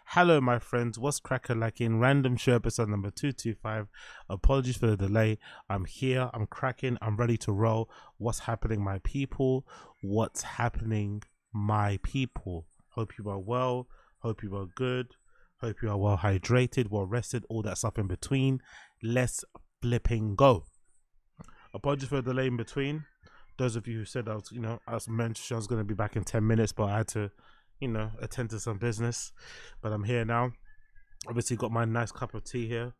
Hello, my friends. What's cracker like in random show episode number 225? Apologies for the delay. I'm here. I'm cracking. I'm ready to roll. What's happening, my people? What's happening, my people? Hope you are well. Hope you are good. Hope you are well hydrated, well rested, all that stuff in between. Let's flipping go. Apologies for the delay in between. Those of you who said I was mentioned I was going to be back in 10 minutes, but I had to attend to some business, but I'm here now. Obviously got my nice cup of tea here.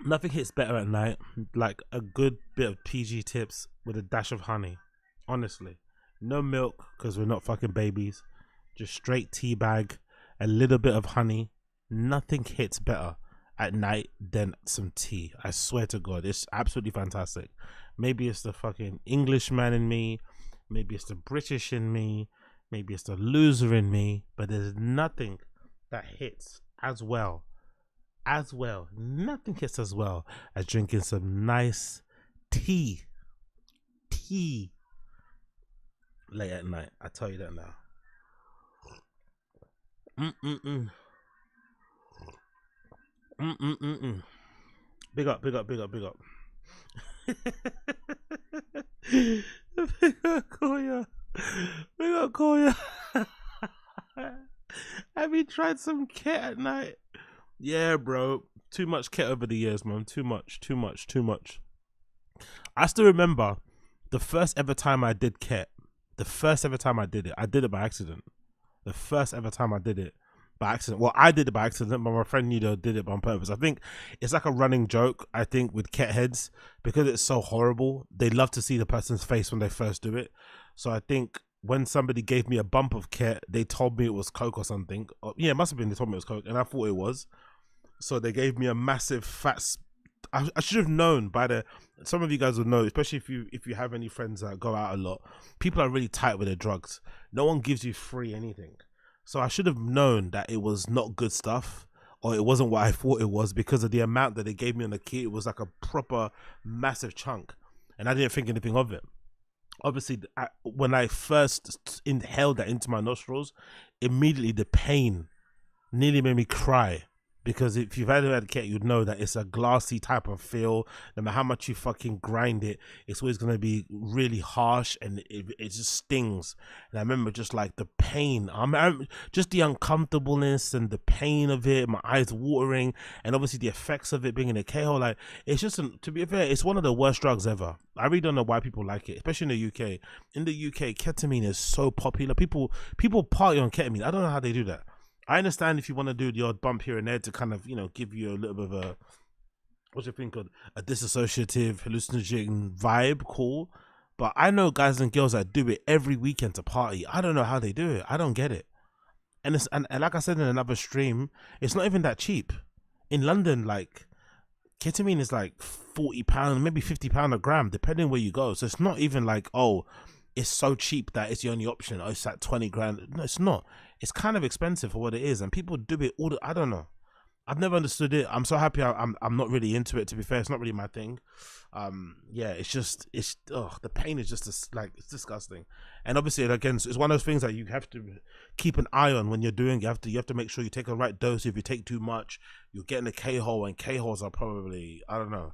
Nothing hits better at night like a good bit of PG tips with a dash of honey. Honestly, no milk because we're not fucking babies, just straight tea bag, a little bit of honey. Nothing hits better at night than some tea. I swear to God, it's absolutely fantastic. Maybe it's the fucking Englishman in me, maybe it's the British in me, maybe it's the loser in me, but there's nothing that hits as well. Nothing hits as well as drinking some nice tea. Tea. Late at night. I tell you that now. Big up. Big up, Koya. Big up, Koya. Have you tried some kit at night? Yeah, bro. Too much kit over the years, man. Too much. I still remember the first ever time I did kit. The first ever time I did it by accident. The first ever time I did it by accident. Well, I did it by accident, but my friend Nido did it on purpose. I think it's like a running joke, I think, with kit heads, because it's so horrible. They love to see the person's face when they first do it. So I think when somebody gave me a bump of kit, they told me it was Coke or something. Yeah, it must have been they told me it was Coke, and I thought it was. So they gave me a massive fat. I should have known by the. Some of you guys will know, especially if you have any friends that go out a lot. People are really tight with their drugs. No one gives you free anything. So I should have known that it was not good stuff, or it wasn't what I thought it was, because of the amount that they gave me on the kit. It was like a proper massive chunk, and I didn't think anything of it. Obviously, when I first inhaled that into my nostrils, immediately the pain nearly made me cry. Because if you've ever had a kit, you'd know that it's a glassy type of feel. No matter how much you fucking grind it, it's always going to be really harsh, and it just stings. And I remember just like the pain, just the uncomfortableness and the pain of it, my eyes watering, and obviously the effects of it being in a K-hole. Like, it's just, to be fair, it's one of the worst drugs ever. I really don't know why people like it, especially in the UK. In the UK, ketamine is so popular. People party on ketamine. I don't know how they do that. I understand if you want to do the odd bump here and there to kind of, give you a little bit of a, what's your thing called, a dissociative, hallucinogen vibe, cool. But I know guys and girls that do it every weekend to party. I don't know how they do it. I don't get it. And it's and like I said in another stream, it's not even that cheap. In London, like, ketamine is like £40, maybe £50 a gram, depending where you go. So it's not even like, oh, it's so cheap that it's the only option. Oh, it's at 20 grand. No, it's not. It's kind of expensive for what it is, and people do it all. I don't know. I've never understood it. I'm so happy I'm not really into it. To be fair, it's not really my thing. Yeah, the pain is just like, it's disgusting. And obviously, again, it's one of those things that you have to keep an eye on when you're doing. You have to make sure you take the right dose. If you take too much, you're getting a K-hole, and K-holes are probably, I don't know.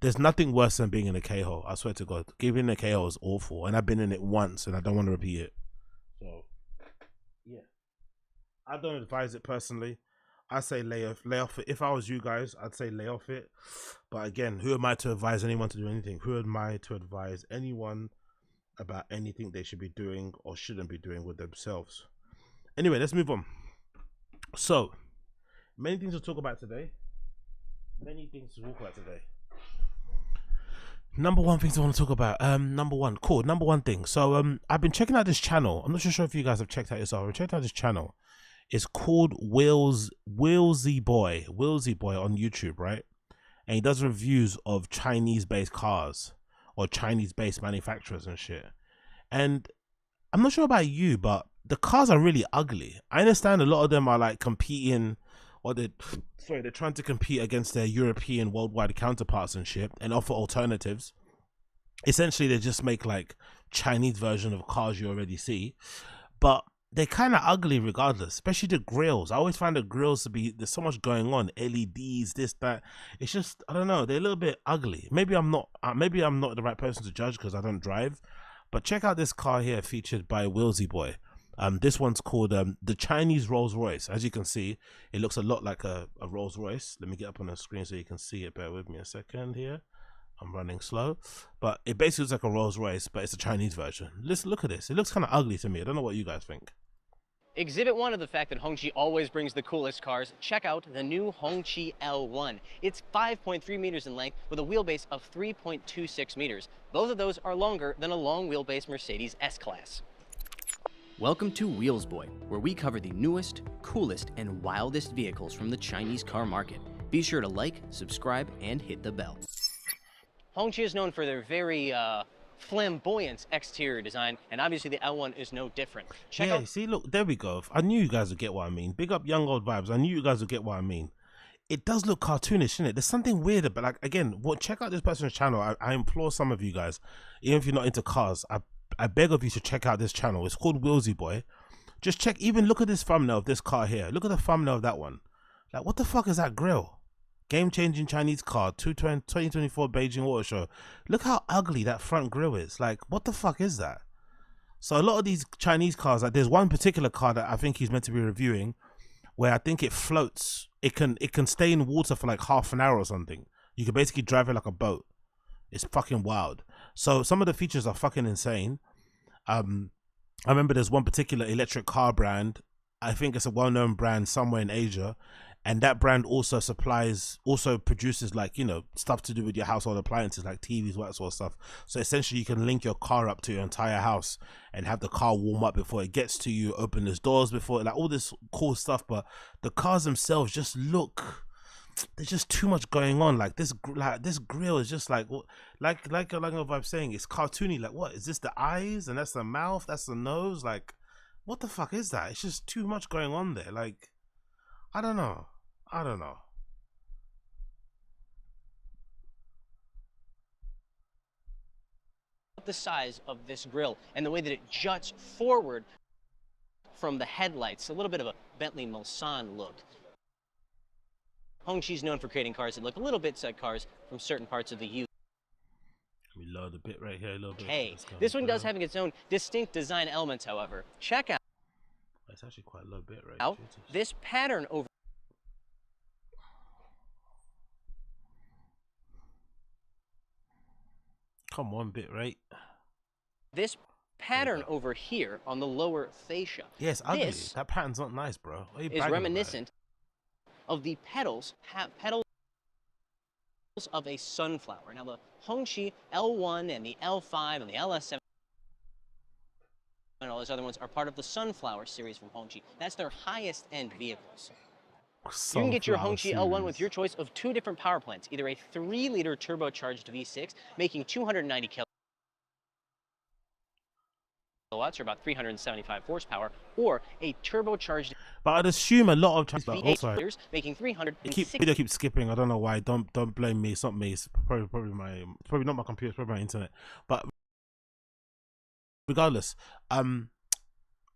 There's nothing worse than being in a K-hole. I swear to God, giving a K-hole is awful, and I've been in it once, and I don't want to repeat it. So, yeah, I don't advise it personally. I say lay off it. If I was you guys, I'd say lay off it. But again, who am I to advise anyone to do anything? Who am I to advise anyone about anything they should be doing or shouldn't be doing with themselves? Anyway, let's move on. So, many things to talk about today. Number one things I want to talk about. Number one thing. So I've been checking out this channel. I'm not sure if you guys have checked out yourself. I've checked out this channel. It's called Willzy Boy on YouTube, right? And he does reviews of Chinese-based cars or Chinese-based manufacturers and shit. And I'm not sure about you, but the cars are really ugly. I understand a lot of them are like competing, or they're trying to compete against their European worldwide counterparts and shit, and offer alternatives. Essentially, they just make like Chinese version of cars you already see. But they're kind of ugly regardless, especially the grills. I always find the grills to be, there's so much going on, LEDs, this, that. It's just, I don't know, they're a little bit ugly. Maybe I'm not the right person to judge because I don't drive. But check out this car here featured by Willsy Boy. This one's called the Chinese Rolls Royce. As you can see, it looks a lot like a Rolls Royce. Let me get up on the screen so you can see it. Bear with me a second here. I'm running slow, but it basically looks like a Rolls Royce, but it's a Chinese version. Listen, look at this. It looks kind of ugly to me. I don't know what you guys think. Exhibit 1 of the fact that Hongchi always brings the coolest cars. Check out the new Hongchi L1. It's 5.3 meters in length with a wheelbase of 3.26 meters. Both of those are longer than a long wheelbase Mercedes S-Class. Welcome to Wheels Boy, where we cover the newest, coolest, and wildest vehicles from the Chinese car market. Be sure to like, subscribe, and hit the bell. Hongchi is known for their very flamboyant exterior design, and obviously the L1 is no different. Check out. See, look, there we go. I knew you guys would get what I mean. Big up Young Old Vibes. I knew you guys would get what I mean. It does look cartoonish, isn't it? There's something weird about, like, again, check out this person's channel. I implore some of you guys, even if you're not into cars, I beg of you to check out this channel. It's called Willsy Boy. Just check, even look at this thumbnail of this car here. Look at the thumbnail of that one. Like, what the fuck is that grill? Game-changing Chinese car, 2024 Beijing Auto Show. Look how ugly that front grille is. Like, what the fuck is that? So a lot of these Chinese cars, like there's one particular car that I think he's meant to be reviewing, where I think it floats. It can stay in water for like half an hour or something. You can basically drive it like a boat. It's fucking wild. So some of the features are fucking insane. I remember there's one particular electric car brand. I think it's a well-known brand somewhere in Asia. And that brand also produces, like, you know, stuff to do with your household appliances, like TVs, that sort of stuff. So essentially you can link your car up to your entire house and have the car warm up before it gets to you, open its doors before, like all this cool stuff. But the cars themselves just look, there's just too much going on. Like this grill is just like I'm saying, it's cartoony. Like, what is this? The eyes, and that's the mouth, that's the nose. Like, what the fuck is that? It's just too much going on there. Like, I don't know. The size of this grille and the way that it juts forward from the headlights, a little bit of a Bentley Mulsanne look. Hongchi's known for creating cars that look a little bit like cars from certain parts of the UK. We load a bit right here, a little bit. Okay, this one does have its own distinct design elements, however. Check out. It's actually quite a low bit right out this pattern over. Come on, bit right. This pattern over here on the lower fascia. Yes, ugly. That pattern's not nice, bro. Is reminiscent of the petals of a sunflower. Now the Hongchi L1 and the L5 and the LS7 and all those other ones are part of the Sunflower series from Hongchi. That's their highest end vehicles. You can get your Hongchi L1 with your choice of 2 different power plants, either a 3-liter turbocharged V6 making 290 kilowatts, or about 375 horsepower, or a turbocharged. But I'd assume a lot of Chinese V8 making 360. Video keeps skipping. I don't know why. Don't blame me. It's not me. It's probably not my computer. It's probably my internet. But regardless,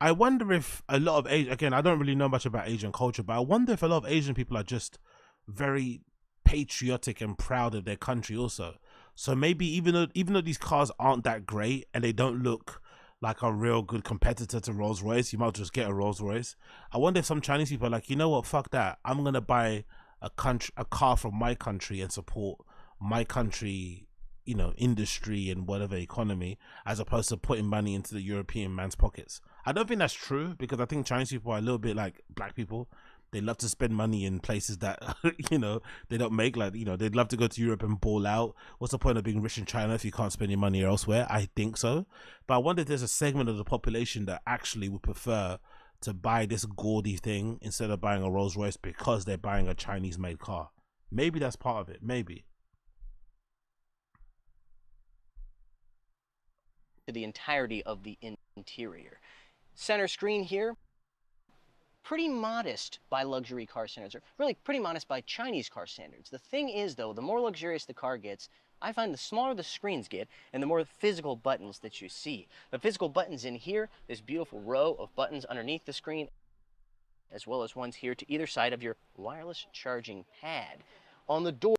I wonder if a lot of again, I don't really know much about Asian culture, but I wonder if a lot of Asian people are just very patriotic and proud of their country also. So maybe even though these cars aren't that great and they don't look like a real good competitor to Rolls Royce, you might just get a Rolls Royce. I wonder if some Chinese people are like, you know what, fuck that. I'm gonna buy a car from my country and support my country, you know, industry and whatever economy, as opposed to putting money into the European man's pockets. I don't think that's true, because I think Chinese people are a little bit like black people. They love to spend money in places that, you know, they don't make. Like, you know, they'd love to go to Europe and ball out. What's the point of being rich in China if you can't spend your money elsewhere? I think so. But I wonder if there's a segment of the population that actually would prefer to buy this gaudy thing instead of buying a Rolls Royce because they're buying a Chinese made car. Maybe that's part of it. Maybe. To the entirety of the interior. Center screen here, pretty modest by luxury car standards, or really pretty modest by Chinese car standards. The thing is, though, the more luxurious the car gets, I find the smaller the screens get and the more physical buttons that you see. The physical buttons in here, this beautiful row of buttons underneath the screen, as well as ones here to either side of your wireless charging pad. On the doors,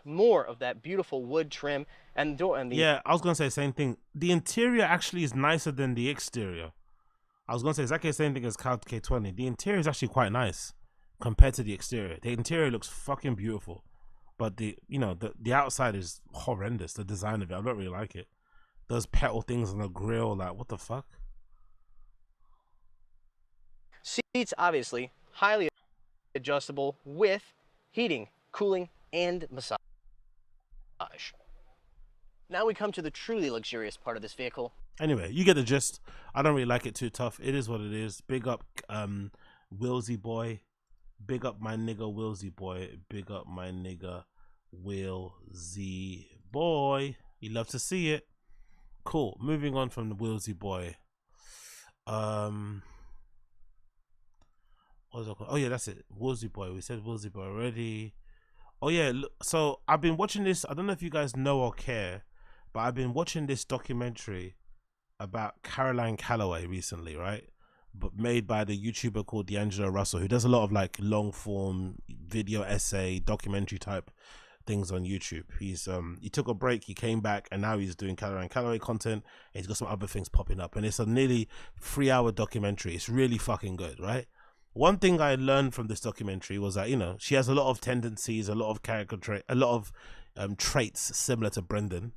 more of that beautiful wood trim, and yeah, I was gonna say the same thing. The interior actually is nicer than the exterior. I was gonna say exactly the same thing as Cloud K20. The interior is actually quite nice compared to the exterior. The interior looks fucking beautiful, but the outside is horrendous. The design of it, I don't really like it. Those petal things on the grill, like what the fuck? Seats, obviously, highly adjustable with heating, cooling, and massage. Now we come to the truly luxurious part of this vehicle. Anyway, you get the gist. I don't really like it too tough. It is what it is. Big up Willsy boy. Big up my nigga Willsy boy. Big up my nigga Willsy boy. You love to see it. Cool. Moving on from the Willsy boy. What was it called? Oh yeah, that's it. Willsy boy. We said Willsy boy already. Oh yeah, so I've been watching this. I don't know if you guys know or care, but I've been watching this documentary about Caroline Callaway recently, right? But made by the YouTuber called D'Angelo Russell, who does a lot of like long form video essay, documentary type things on YouTube. He took a break, he came back, and now he's doing Caroline Callaway content, and he's got some other things popping up, and it's a nearly 3-hour documentary. It's really fucking good, right? One thing I learned from this documentary was that, she has a lot of tendencies, a lot of a lot of traits similar to Brendan,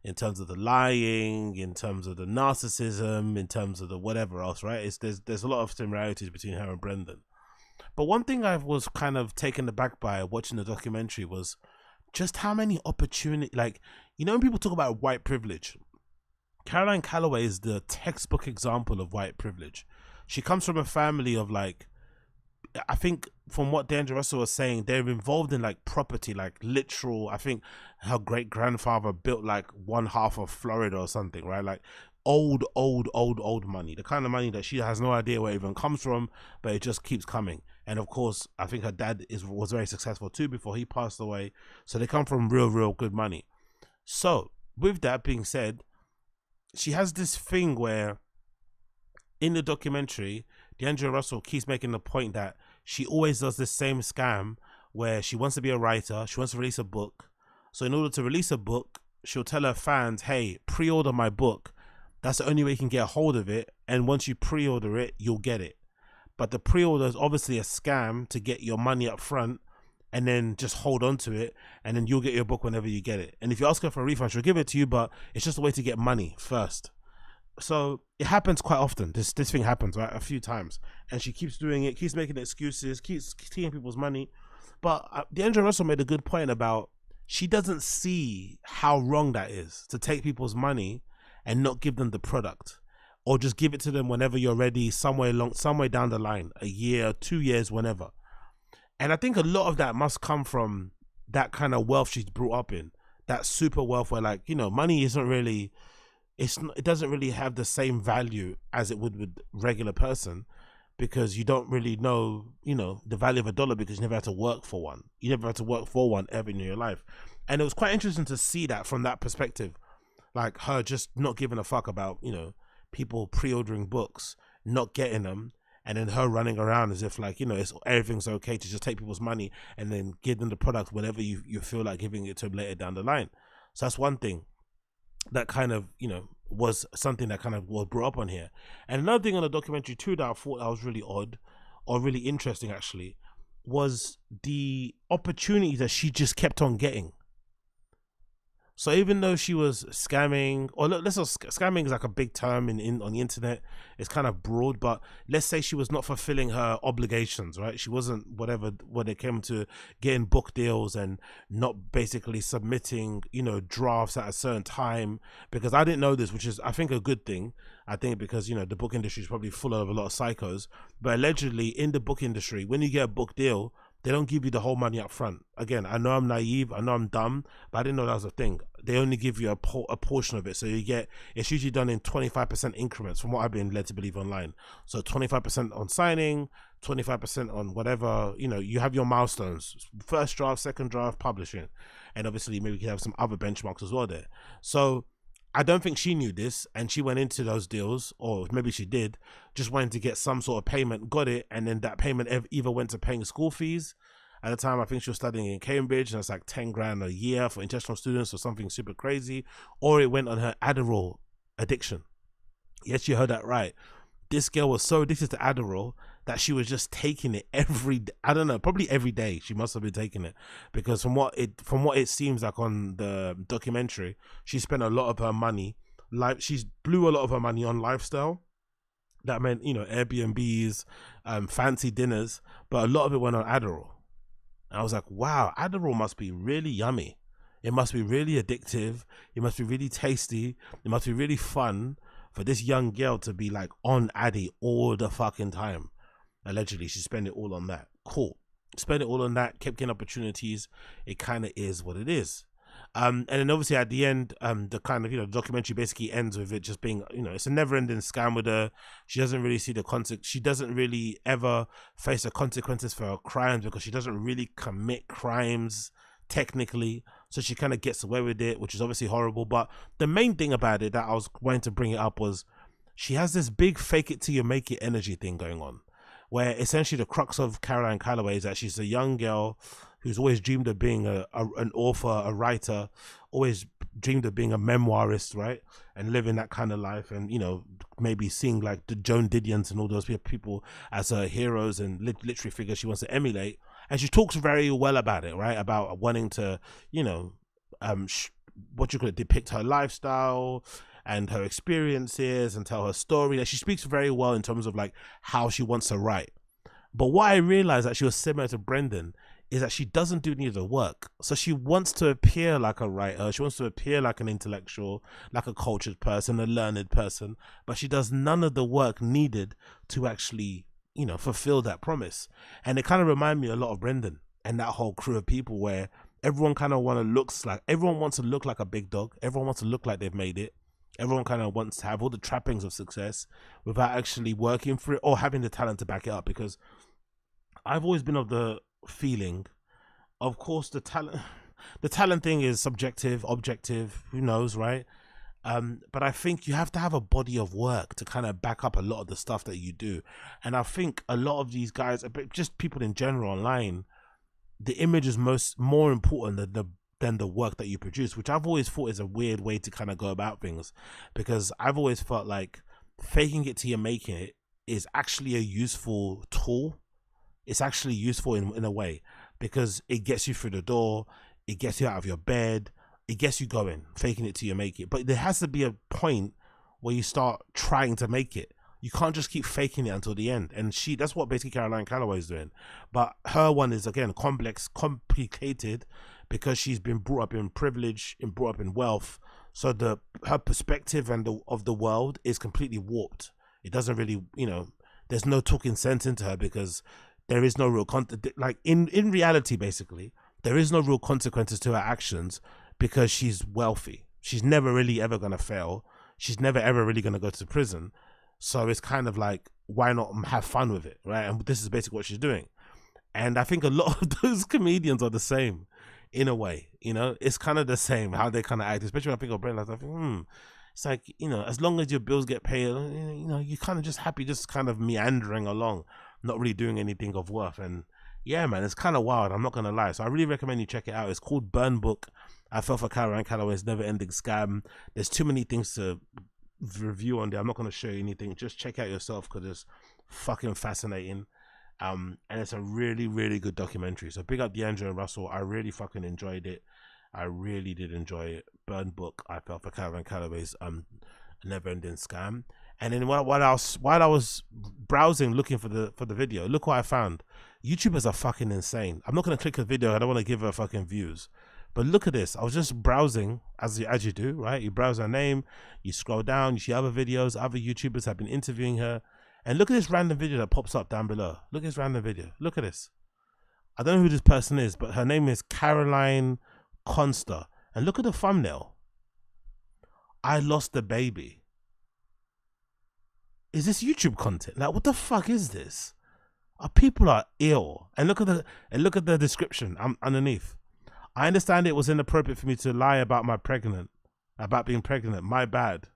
in terms of the lying, in terms of the narcissism, in terms of the whatever else, right? There's a lot of similarities between her and Brendan. But one thing I was kind of taken aback by watching the documentary was just how many opportunities, like, when people talk about white privilege, Caroline Callaway is the textbook example of white privilege. She comes from a family of like, I think from what D'Angelo Russell was saying, they're involved in like property, like literal. I think her great grandfather built like 1/2 of Florida or something, right? Like old money, the kind of money that she has no idea where it even comes from, but it just keeps coming. And of course, I think her dad was very successful too before he passed away. So they come from real good money. So with that being said, she has this thing where in the documentary, D'Angelo Russell keeps making the point that she always does this same scam where she wants to be a writer, she wants to release a book. So in order to release a book, she'll tell her fans, hey, pre-order my book. That's the only way you can get a hold of it. And once you pre-order it, you'll get it. But the pre-order is obviously a scam to get your money up front and then just hold on to it. And then you'll get your book whenever you get it. And if you ask her for a refund, she'll give it to you, but it's just a way to get money first. So it happens quite often. This thing happens, right, a few times, and she keeps doing it, keeps making excuses, keeps stealing people's money. But D'Angelo Russell made a good point about she doesn't see how wrong that is to take people's money and not give them the product, or just give it to them whenever you're ready, somewhere down the line, a year, 2 years, whenever. And I think a lot of that must come from that kind of wealth she's brought up in, that super wealth where, like, money isn't really. It doesn't really have the same value as it would with regular person, because you don't really know, the value of a dollar because you never had to work for one. You never had to work for one ever in your life. And it was quite interesting to see that from that perspective, like her just not giving a fuck about, people pre-ordering books, not getting them, and then her running around as if like, everything's okay to just take people's money and then give them the product whenever you feel like giving it to them later down the line. So that's one thing that kind of, was something that kind of was brought up on here. And another thing on the documentary too that I thought that was really odd, or really interesting actually, was the opportunities that she just kept on getting. So even though she was scamming, or scamming is like a big term on the internet, it's kind of broad, but let's say she was not fulfilling her obligations, right? She wasn't whatever when it came to getting book deals and not basically submitting, drafts at a certain time, because I didn't know this, which is I think a good thing. I think because, the book industry is probably full of a lot of psychos, but allegedly in the book industry, when you get a book deal, They don't give you the whole money up front. Again, I know I'm naive, I know I'm dumb, but I didn't know that was a thing. They only give you a portion of it. So you get, it's usually done in 25% increments from what I've been led to believe online. So 25% on signing, 25% on whatever, you know, you have your milestones, first draft, second draft, publishing. And obviously maybe you can have some other benchmarks as well there. So I don't think she knew this, and she went into those deals, or maybe she did, just wanting to get some sort of payment, got it, and then that payment either went to paying school fees. At the time, I think she was studying in Cambridge, and it's like 10 grand a year for international students or something super crazy, or it went on her Adderall addiction. Yes, you heard that right. This girl was so addicted to Adderall that she was just taking it I don't know, probably every day she must have been taking it, because from what it seems like on the documentary, she spent a lot of her money, like she blew a lot of her money on lifestyle. That meant, you know, Airbnbs, fancy dinners, but a lot of it went on Adderall. And I was like, wow, Adderall must be really yummy. It must be really addictive. It must be really tasty. It must be really fun for this young girl to be like on Addy all the fucking time. Allegedly, she spent it all on that. Cool. Spent it all on that, kept getting opportunities. It kind of is what it is. And then obviously at the end, the kind of, you know, the documentary basically ends with it just being, you know, it's a never-ending scam with her. She doesn't really see the consequence. She doesn't really ever face the consequences for her crimes, because she doesn't really commit crimes technically. So she kind of gets away with it, which is obviously horrible. But the main thing about it that I was wanting to bring it up was she has this big fake it till you make it energy thing going on, where essentially the crux of Caroline Callaway is that she's a young girl who's always dreamed of being an author, a writer, always dreamed of being a memoirist, right? And living that kind of life, and, you know, maybe seeing like the Joan Didions and all those people as her heroes and literary figures she wants to emulate. And she talks very well about it, right? About wanting to, you know, depict her lifestyle and her experiences and tell her story. Like, she speaks very well in terms of like how she wants to write. But what I realized that she was similar to Brendan is that she doesn't do any of the work. So she wants to appear like a writer, she wants to appear like an intellectual, like a cultured person, a learned person, but she does none of the work needed to actually, you know, fulfill that promise. And it kind of reminded me a lot of Brendan and that whole crew of people, where everyone kind of wants to look like a big dog, everyone wants to look like they've made it, everyone kind of wants to have all the trappings of success without actually working for it or having the talent to back it up. Because I've always been of the feeling, of course, the talent thing is subjective, objective, who knows, right? But I think you have to have a body of work to kind of back up a lot of the stuff that you do. And I think a lot of these guys, just people in general online, the image is more important than the work that you produce, which I've always thought is a weird way to kind of go about things, because I've always felt like faking it till you're making it is actually a useful tool. It's actually useful in a way, because it gets you through the door, it gets you out of your bed, it gets you going. Faking it till you make it. But there has to be a point where you start trying to make it. You can't just keep faking it until the end. And that's what basically Caroline Callaway is doing. But her one is, again, complicated, because she's been brought up in privilege and brought up in wealth. So her perspective of the world is completely warped. It doesn't really, you know, there's no talking sense into her, because there is no real like in reality, basically, there is no real consequences to her actions, because she's wealthy. She's never really ever gonna fail. She's never ever really gonna go to prison. So it's kind of like, why not have fun with it, right? And this is basically what she's doing. And I think a lot of those comedians are the same in a way, you know. It's kind of the same how they kind of act, especially when I think of Brennan. I think, it's like, you know, as long as your bills get paid, you know, you're kind of just happy, just kind of meandering along, not really doing anything of worth. And yeah, man, it's kind of wild, I'm not gonna lie. So I really recommend you check it out. It's called Burn Book. I fell for Caroline Callaway's Never Ending Scam. There's too many things to review on there. I'm not gonna show you anything. Just check out yourself, because it's fucking fascinating. And it's a really, really good documentary. So big up D'Angelo and Russell. I really fucking enjoyed it. I really did enjoy it. Burn Book. I fell for Caroline Callaway's Never Ending Scam. And then while I was browsing looking for the video, look what I found. YouTubers are fucking insane. I'm not gonna click a video. I don't want to give her fucking views. But look at this. I was just browsing, as you do, right? You browse her name, you scroll down, you see other videos. Other YouTubers have been interviewing her. And look at this random video that pops up down below. Look at this random video. Look at this. I don't know who this person is, but her name is Caroline Conster. And look at the thumbnail. I lost the baby. Is this YouTube content? Like, what the fuck is this? People are ill. And look at the description underneath. I understand it was inappropriate for me to lie about being pregnant. My bad.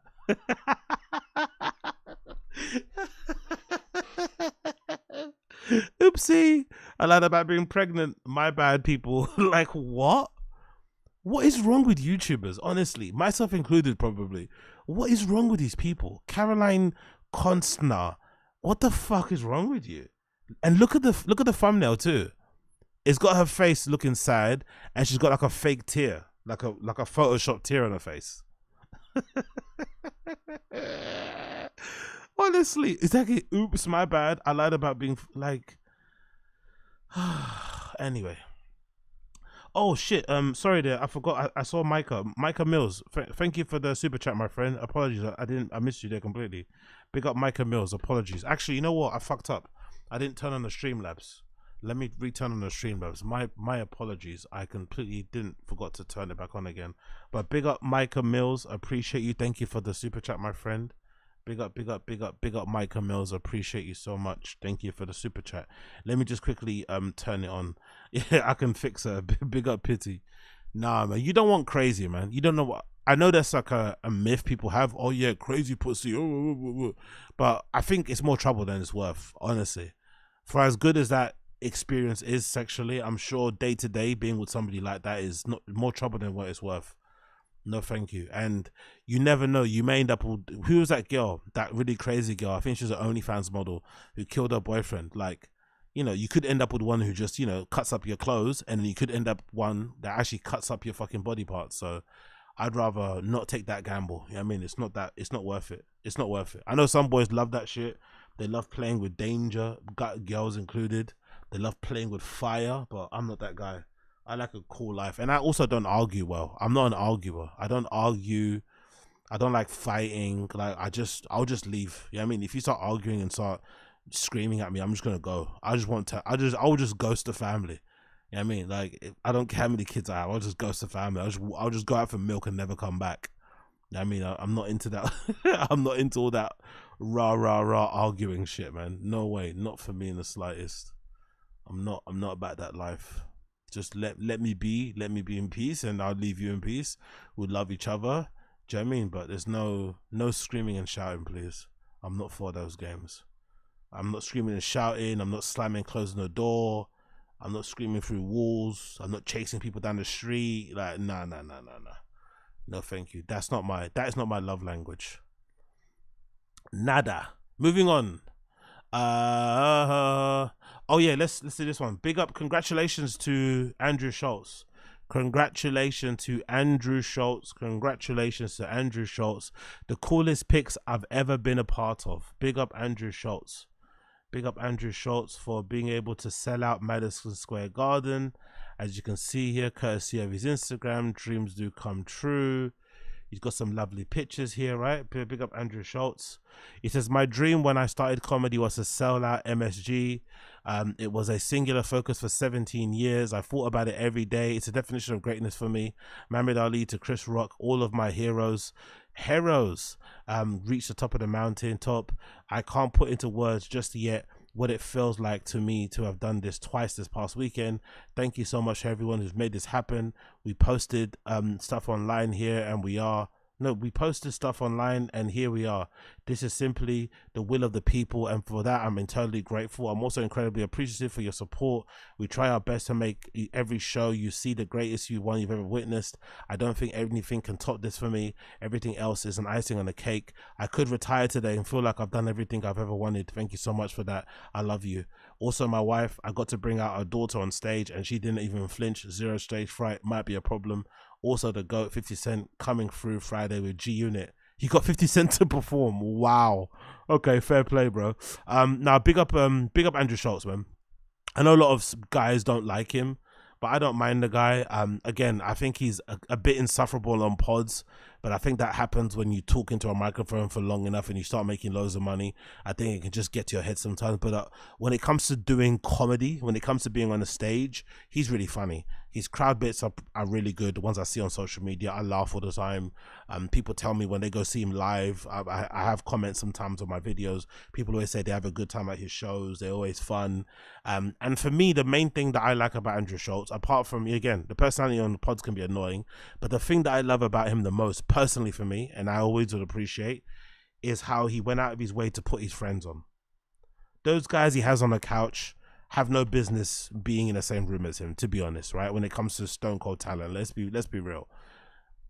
Oopsie. I lied about being pregnant. My bad, people. Like, what? What is wrong with YouTubers? Honestly, myself included, probably. What is wrong with these people? Caroline Constner. What the fuck is wrong with you? And look at the thumbnail too. It's got her face looking sad, and she's got like a fake tear, like a Photoshop tear on her face. Honestly, it's like, oops, my bad. I lied about being like. Anyway. Oh shit. Sorry there. I forgot. I saw Micah Mills. Thank you for the super chat, my friend. Apologies. I missed you there completely. Big up Micah Mills. Apologies. Actually, you know what? I fucked up. I didn't turn on the Streamlabs. Let me return on the Streamlabs. My apologies. I completely forgot to turn it back on again. But big up Micah Mills. Appreciate you. Thank you for the super chat, my friend. Big up Micah Mills. Appreciate you so much. Thank you for the super chat. Let me just quickly turn it on. Yeah, I can fix her. Big up Pity. Nah, man, you don't want crazy, man. You don't know what. I know that's like a myth people have. Oh yeah, crazy pussy. But I think it's more trouble than it's worth, honestly. For as good as that experience is sexually, I'm sure day to day being with somebody like that is not more trouble than what it's worth. No, thank you. And you never know. You may end up with, who was that girl? That really crazy girl. I think she was an OnlyFans model who killed her boyfriend. Like, you know, you could end up with one who just, you know, cuts up your clothes, and then you could end up one that actually cuts up your fucking body parts. So I'd rather not take that gamble. You know what I mean? It's not worth it. It's not worth it. I know some boys love that shit. They love playing with danger, girls included. They love playing with fire, but I'm not that guy. I like a cool life. And I also don't argue well. I'm not an arguer. I don't argue. I don't like fighting. Like, I'll just leave. You know what I mean? If you start arguing and start screaming at me, I'm just gonna go. I'll just ghost the family. You know what I mean? Like, I don't care how many kids I have, I'll just ghost the family. I'll just go out for milk and never come back. You know what I mean? I'm not into that. I'm not into all that rah arguing shit, man. No way. Not for me in the slightest. I'm not about that life. Just let me be in peace, and I'll leave you in peace. We'll love each other. Do you know what I mean? But there's no screaming and shouting, please. I'm not for those games. I'm not screaming and shouting. I'm not slamming, closing the door. I'm not screaming through walls. I'm not chasing people down the street. Like, nah. No, thank you. That is not my love language. Nada. Moving on. Oh yeah, let's do this one. Big up, congratulations to Andrew Schultz. Congratulations to Andrew Schultz. The coolest picks I've ever been a part of. Big up Andrew Schultz. Big up Andrew Schultz for being able to sell out Madison Square Garden. As you can see here, courtesy of his Instagram, dreams do come true. He's got some lovely pictures here, right? Big up Andrew Schultz. He says, my dream when I started comedy was to sell out MSG. It was a singular focus for 17 years. I thought about it every day. It's a definition of greatness for me. Muhammad Ali to Chris Rock, all of my heroes reached the top of the mountain top. I can't put into words just yet what it feels like to me to have done this twice this past weekend. Thank you so much to everyone who's made this happen. We posted stuff online here, and we posted stuff online, and here we are. This is simply the will of the people, and for that I'm eternally grateful. I'm also incredibly appreciative for your support. We try our best to make every show you see the greatest one you've ever witnessed. I don't think anything can top this for me. Everything else is an icing on the cake. I could retire today and feel like I've done everything I've ever wanted. Thank you so much for that. I love you. Also, my wife, I got to bring out our daughter on stage, and she didn't even flinch. Zero stage fright. Might be a problem. Also, the GOAT 50 Cent coming through Friday with G Unit. He got 50 Cent to perform. Wow. Okay, fair play, bro. Now big up Andrew Schultz, man. I know a lot of guys don't like him, but I don't mind the guy. Again, I think he's a bit insufferable on pods, But I think that happens when you talk into a microphone for long enough and you start making loads of money. I think it can just get to your head sometimes. But when it comes to doing comedy, when it comes to being on the stage, he's really funny. His crowd bits are really good. The ones I see on social media, I laugh all the time. People tell me when they go see him live, I have comments sometimes on my videos. People always say they have a good time at his shows. They're always fun. And for me, the main thing that I like about Andrew Schultz, apart from, again, the personality on the pods can be annoying, but the thing that I love about him the most, personally for me, and I always would appreciate, is how he went out of his way to put his friends on. Those guys he has on the couch have no business being in the same room as him, to be honest, right? When it comes to stone cold talent, let's be real.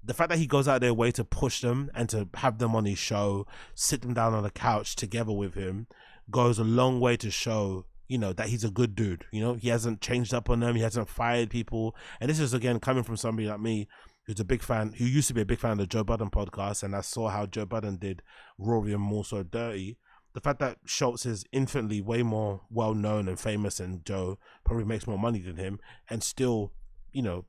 The fact that he goes out their way to push them and to have them on his show, sit them down on the couch together with him, goes a long way to show, you know, that he's a good dude. You know, he hasn't changed up on them, he hasn't fired people. And this is, again, coming from somebody like me who's a big fan, who used to be a big fan of the Joe Budden podcast, and I saw how Joe Budden did Rory and More So Dirty. The fact that Schultz is infinitely way more well-known and famous than Joe, probably makes more money than him, and still, you know,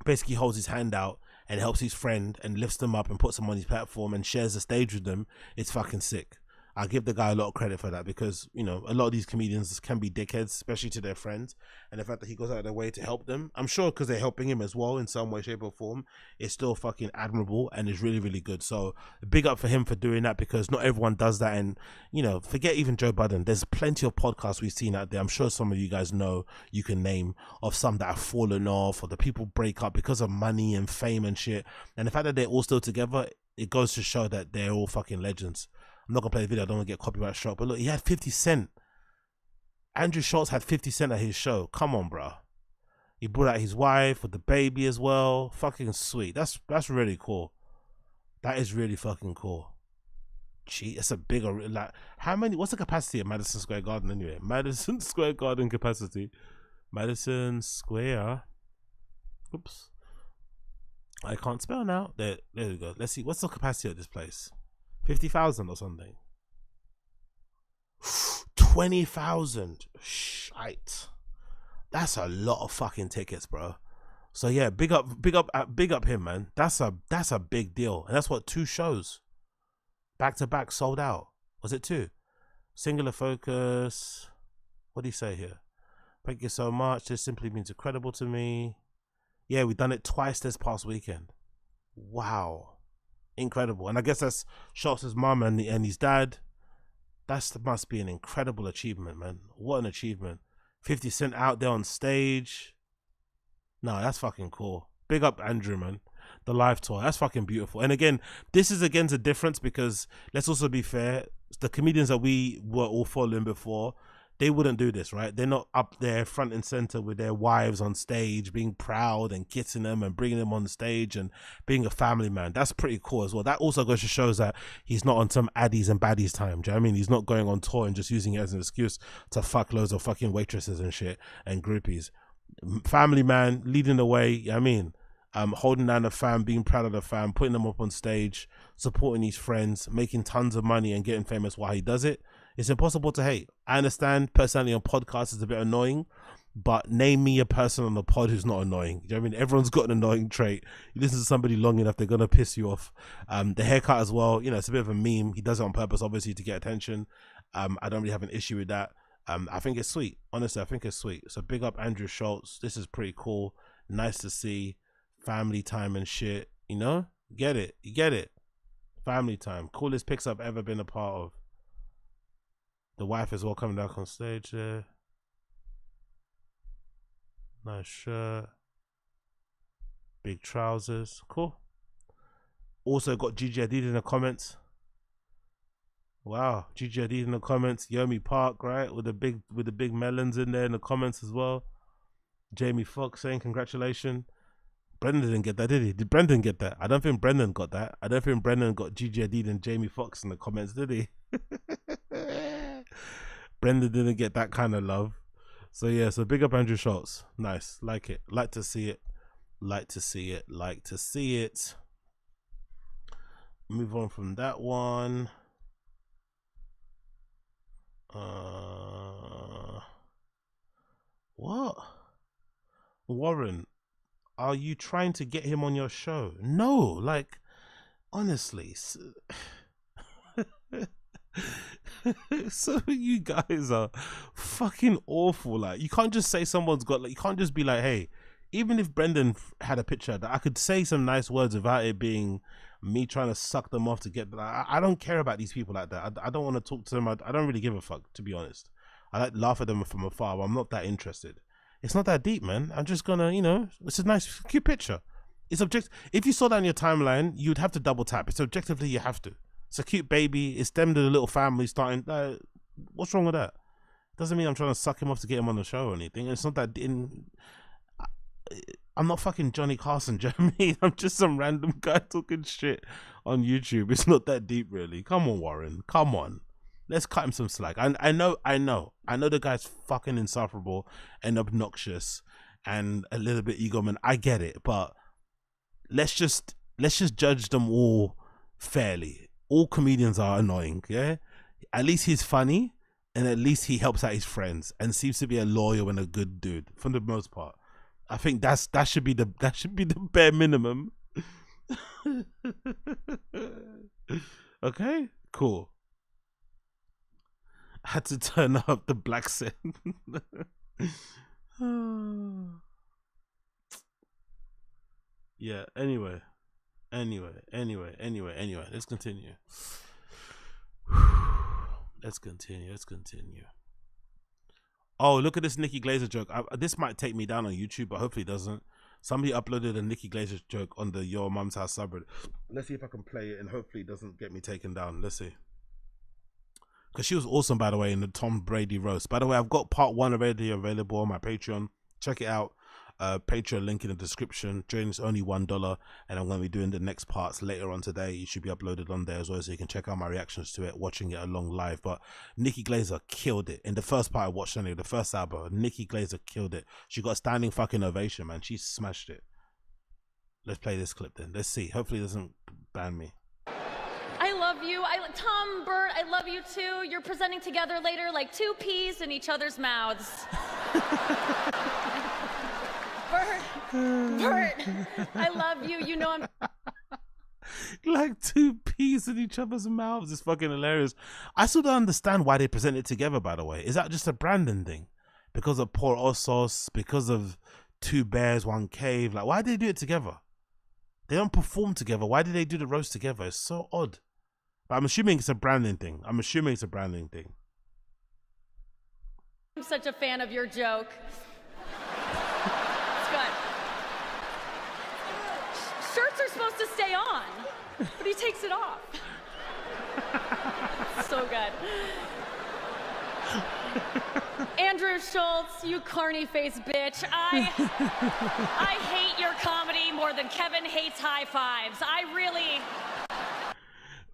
basically holds his hand out and helps his friend and lifts them up and puts them on his platform and shares the stage with them, it's fucking sick. I give the guy a lot of credit for that, because, you know, a lot of these comedians can be dickheads, especially to their friends, and the fact that he goes out of their way to help them, I'm sure because they're helping him as well in some way, shape or form, is still fucking admirable and is really, really good. So big up for him for doing that, because not everyone does that. And, you know, forget even Joe Budden, there's plenty of podcasts we've seen out there, I'm sure some of you guys know, you can name, of some that have fallen off, or the people break up because of money and fame and shit, and the fact that they're all still together, it goes to show that they're all fucking legends. I'm not gonna play the video, I don't want to get copyright struck, but look, he had 50 Cent. Andrew Schultz had 50 Cent at his show. Come on, bro. He brought out his wife with the baby as well. Fucking sweet. That's really cool. That is really fucking cool. Gee, it's a bigger, like, how many, what's the capacity at Madison Square Garden anyway? Madison Square Garden capacity. Madison Square. Oops. I can't spell now. There we go. Let's see. What's the capacity of this place? 50,000 or something. 20,000. Shite. That's a lot of fucking tickets, bro. So yeah, big up him, man. That's a big deal, and that's what, 2 shows back to back sold out. Was it 2? Singular focus. What do you say here? Thank you so much. This simply means incredible to me. Yeah, we've done it twice this past weekend. Wow. Incredible. And I guess that's Schultz's mum and his dad. That must be an incredible achievement, man. What an achievement. 50 Cent out there on stage. No, that's fucking cool. Big up Andrew, man. The live tour, that's fucking beautiful. And again, this is again the difference, because let's also be fair, the comedians that we were all following before, they wouldn't do this, right? They're not up there front and center with their wives on stage, being proud and kissing them and bringing them on the stage and being a family man. That's pretty cool as well. That also goes to shows that he's not on some addies and baddies time. Do you know what I mean? He's not going on tour and just using it as an excuse to fuck loads of fucking waitresses and shit and groupies. Family man, leading the way, you know what I mean? Holding down the fam, being proud of the fam, putting them up on stage, supporting his friends, making tons of money and getting famous while he does it. It's impossible to hate. I understand personally on podcasts is a bit annoying, but name me a person on the pod who's not annoying. You know what I mean? Everyone's got an annoying trait. You listen to somebody long enough, they're going to piss you off. The haircut as well, you know, it's a bit of a meme. He does it on purpose, obviously, to get attention. I don't really have an issue with that. I think it's sweet. Honestly, I think it's sweet. So big up Andrew Schultz. This is pretty cool. Nice to see. Family time and shit. You know? Get it. You get it. Family time. Coolest picks I've ever been a part of. The wife as well coming down on stage there. Nice shirt. Big trousers. Cool. Also got Gigi Hadid in the comments. Wow, Gigi Hadid in the comments. Yomi Park, right, with the big melons in there in the comments as well. Jamie Foxx saying congratulations. Brennan didn't get that, did he? Did Brendan get that? I don't think Brennan got that. I don't think Brennan got Gigi Hadid and Jamie Foxx in the comments, did he? Brendan didn't get that kind of love. So yeah, so big up Andrew Schultz. Nice, like it, like to see it, like to see it, like to see it. Move on from that one. What? Warren, are you trying to get him on your show? No, like, honestly, so you guys are fucking awful. Like, you can't just say someone's got, like, you can't just be like, hey, even if Brendan had a picture that I could say some nice words without it being me trying to suck them off to get, like, I don't care about these people like that. I don't want to talk to them. I don't really give a fuck, to be honest. I like laugh at them from afar, but I'm not that interested. It's not that deep, man. I'm just gonna, you know, it's a nice, cute picture. It's objective. If you saw that on your timeline, you'd have to double tap. It's objectively, you have to. It's a cute baby. It's them to the little family starting. What's wrong with that? Doesn't mean I'm trying to suck him off to get him on the show or anything. It's not that. I'm not fucking Johnny Carson, Jeremy. I'm just some random guy talking shit on YouTube. It's not that deep, really. Come on, Warren. Come on. Let's cut him some slack. I know the guy's fucking insufferable and obnoxious and a little bit egoman. I get it, but let's just judge them all fairly. All comedians are annoying, yeah? At least he's funny, and at least he helps out his friends and seems to be a loyal and a good dude for the most part. I think that should be the bare minimum. Okay, cool. I had to turn up the black set. Yeah, anyway, let's continue. Let's continue. Oh, look at this Nikki Glazer joke. This might take me down on YouTube, but hopefully it doesn't. Somebody uploaded a Nikki Glazer joke on the Your Mum's House subreddit. Let's see if I can play it, and hopefully it doesn't get me taken down. Let's see. Because she was awesome, by the way, in the Tom Brady roast. By the way, I've got part 1 already available on my Patreon. Check it out. Patreon link in the description. Join's only $1, and I'm going to be doing the next parts later on today. It should be uploaded on there as well, so you can check out my reactions to it, watching it along live. But Nikki Glazer killed it in the first part I watched. Anyway, the first album, Nikki Glazer killed it. She got a standing fucking ovation, man. She smashed it. Let's play this clip then. Let's see. Hopefully it doesn't ban me. I love you. Tom, Bert, I love you too. You're presenting together later like 2 peas in each other's mouths. Bert, I love you. You know I'm like 2 peas in each other's mouths. It's fucking hilarious. I still don't understand why they present it together, by the way. Is that just a branding thing? Because of Poor Osos, because of 2 bears, 1 cave. Like, why did they do it together? They don't perform together. Why did they do the roast together? It's so odd. But I'm assuming it's a branding thing. I'm such a fan of your joke. It's good. Shirts are supposed to stay on, but he takes it off. So good. Andrew Schultz, you carny-faced bitch. I hate your comedy more than Kevin hates high fives. I really...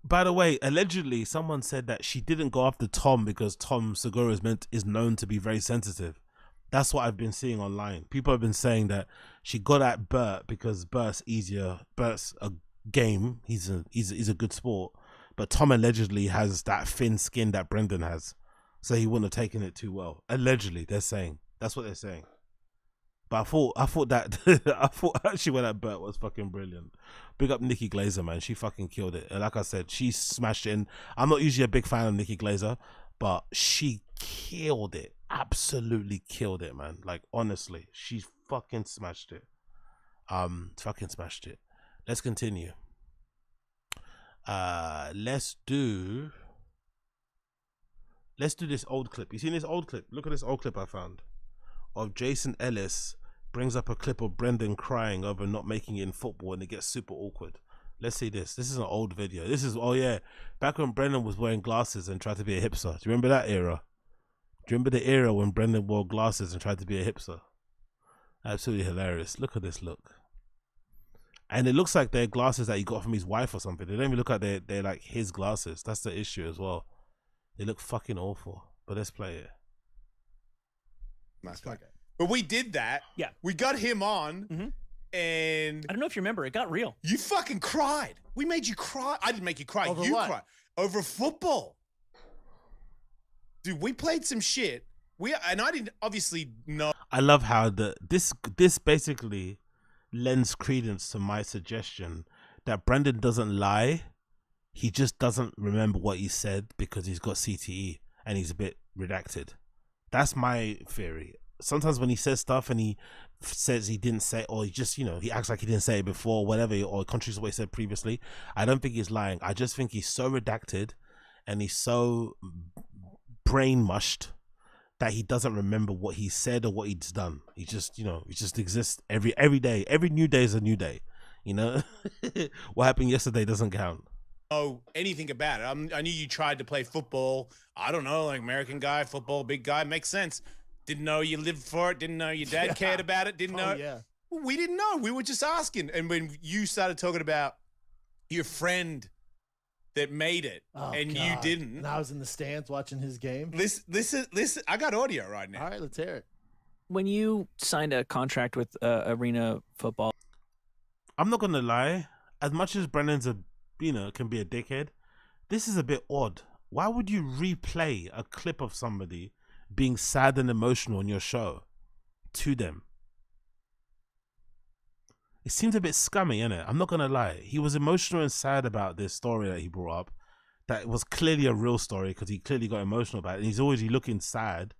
By the way, allegedly, someone said that she didn't go after Tom because Tom Segura is known to be very sensitive. That's what I've been seeing online. People have been saying that she got at Bert because Bert's easier. Bert's a game. He's a good sport. But Tom allegedly has that thin skin that Brendan has. So he wouldn't have taken it too well. Allegedly, they're saying. That's what they're saying. But I thought that she went at Bert was fucking brilliant. Big up Nikki Glazer, man. She fucking killed it. And like I said, she smashed it in. I'm not usually a big fan of Nikki Glazer, but she killed it. Absolutely killed it, man. Like, honestly, she fucking smashed it. Fucking smashed it. Let's continue. Let's do this old clip. You seen this old clip? Look at this old clip I found of Jason Ellis brings up a clip of Brendan crying over not making it in football, and it gets super awkward. Let's see this. This is an old video. This is, oh yeah, back when Brendan was wearing glasses and tried to be a hipster. Do you remember that era? Do you remember the era when Brendan wore glasses and tried to be a hipster? Absolutely hilarious. Look at this look. And it looks like they're glasses that he got from his wife or something. They don't even look like they're like his glasses. That's the issue as well. They look fucking awful. But let's play it. Okay. But we did that. Yeah. We got him on, and I don't know if you remember, it got real. you fucking cried. We made you cry. I didn't make you cry. Over You what? cried. Over football. Dude, we played some shit. And I didn't obviously know. I love how this basically lends credence to my suggestion that Brendan doesn't lie. He just doesn't remember what he said because he's got CTE and he's a bit redacted. That's my theory. Sometimes when he says stuff and he says he didn't say, or he just, he acts like he didn't say it before, whatever, or contradicts what he said previously, I don't think he's lying. I just think he's so redacted and he's so brain mushed that he doesn't remember what he said or what he's done. He just, he just exists every day. Every new day is a new day. What happened yesterday doesn't count. Know anything about it. I knew you tried to play football. I don't know, like American guy, football, big guy, makes sense. Didn't know you lived for it. Didn't know your dad cared about it. Didn't know. Yeah. We didn't know. We were just asking. And when you started talking about your friend that made it and God. you didn't. And I was in the stands watching his game. Listen. I got audio right now. All right, let's hear it. When you signed a contract with Arena Football, I'm not gonna lie. As much as Brennan's can be a dickhead, this is a bit odd. Why would you replay a clip of somebody being sad and emotional on your show to them? It seems a bit scummy, innit? I'm not gonna lie. He was emotional and sad about this story that he brought up. That was clearly a real story because he clearly got emotional about it. And he's always looking sad.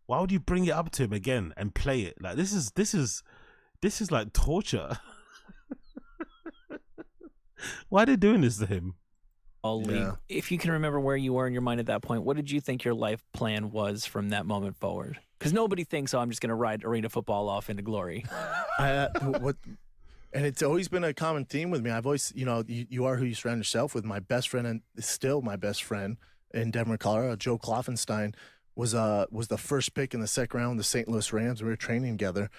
Why would you bring it up to him again and play it? Like this is like torture. Why are they doing this to him? league. If you can remember where you were in your mind at that point, what did you think your life plan was from that moment forward? Because nobody thinks, oh, I'm just going to ride arena football off into glory. And it's always been a common theme with me. I've always, you are who you surround yourself with. My best friend, and still my best friend in Denver, Colorado, Joe Kloffenstein, was the first pick in the second round of the St. Louis Rams. We were training together.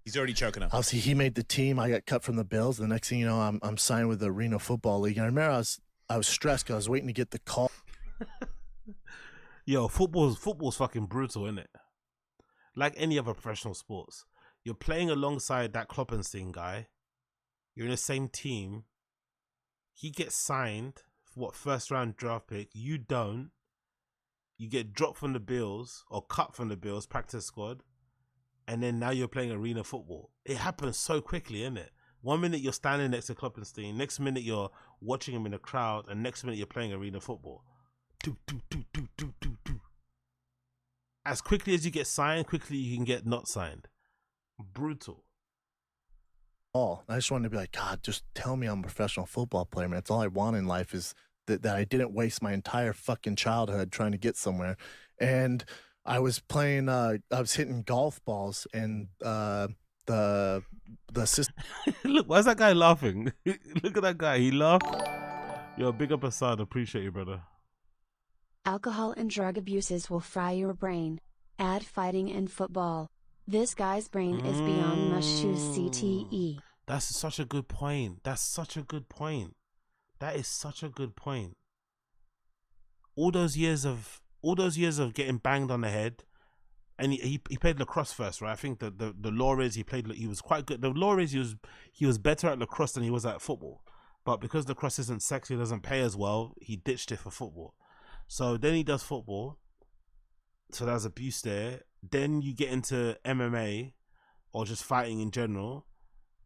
He's already choking up. Obviously, he made the team. I got cut from the Bills. The next thing you know, I'm signed with the Arena Football League. And I remember I was stressed because I was waiting to get the call. Yo, football's fucking brutal, isn't it? Like any other professional sports. You're playing alongside that Kloppenstein guy. You're in the same team. He gets signed for first round draft pick. You don't. You get dropped from the Bills or cut from the Bills practice squad. And then now you're playing arena football. It happens so quickly, isn't it? 1 minute you're standing next to Kloppenstein, next minute you're watching him in the crowd, and next minute you're playing arena football. Do. As quickly as you get signed, quickly you can get not signed. Brutal. I just wanted to be like, God, just tell me I'm a professional football player, man. That's all I want in life is that I didn't waste my entire fucking childhood trying to get somewhere. And I was playing, I was hitting golf balls, and the system. Look, why is that guy laughing? Look at that guy. He laughed. Yo, big up Asad. Appreciate you, brother. Alcohol and drug abuses will fry your brain. Add fighting and football. This guy's brain is beyond must choose CTE. That's such a good point. That is such a good point. All those years of getting banged on the head, and he played lacrosse first, right? I think the law is he was quite good. The law is he was better at lacrosse than he was at football, but because lacrosse isn't sexy, doesn't pay as well, he ditched it for football. So then he does football. So there's abuse there. Then you get into MMA or just fighting in general.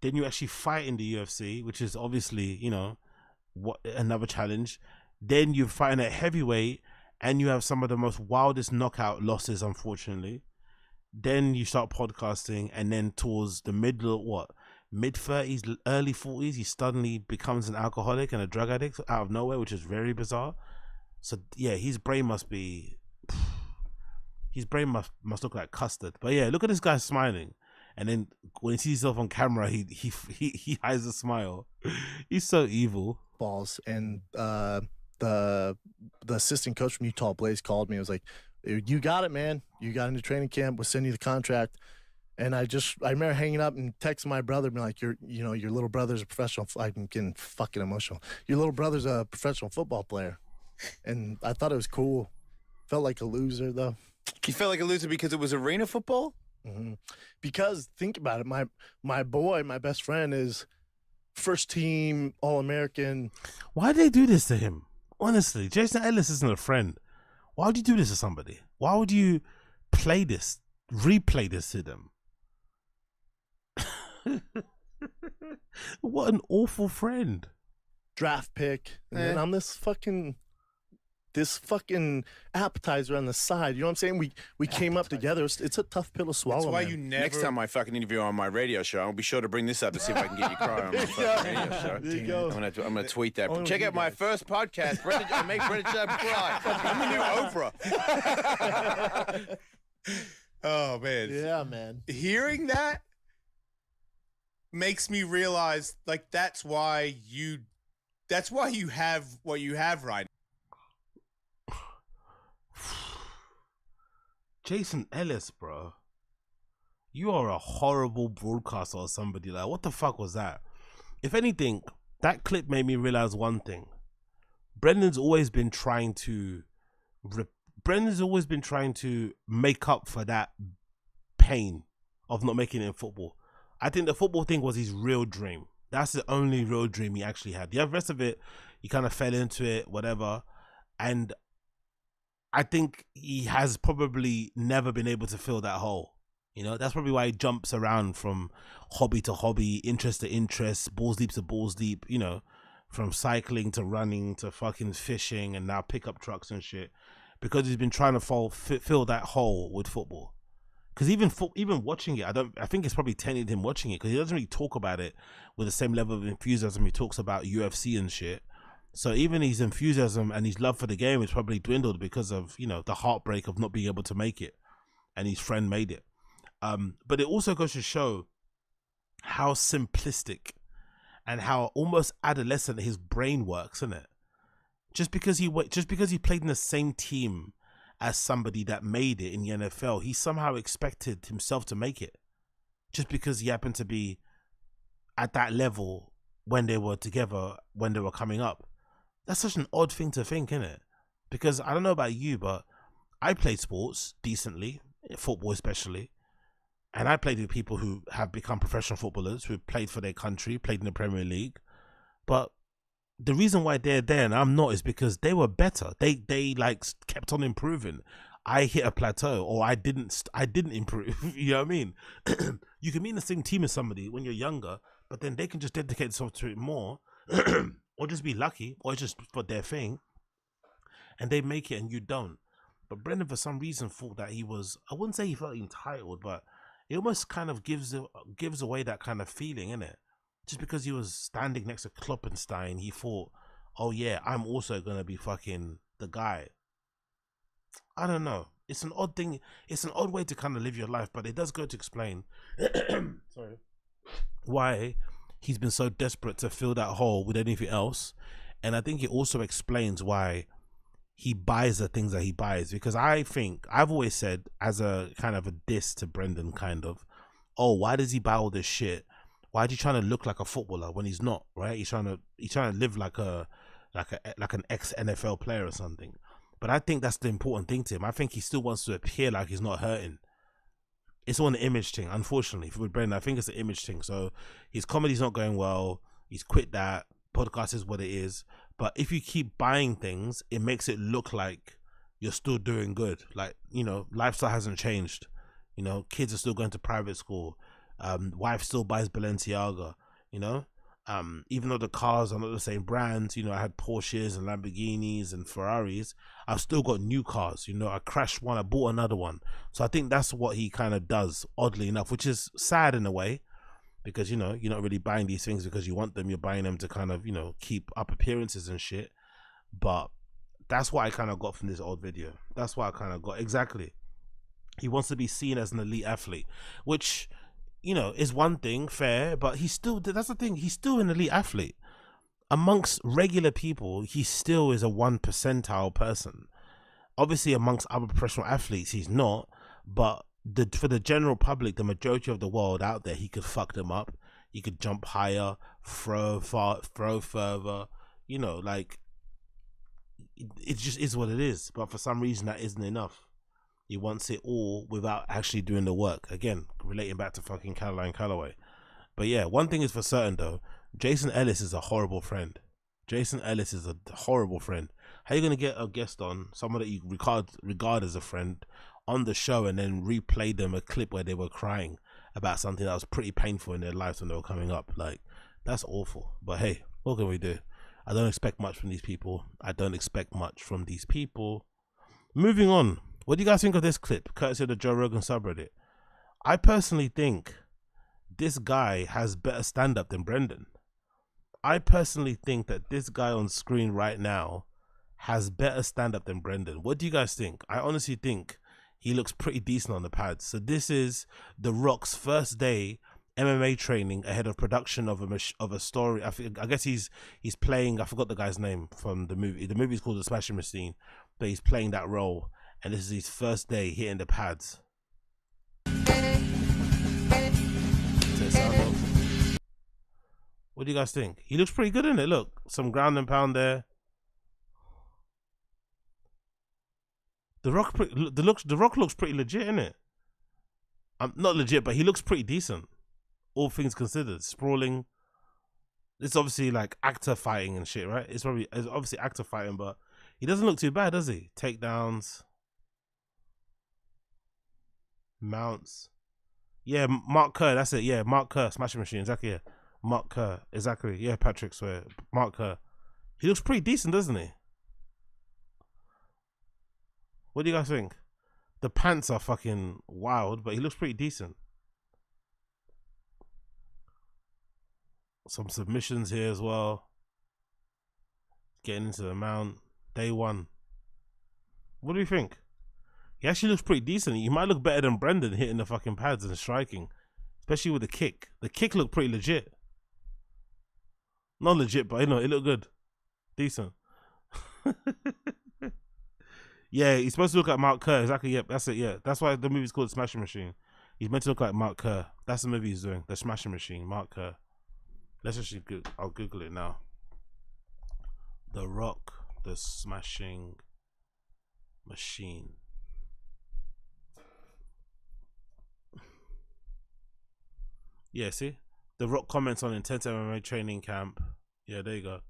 Then you actually fight in the UFC, which is obviously, another challenge. Then you're fighting at heavyweight, and you have some of the most wildest knockout losses, unfortunately. Then you start podcasting, and then towards the mid-30s, early 40s, he suddenly becomes an alcoholic and a drug addict out of nowhere, which is very bizarre. So yeah, his brain must look like custard. But yeah, look at this guy smiling, and then when he sees himself on camera, he hides a smile. He's so evil. Balls, and the assistant coach from Utah Blaze called me. It was like, "You got it, man. You got into training camp. We'll send you the contract." And I remember hanging up and texting my brother, being like, your little brother's a professional. I'm getting fucking emotional. Your little brother's a professional football player. And I thought it was cool. Felt like a loser, though. You felt like a loser because it was arena football? Mm-hmm. Because think about it, my boy, my best friend, is first team All-American. Why did they do this to him? Honestly, Jason Ellis isn't a friend. Why would you do this to somebody? Why would you replay this to them? What an awful friend. Draft pick, and then I'm this fucking appetizer on the side. You know what I'm saying? We came up together. It's a tough pill to swallow. That's why man. you never. Next time I fucking interview on my radio show, I'll be sure to bring this up to see if I can get you crying on my fucking radio show. There you go. I'm gonna tweet that. Only Check you out my guys. first podcast. I make Brennan Chubb cry. I'm the new Oprah. Oh man. Yeah, man. Hearing that makes me realize, like, that's why you have what you have right now. Jason Ellis, bro. You are a horrible broadcaster or somebody. Like, what the fuck was that? If anything, that clip made me realize one thing. Brendan's always been trying to make up for that pain of not making it in football. I think the football thing was his real dream. That's the only real dream he actually had. The rest of it, he kind of fell into it, whatever. And I think he has probably never been able to fill that hole. You know, that's probably why he jumps around from hobby to hobby, interest to interest, balls deep to balls deep, you know, from cycling to running to fucking fishing and now pickup trucks and shit, because he's been trying to fill that hole with football. Because even watching it, I think it's probably tainted him watching it, because he doesn't really talk about it with the same level of enthusiasm he talks about UFC and shit. So even his enthusiasm and his love for the game is probably dwindled because of, you know, the heartbreak of not being able to make it, and his friend made it. But it also goes to show how simplistic and how almost adolescent his brain works, isn't it? Just because he played in the same team as somebody that made it in the NFL, he somehow expected himself to make it, just because he happened to be at that level when they were together, when they were coming up. That's such an odd thing to think, isn't it? Because I don't know about you, but I played sports decently, football especially, and I played with people who have become professional footballers, who played for their country, played in the Premier League. But the reason why they're there and I'm not is because they were better. They like kept on improving. I hit a plateau, or I didn't improve. You know what I mean? You can be in the same team as somebody when you're younger, but then they can just dedicate themselves to it more, or just be lucky, or just for their thing, and they make it and you don't. But Brendan, for some reason, thought that he was, I wouldn't say he felt entitled, but it almost kind of gives away that kind of feeling, innit? Just because he was standing next to Kloppenstein, he thought, oh yeah, I'm also going to be fucking the guy. I don't know. It's an odd thing. It's an odd way to kind of live your life, but it does go to explain sorry, why he's been so desperate to fill that hole with anything else. And I think it also explains why he buys the things that he buys, because I think I've always said, as a kind of a diss to Brendan, kind of, oh, why does he buy all this shit? Why is he trying to look like a footballer when he's not, right? He's trying to live like an ex-NFL player or something. But I think that's the important thing to him. I think he still wants to appear like he's not hurting. It's all an image thing, unfortunately. For Brendan, I think it's an image thing. So his comedy's not going well. He's quit that. Podcast is what it is. But if you keep buying things, it makes it look like you're still doing good. Like, you know, lifestyle hasn't changed. You know, kids are still going to private school. Wife still buys Balenciaga, you know, even though the cars are not the same brands. You know, I had Porsches and Lamborghinis and Ferraris. I've still got new cars. You know, I crashed one, I bought another one. So I think that's what he kind of does, oddly enough, which is sad in a way, because, you know, you're not really buying these things because you want them. You're buying them to kind of, you know, keep up appearances and shit. But that's what I kind of got from this old video. That's what I kind of got. Exactly. He wants to be seen as an elite athlete, which, you know, is one thing, fair, but he's still, that's the thing, he's still an elite athlete. Amongst regular people, he still is a 1 percentile person. Obviously, amongst other professional athletes, he's not, but for the general public, the majority of the world out there, he could fuck them up. He could jump higher, throw further, you know, like, it just is what it is. But for some reason, that isn't enough. He wants it all without actually doing the work. Again, relating back to fucking Callaway. But yeah, one thing is for certain though, Jason Ellis is a horrible friend. Jason Ellis is a horrible friend. How are you going to get a guest on, someone that you regard as a friend, on the show and then replay them a clip where they were crying about something that was pretty painful in their lives when they were coming up? Like, That's awful. But hey, what can we do? I don't expect much from these people. Moving on. What do you guys think of this clip, courtesy of the Joe Rogan subreddit? I personally think this guy has better stand-up than Brendan. I personally think that this guy on screen right now has better stand-up than Brendan. What do you guys think? I honestly think he looks pretty decent on the pads. So this is The Rock's first day MMA training ahead of production of a story. I guess he's playing, I forgot the guy's name from the movie. The movie's called The Smashing Machine, but he's playing that role. And this is his first day hitting the pads. What do you guys think? He looks pretty good in it. Look, some ground and pound there. The Rock looks pretty legit, innit? Not legit, but he looks pretty decent, all things considered. Sprawling. It's obviously like actor fighting and shit, right? It's obviously actor fighting, but he doesn't look too bad, does he? Takedowns, mounts. Yeah, Mark Kerr, that's it. Yeah, Mark Kerr, Smashing Machine, exactly. Yeah. Mark Kerr, exactly. Yeah, Patrick swear. Mark Kerr. He looks pretty decent, doesn't he? What do you guys think? The pants are fucking wild, but he looks pretty decent. Some submissions here as well. Getting into the mount. Day one. What do you think? He actually looks pretty decent. He might look better than Brendan hitting the fucking pads and striking. Especially with the kick. The kick looked pretty legit. Not legit, but you know, it looked good. Decent. Yeah, he's supposed to look like Mark Kerr. Exactly, yep, that's it, yeah. That's why the movie's called Smashing Machine. He's meant to look like Mark Kerr. That's the movie he's doing. The Smashing Machine, Mark Kerr. Let's actually I'll Google it now. The Rock, the Smashing Machine. Yeah, see? The Rock comments on intense MMA training camp. Yeah, there you go.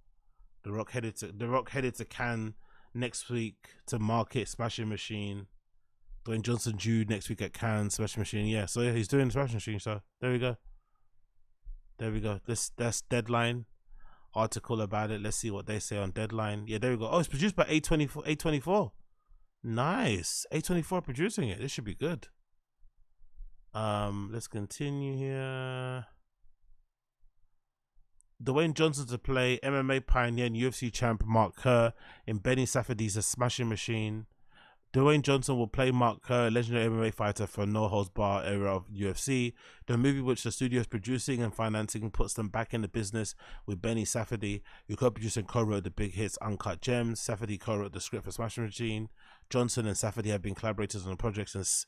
The Rock headed to Cannes next week to market Smashing Machine. Dwayne Johnson due next week at Cannes, Smashing Machine. Yeah, so yeah, he's doing Smashing Machine. So there we go. There we go. That's Deadline article about it. Let's see what they say on Deadline. Yeah, there we go. Oh, it's produced by A24. Nice. A24 producing it. This should be good. Let's continue here. Dwayne Johnson to play MMA pioneer and UFC champ Mark Kerr in Benny Safdie's The Smashing Machine. Dwayne Johnson will play Mark Kerr, a legendary MMA fighter for No Holds Bar era of UFC. The movie, which the studio is producing and financing, puts them back in the business with Benny Safdie, who co-produced and co-wrote the big hits Uncut Gems. Safdie co-wrote the script for Smashing Machine. Johnson and Safdie have been collaborators on the project since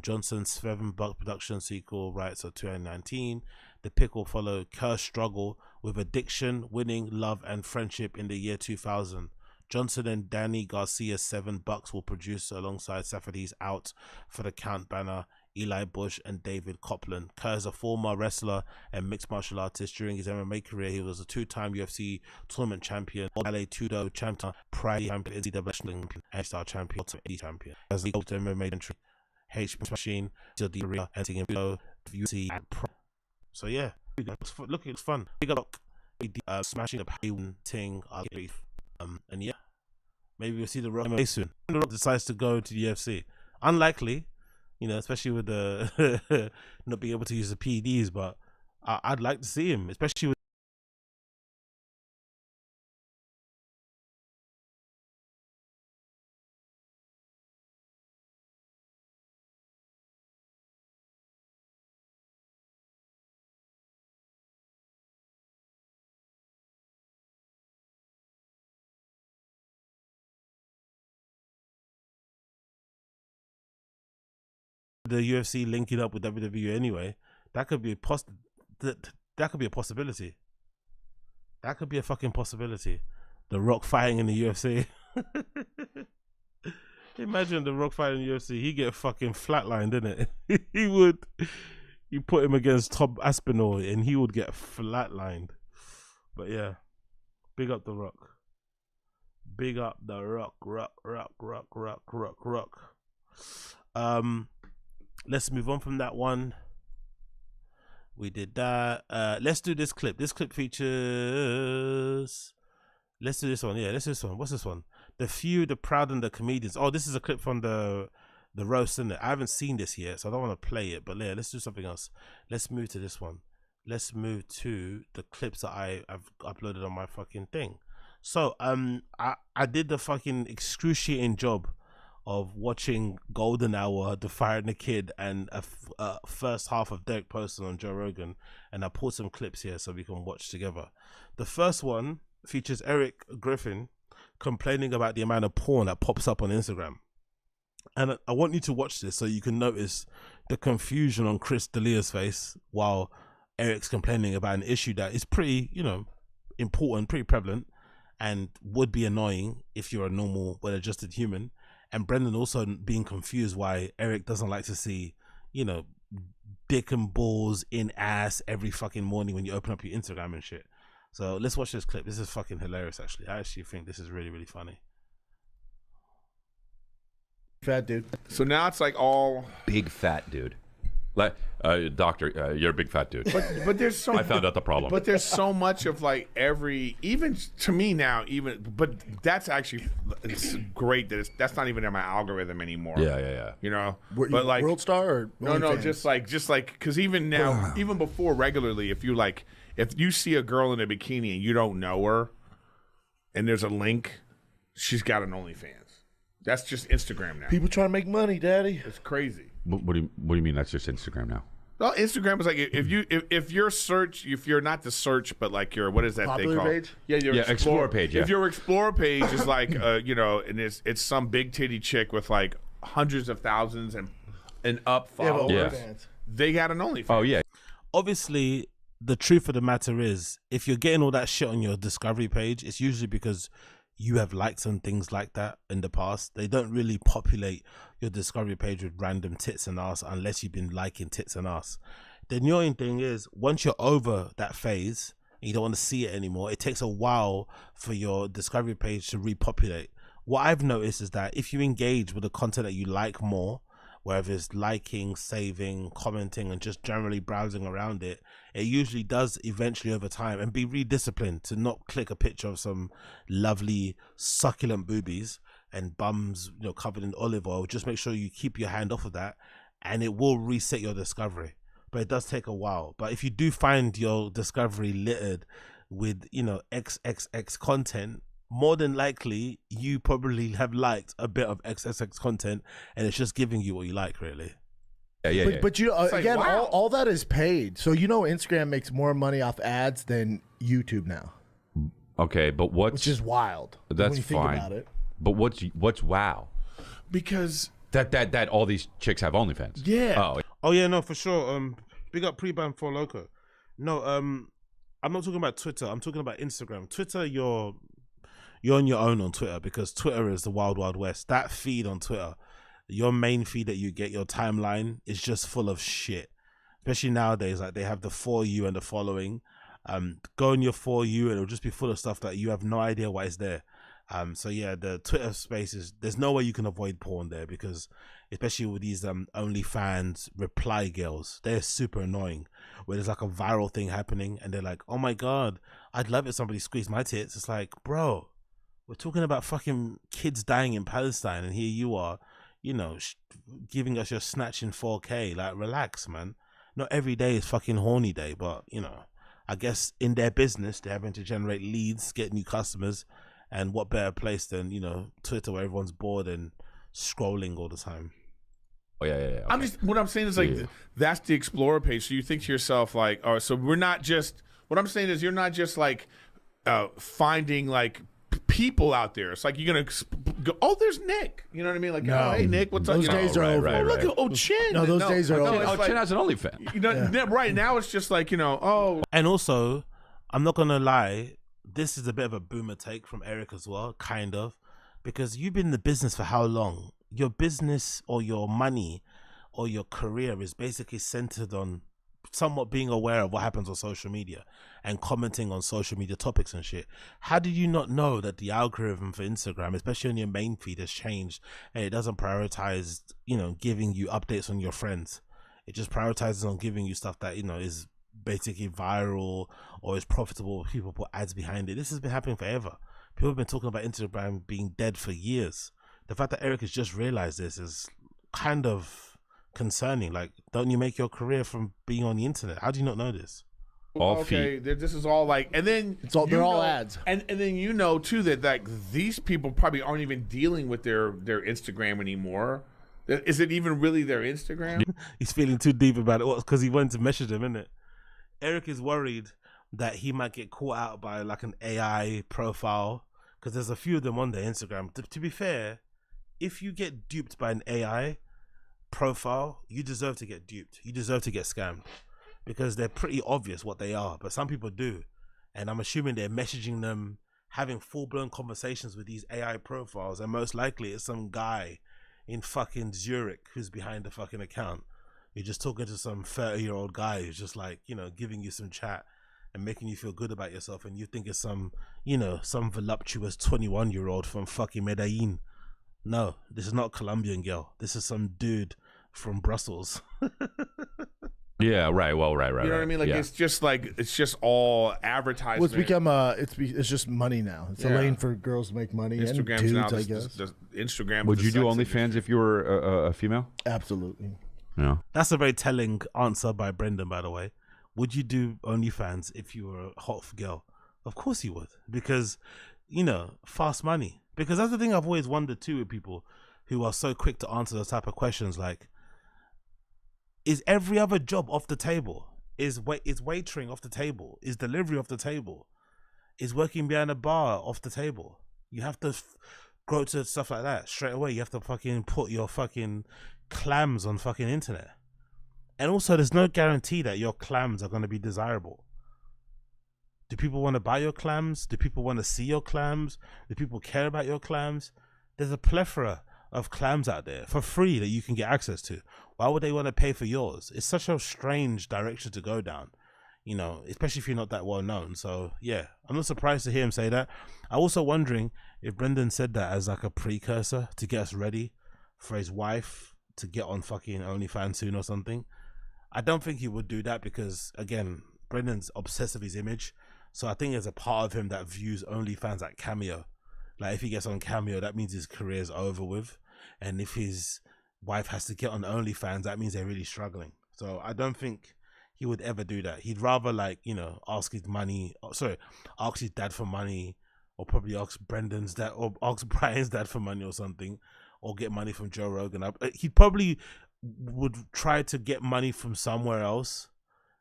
Johnson's Seven Buck production sequel rights of 2019. The pick will follow Kerr's struggle with addiction, winning, love, and friendship in the year 2000. Johnson and Danny Garcia's Seven Bucks will produce alongside Safdie's Out for the Count banner, Eli Bush and David Copeland. Kerr is a former wrestler and mixed martial artist. During his MMA career, he was a two-time UFC tournament champion, LA Tudo champion, Pride champion, NCAA wrestling and star champion, champion. As the MMA entry, H Machine, the and UFC and Pro. So yeah, look, it's fun. Big up, smashing the pay thing. And yeah, maybe we'll see The Rock soon. The Rock decides to go to the UFC. Unlikely, you know, especially with the not being able to use the PEDs, but I'd like to see him, especially with the UFC linking up with WWE anyway. That could be that could be a possibility. That could be a fucking possibility. The Rock fighting in the UFC. Imagine The Rock fighting in the UFC. He'd get fucking flatlined, didn't it? He would. You put him against Tom Aspinall and he would get flatlined. But yeah, big up The Rock. Big up The Rock. Rock. Let's move on from that one. We did that. Let's do this clip. This clip features. Let's do this one. Yeah, let's do this one. What's this one? The Few, the Proud, and the Comedians. Oh, this is a clip from the roast, isn't it? I haven't seen this yet, so I don't want to play it. But yeah, let's do something else. Let's move to this one. Let's move to the clips that I've uploaded on my fucking thing. So I did the fucking excruciating job of watching Golden Hour, The Fire and the Kid, and a first half of Derek Poston on Joe Rogan, and I pulled some clips here so we can watch together. The first one features Eric Griffin complaining about the amount of porn that pops up on Instagram, and I want you to watch this so you can notice the confusion on Chris D'Elia's face while Eric's complaining about an issue that is pretty, you know, important, pretty prevalent, and would be annoying if you're a normal, well-adjusted human. And Brennan also being confused why Eric doesn't like to see, you know, dick and balls in ass every fucking morning when you open up your Instagram and shit. So let's watch this clip. This is fucking hilarious, actually. I actually think this is really, really funny. Fat dude. So now it's like all big fat dude. Like, doctor, you're a big fat dude. But there's so I found out the problem. But there's so much of like every, even to me now, but that's actually, it's great that that's not even in my algorithm anymore. Yeah. You know, But like World Star or no, just like because even now, even before regularly, if you see a girl in a bikini and you don't know her, and there's a link, she's got an OnlyFans. That's just Instagram now. People trying to make money, Daddy. It's crazy. What do you mean that's just Instagram now? Well, Instagram is like if you're not the search, but like your, what is that Popular thing called? page? Yeah, your Explore page. Yeah. If your Explore page is like you know, and it's some big titty chick with like hundreds of thousands and up followers. Yeah. They got an OnlyFans. Oh yeah. Obviously, the truth of the matter is, if you're getting all that shit on your discovery page, it's usually because you have liked some things like that in the past. They don't really populate your discovery page with random tits and ass unless you've been liking tits and ass. The annoying thing is, once you're over that phase and you don't want to see it anymore, it takes a while for your discovery page to repopulate. What I've noticed is that if you engage with the content that you like more, whether it's liking, saving, commenting, and just generally browsing around it, it usually does eventually over time, and be really disciplined to not click a picture of some lovely succulent boobies and bums, you know, covered in olive oil. Just make sure you keep your hand off of that, and it will reset your discovery. But it does take a while. But if you do find your discovery littered with, you know, XXX content, more than likely you probably have liked a bit of XXX content, and it's just giving you what you like, really. Yeah. But you know, again, like, wow. all that is paid. So you know, Instagram makes more money off ads than YouTube now, Okay, but which is wild. That's when you think fine. about it. But what's wow? Because That all these chicks have OnlyFans. yeah. Oh yeah, no, for sure. Big up Pre-Ban for Loco. No, I'm not talking about Twitter. I'm talking about Instagram. Twitter, you're on your own on Twitter, because Twitter is the wild, wild west. That feed on Twitter, your main feed that you get, your timeline, is just full of shit. Especially nowadays, like they have the For You and the following. Go on your For You and it'll just be full of stuff that you have no idea why it's there. So yeah, the Twitter space there's no way you can avoid porn there, because especially with these OnlyFans reply girls, they're super annoying. Where there's like a viral thing happening and they're like, oh my god, I'd love it if somebody squeezed my tits. It's like, bro, we're talking about fucking kids dying in Palestine, and here you are, you know, giving us your snatch in 4K. Like, relax, man. Not every day is fucking horny day, but, you know, I guess in their business, they're having to generate leads, get new customers, and what better place than, you know, Twitter, where everyone's bored and scrolling all the time. Oh yeah. Okay. I'm just, what I'm saying is like, that's the Explorer page. So you think to yourself like, oh, so we're not just, what I'm saying is you're not just like finding like people out there. It's like you're gonna go, oh, there's Nick. You know what I mean? Like, oh, hey Nick, what's up? Those You know, days are over. oh, look at Chin. No, those days are over. Oh, it's Chin like, has an OnlyFans. you know, right now it's just like, you know, oh, And also, I'm not gonna lie, this is a bit of a boomer take from Eric as well, kind of, because you've been in the business for how long? Your business or your money or your career is basically centered on somewhat being aware of what happens on social media and commenting on social media topics and shit. How did you not know that the algorithm for Instagram, especially on your main feed, has changed, and it doesn't prioritize, you know, giving you updates on your friends? It just prioritizes on giving you stuff that, you know, is basically viral or is profitable, people put ads behind it. This has been happening forever. People have been talking about Instagram being dead for years. The fact that Eric has just realized this is kind of concerning. Like, don't you make your career from being on the internet? How do you not know this? This is all like, and then they're all ads, and then you know too that like these people probably aren't even dealing with their Instagram anymore. Is it even really their Instagram? He's feeling too deep about it because he wanted to message them, isn't it? Eric is worried that he might get caught out by like an AI profile because there's a few of them on their Instagram. To be fair, if you get duped by an AI profile, you deserve to get duped. You deserve to get scammed because they're pretty obvious what they are, but some people do. And I'm assuming they're messaging them, having full-blown conversations with these AI profiles, and most likely it's some guy in fucking Zurich who's behind the fucking account. You're just talking to some 30-year-old guy who's just like, you know, giving you some chat and making you feel good about yourself, and you think it's some, you know, some voluptuous 21-year-old from fucking Medellin. No, this is not a Colombian girl. This is some dude from Brussels. Yeah, right. Well, right. You know what I mean? Like it's just all advertisement. Well, it's become it's just money now. It's a lane for girls to make money. Instagram's and dudes, now I guess. Instagram. Would you do OnlyFans if you were a female? Absolutely. Yeah. That's a very telling answer by Brendan, by the way. Would you do OnlyFans if you were a hot girl? Of course you would, because, you know, fast money. Because that's the thing I've always wondered too with people who are so quick to answer those type of questions. Like, is every other job off the table? Is waitering off the table? Is delivery off the table? Is working behind a bar off the table? You have to go to stuff like that straight away. You have to fucking put your fucking clams on fucking internet. And also, there's no guarantee that your clams are going to be desirable. Do people want to buy your clams? Do people want to see your clams? Do people care about your clams? There's a plethora of clams out there for free that you can get access to. Why would they want to pay for yours? It's such a strange direction to go down, you know, especially if you're not that well known. So yeah, I'm not surprised to hear him say that. I'm also wondering if Brendan said that as like a precursor to get us ready for his wife to get on fucking OnlyFans soon or something. I don't think he would do that because, again, Brendan's obsessed with his image. So I think there's a part of him that views OnlyFans like Cameo. Like, if he gets on Cameo, that means his career's over with. And if his wife has to get on OnlyFans, that means they're really struggling. So I don't think he would ever do that. He'd rather, like, you know, ask his dad for money, or probably ask Brendan's dad, or ask Brian's dad for money or something, or get money from Joe Rogan. He probably would try to get money from somewhere else,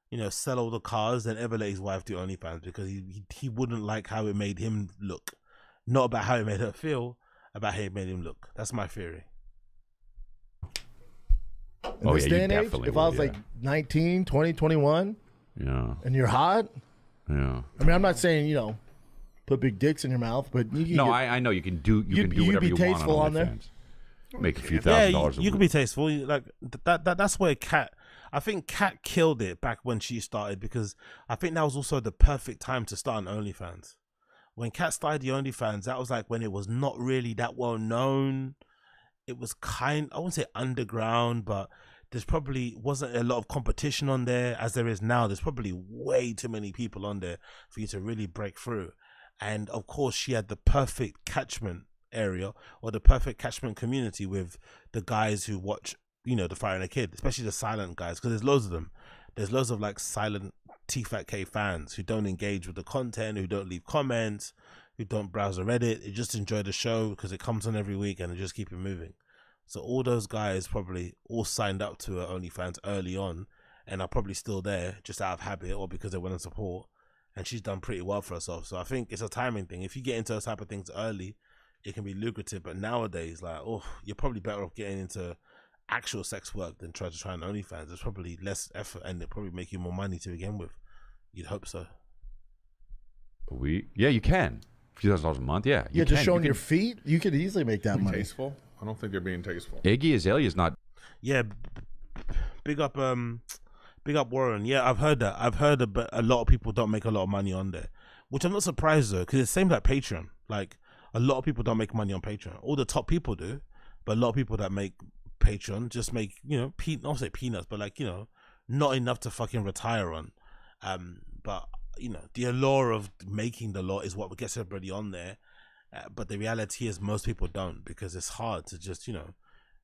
you know, sell all the cars, then ever let his wife do OnlyFans, because he wouldn't like how it made him look. Not about how it made her feel, about how it made him look. That's my theory. In this day and age, if I was like 19, 20, 21, and you're hot, I mean, I'm not saying, you know, put big dicks in your mouth, but you can I know you can do whatever you want on there. Make a few $1,000 a week. You can be tasteful. Like that's where I think Kat killed it back when she started, because I think that was also the perfect time to start an OnlyFans. When Kat started the OnlyFans, that was like when it was not really that well known. It was I wouldn't say underground, but there's probably wasn't a lot of competition on there as there is now. There's probably way too many people on there for you to really break through. And of course, she had the perfect catchment area, or the perfect catchment community, with the guys who watch, you know, The Fire and a Kid, especially the silent guys, because there's loads of them. There's loads of like silent T-Fat-K fans who don't engage with the content, who don't leave comments, who don't browse the Reddit. They just enjoy the show because it comes on every week and they just keep it moving. So all those guys probably all signed up to OnlyFans early on and are probably still there just out of habit or because they want to support. And she's done pretty well for herself. So I think it's a timing thing. If you get into those type of things early, it can be lucrative. But nowadays, like, you're probably better off getting into actual sex work than try an OnlyFans. There's probably less effort and it probably make you more money to begin with. You'd hope so. You can. $2,000 a month, yeah. Just showing your feet, you could easily make that money. Tasteful? I don't think they're being tasteful. Iggy Azalea's not. Yeah, big up Warren. Yeah, I've heard that. I've heard a lot of people don't make a lot of money on there, which I'm not surprised though, because it's the same like Patreon. Like, a lot of people don't make money on Patreon. All the top people do, but a lot of people that make Patreon just make, you know, I'll say peanuts, but like, you know, not enough to fucking retire on. But the allure of making the law is what gets everybody on there. But the reality is most people don't, because it's hard to just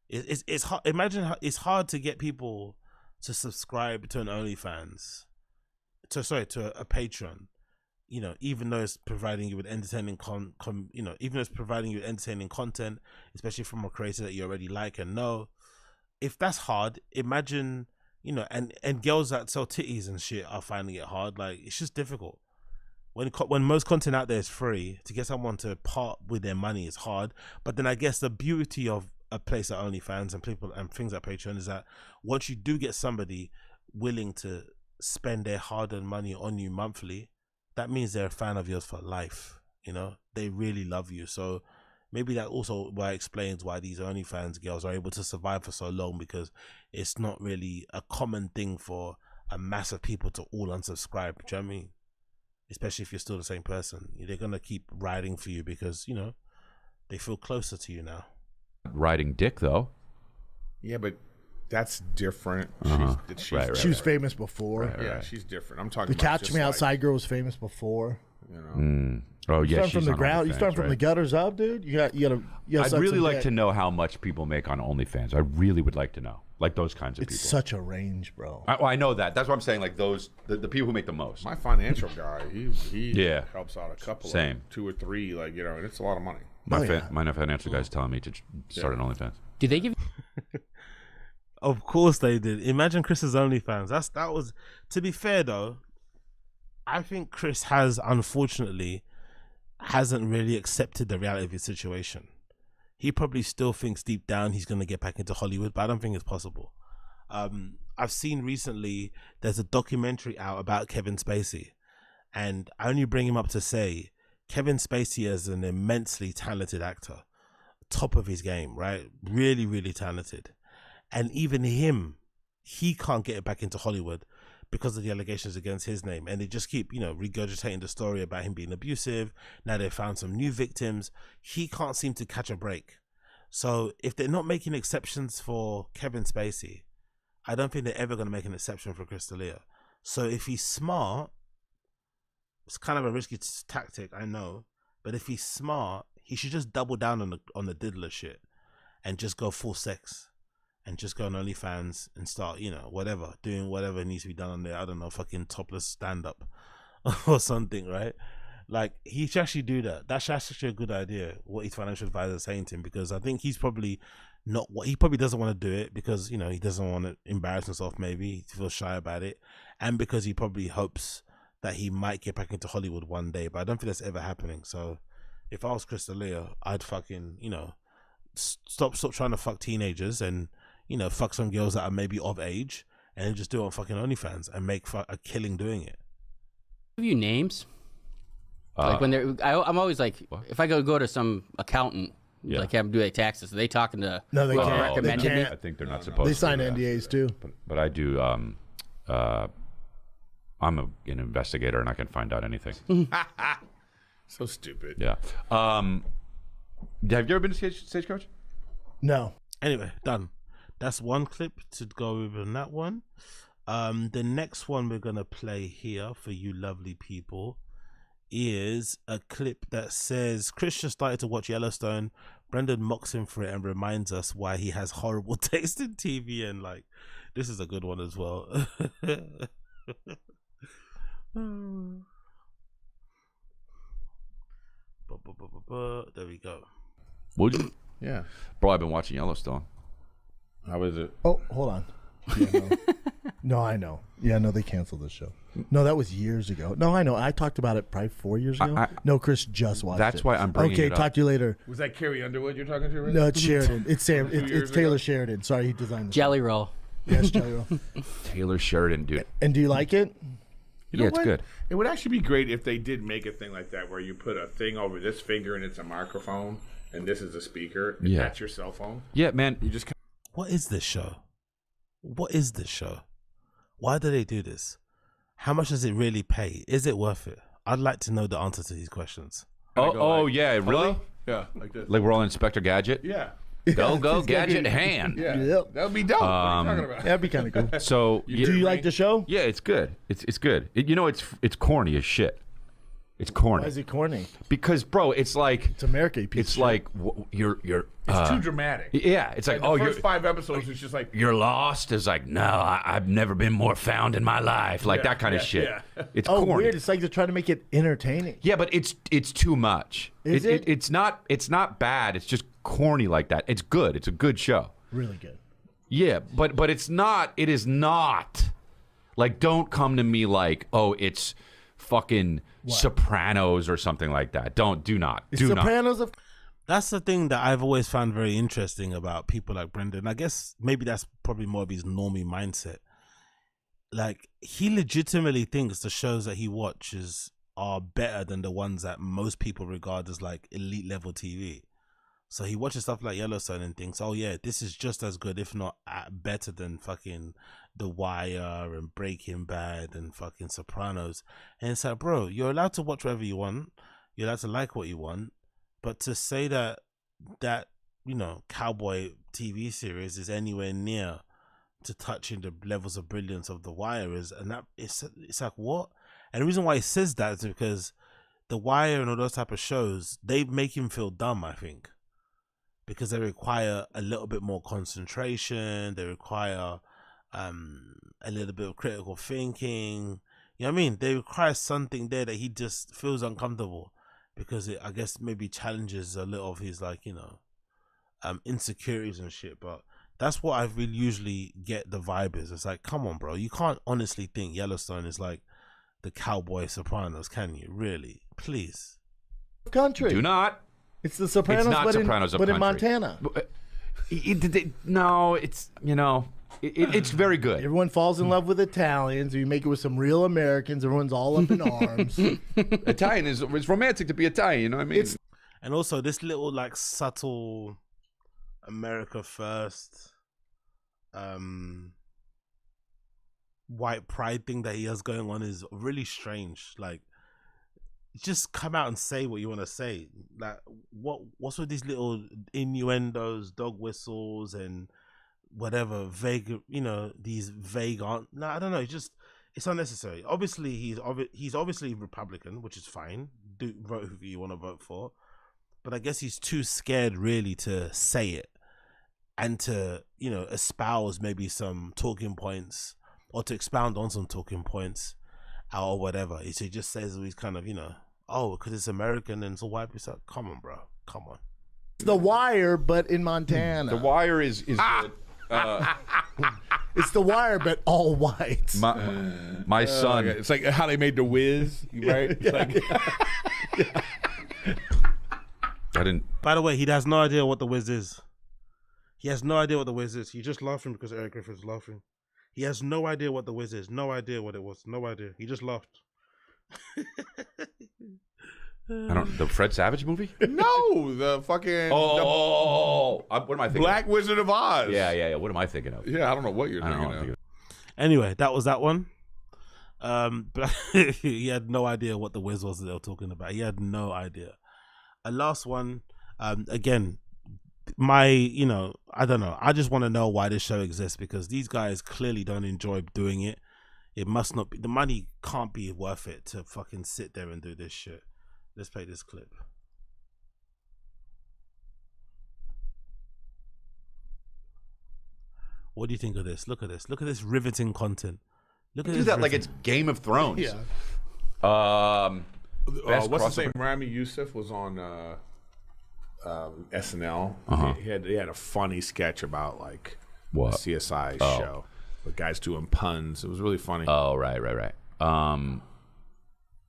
it's hard. Imagine how it's hard to get people to subscribe to an OnlyFans, to a Patreon. Even though it's providing you with entertaining even though it's providing you with entertaining content, especially from a creator that you already like and know. If that's hard, imagine, and girls that sell titties and shit are finding it hard. Like, it's just difficult. When most content out there is free, to get someone to part with their money is hard. But then I guess the beauty of a place like OnlyFans and people and things like Patreon is that once you do get somebody willing to spend their hard-earned money on you monthly, that means they're a fan of yours for life. They really love you. So maybe that also why explains why these OnlyFans girls are able to survive for so long, because it's not really a common thing for a mass of people to all unsubscribe. Do you know what I mean? Especially if you're still the same person. They're going to keep riding for you because, they feel closer to you now. Riding dick, though. Yeah, but that's different. She was famous before. Yeah, she's different. I'm talking the about Catch Me Outside girl was famous before. Oh yeah, she's from the ground. You start from the gutters up, dude. You gotta. I'd really like to know how much people make on OnlyFans. I really would like to know, like those kinds of people. It's such a range, bro. I know that. That's what I'm saying. Like those, the people who make the most. My financial guy, he helps out a couple, same, 2 or 3, and it's a lot of money. My financial guy's telling me to start an OnlyFans. Do they give? Of course they did. Imagine Chris's OnlyFans. That was. To be fair though, I think Chris unfortunately hasn't really accepted the reality of his situation. He probably still thinks deep down he's going to get back into Hollywood, but I don't think it's possible. I've seen recently there's a documentary out about Kevin Spacey, and I only bring him up to say Kevin Spacey is an immensely talented actor, top of his game, right? Really, really talented. And even he can't get back into Hollywood because of the allegations against his name. And they just keep, regurgitating the story about him being abusive. Now they've found some new victims. He can't seem to catch a break. So if they're not making exceptions for Kevin Spacey, I don't think they're ever going to make an exception for Chris D'Elia. So if he's smart, it's kind of a risky tactic, I know. But if he's smart, he should just double down on the diddler shit and just go full sex. And just go on OnlyFans and start, doing whatever needs to be done on there. I don't know, fucking topless stand-up or something, right? Like, he should actually do that. That's actually a good idea, what his financial advisor is saying to him, because I think he's probably he probably doesn't want to do it because, he doesn't want to embarrass himself maybe. He feels shy about it. And because he probably hopes that he might get back into Hollywood one day. But I don't think that's ever happening. So if I was Chris D'Elia, I'd fucking, stop trying to fuck teenagers and, fuck some girls that are maybe of age, and then just do it on fucking OnlyFans and make a killing doing it. Have you names? Like when they're, I'm always like, if I go to some accountant, like have them do their taxes, are they talking to? No, they can't. Recommended me? I think they're not supposed. They to sign NDAs too. But I do. I'm an investigator, and I can find out anything. So stupid. Yeah. Have you ever been to Stagecoach? No. Anyway, done. That's one clip to go with on that one. The next one we're going to play here for you lovely people is a clip that says Chris just started to watch Yellowstone. Brendan mocks him for it and reminds us why he has horrible taste in TV. And this is a good one as well. There we go. Would you? Yeah. Bro, I've been watching Yellowstone. How is it? Oh, hold on. Yeah, no. No, I know. Yeah, no, they canceled the show. No, that was years ago. No, I know. I talked about it probably 4 years ago. No, Chris just watched it. That's why I'm bringing it up. Okay, talk to you later. Was that Carrie Underwood you're talking to right No, it's Sheridan. It's Sam. It's Taylor Sheridan. Sorry, he designed the Jelly Roll. Yes, Jelly Roll. Taylor Sheridan, dude. And do you like it? Yeah, it's good. It would actually be great if they did make a thing like that where you put a thing over this finger and it's a microphone and this is a speaker and that's your cell phone. Yeah, man. You just. What is this show? What is this show? Why do they do this? How much does it really pay? Is it worth it? I'd like to know the answer to these questions. Oh, yeah, really? Hello? Yeah, like this. Like we're all Inspector Gadget? Yeah. Go gadget hand. Yeah, Yep. that would be dope. What are you talking about? That'd be kind of cool. So Do you like the show? Yeah, it's good. It's good. It's corny as shit. It's corny. Why is it corny? Because, bro, it's like It's America. You piece it's of shit. like you're. It's too dramatic. Yeah, it's like, the oh, first you're 5 episodes, it's just like you're lost. It's like, no, I've never been more found in my life. Like that kind of shit. yeah. It's oh corny. weird. It's like they're trying to make it entertaining. Yeah, but it's too much. Is it? It's not bad. It's just corny like that. It's good. It's a good show. Really good. Yeah, but it's not. It is not. Like, don't come to me like, oh, it's fucking Sopranos or something like that. Do not. It's Do not. Sopranos of. That's the thing that I've always found very interesting about people like Brendan. I guess maybe that's probably more of his normie mindset. Like, he legitimately thinks the shows that he watches are better than the ones that most people regard as like elite level TV. So he watches stuff like Yellowstone and thinks, oh yeah, this is just as good, if not better than fucking The Wire and Breaking Bad and fucking Sopranos. And it's like, bro, you're allowed to watch whatever you want. You're allowed to like what you want. But to say that cowboy TV series is anywhere near to touching the levels of brilliance of The Wire it's like, what? And the reason why he says that is because The Wire and all those type of shows, they make him feel dumb, I think, because they require a little bit more concentration. They require a little bit of critical thinking. You know what I mean? They require something there that he just feels uncomfortable, because it, I guess, maybe challenges a little of his insecurities and shit. But that's what I really usually get the vibe is. It's like, come on, bro, you can't honestly think Yellowstone is like the cowboy Sopranos, can you? Really? Please. Country. Do not. It's the Sopranos, It's not but Sopranos of but in country. Montana. No, it's it's very good. Everyone falls in love with Italians. You make it with some real Americans. Everyone's all up in arms. Italian it's romantic to be Italian. You know what I mean? And also this little like subtle America first white pride thing that he has going on is really strange. Like, just come out and say what you want to say. Like, what's with these little innuendos, dog whistles, and whatever vague, these vague I don't know. It's unnecessary. Obviously, he's obviously Republican, which is fine. Do vote who you want to vote for, but I guess he's too scared really to say it and to espouse maybe some talking points or to expound on some talking points or whatever. So he just says he's kind of because it's American and it's a white person. Come on, bro. Come on. It's The Wire, but in Montana. The Wire is good. It's The Wire, but all white. My son. It's like how they made The Wiz, right? It's like, I didn't. By the way, he has no idea what The Wiz is. He has no idea what The Wiz is. He's just laughing because Eric Griffin's laughing. He has no idea what The Wiz is. No idea what it was. No idea. He just laughed. The Fred Savage movie? no, the fucking what am I thinking? Black Wizard of Oz. Yeah. What am I thinking of? Yeah, I don't know what you're thinking of. Anyway, that was that one. But he had no idea what The Wiz was that they were talking about. He had no idea. A last one, again, I don't know. I just want to know why this show exists, because these guys clearly don't enjoy doing it. It must not be, the money can't be worth it to fucking sit there and do this shit. Let's play this clip. What do you think of this? Look at this. Look at this riveting content. Look at Do this that like riveting- it's Game of Thrones. Yeah. Best What's his crossover. name? Rami Youssef was on SNL. He had a funny sketch about like What? a CSI show. The guys doing puns. It was really funny. Oh, right.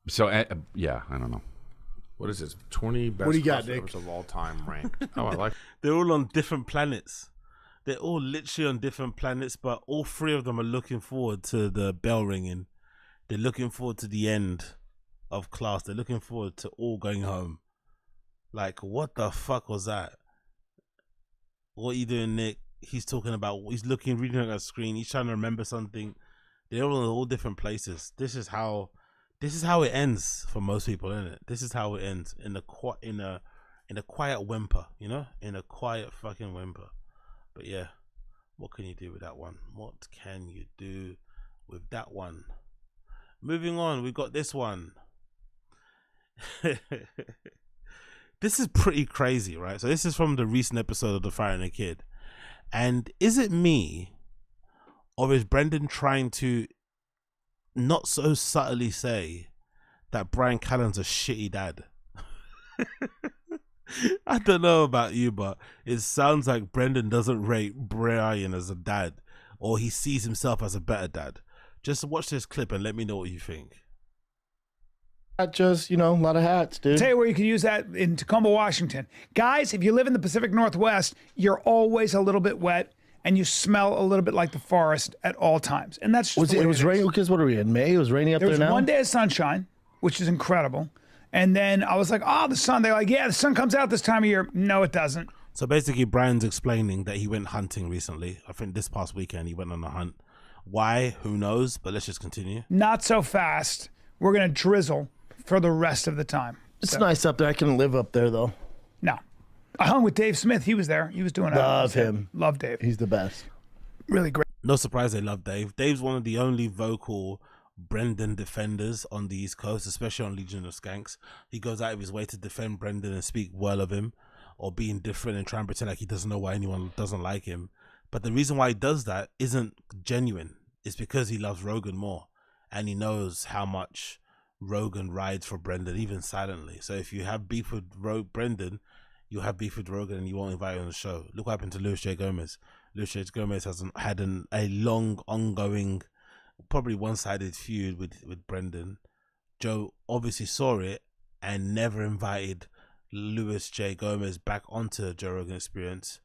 So, yeah, I don't know. What is this? 20 best What do you got, Nick? crossovers of all time ranked. Oh, I like. They're all on different planets. They're all literally on different planets, but all three of them are looking forward to the bell ringing. They're looking forward to the end of class. They're looking forward to all going home. Like, what the fuck was that? What are you doing, Nick? He's talking about, he's reading at a screen. He's trying to remember something. They're all in all different places. This is how it ends for most people, isn't it? This is how it ends in in a quiet whimper, you know, in a quiet fucking whimper. But yeah, what can you do with that one? What can you do with that one? Moving on, we got this one. This is pretty crazy, right? So this is from the recent episode of The Fighter and a Kid. And is it me, or is Brendan trying to not so subtly say that Brian Callen's a shitty dad? I don't know about you, but it sounds like Brendan doesn't rate Brian as a dad, or he sees himself as a better dad. Just watch this clip and let me know what you think. Not just, you know, a lot of hats, dude. Tell you where you can use that in Tacoma, Washington. Guys, if you live in the Pacific Northwest, you're always a little bit wet and you smell a little bit like the forest at all times. And that's just it was raining, because what are we in May? It was raining up there now? There was one day of sunshine, which is incredible. And then I was like, oh, the sun. They're like, yeah, the sun comes out this time of year. No, it doesn't. So basically, Brian's explaining that he went hunting recently. I think this past weekend he went on a hunt. Why? Who knows? But let's just continue. Not so fast. We're going to drizzle for the rest of the time. It's nice up there. I can live up there, though. No. I hung with Dave Smith. He was there. He was doing it. Love him. Love Dave. He's the best. Really great. No surprise they love Dave. Dave's one of the only vocal Brendan defenders on the East Coast, especially on Legion of Skanks. He goes out of his way to defend Brendan and speak well of him, or being different and try and pretend like he doesn't know why anyone doesn't like him. But the reason why he does that isn't genuine. It's because he loves Rogan more, and he knows how much Rogan rides for Brendan, even silently. So if you have beef with Brendan, you have beef with Rogan and you won't invite him on the show. Look what happened to Luis J. Gomez. Luis J. Gomez has had a long, ongoing, probably one-sided feud with Brendan. Joe obviously saw it and never invited Luis J. Gomez back onto Joe Rogan Experience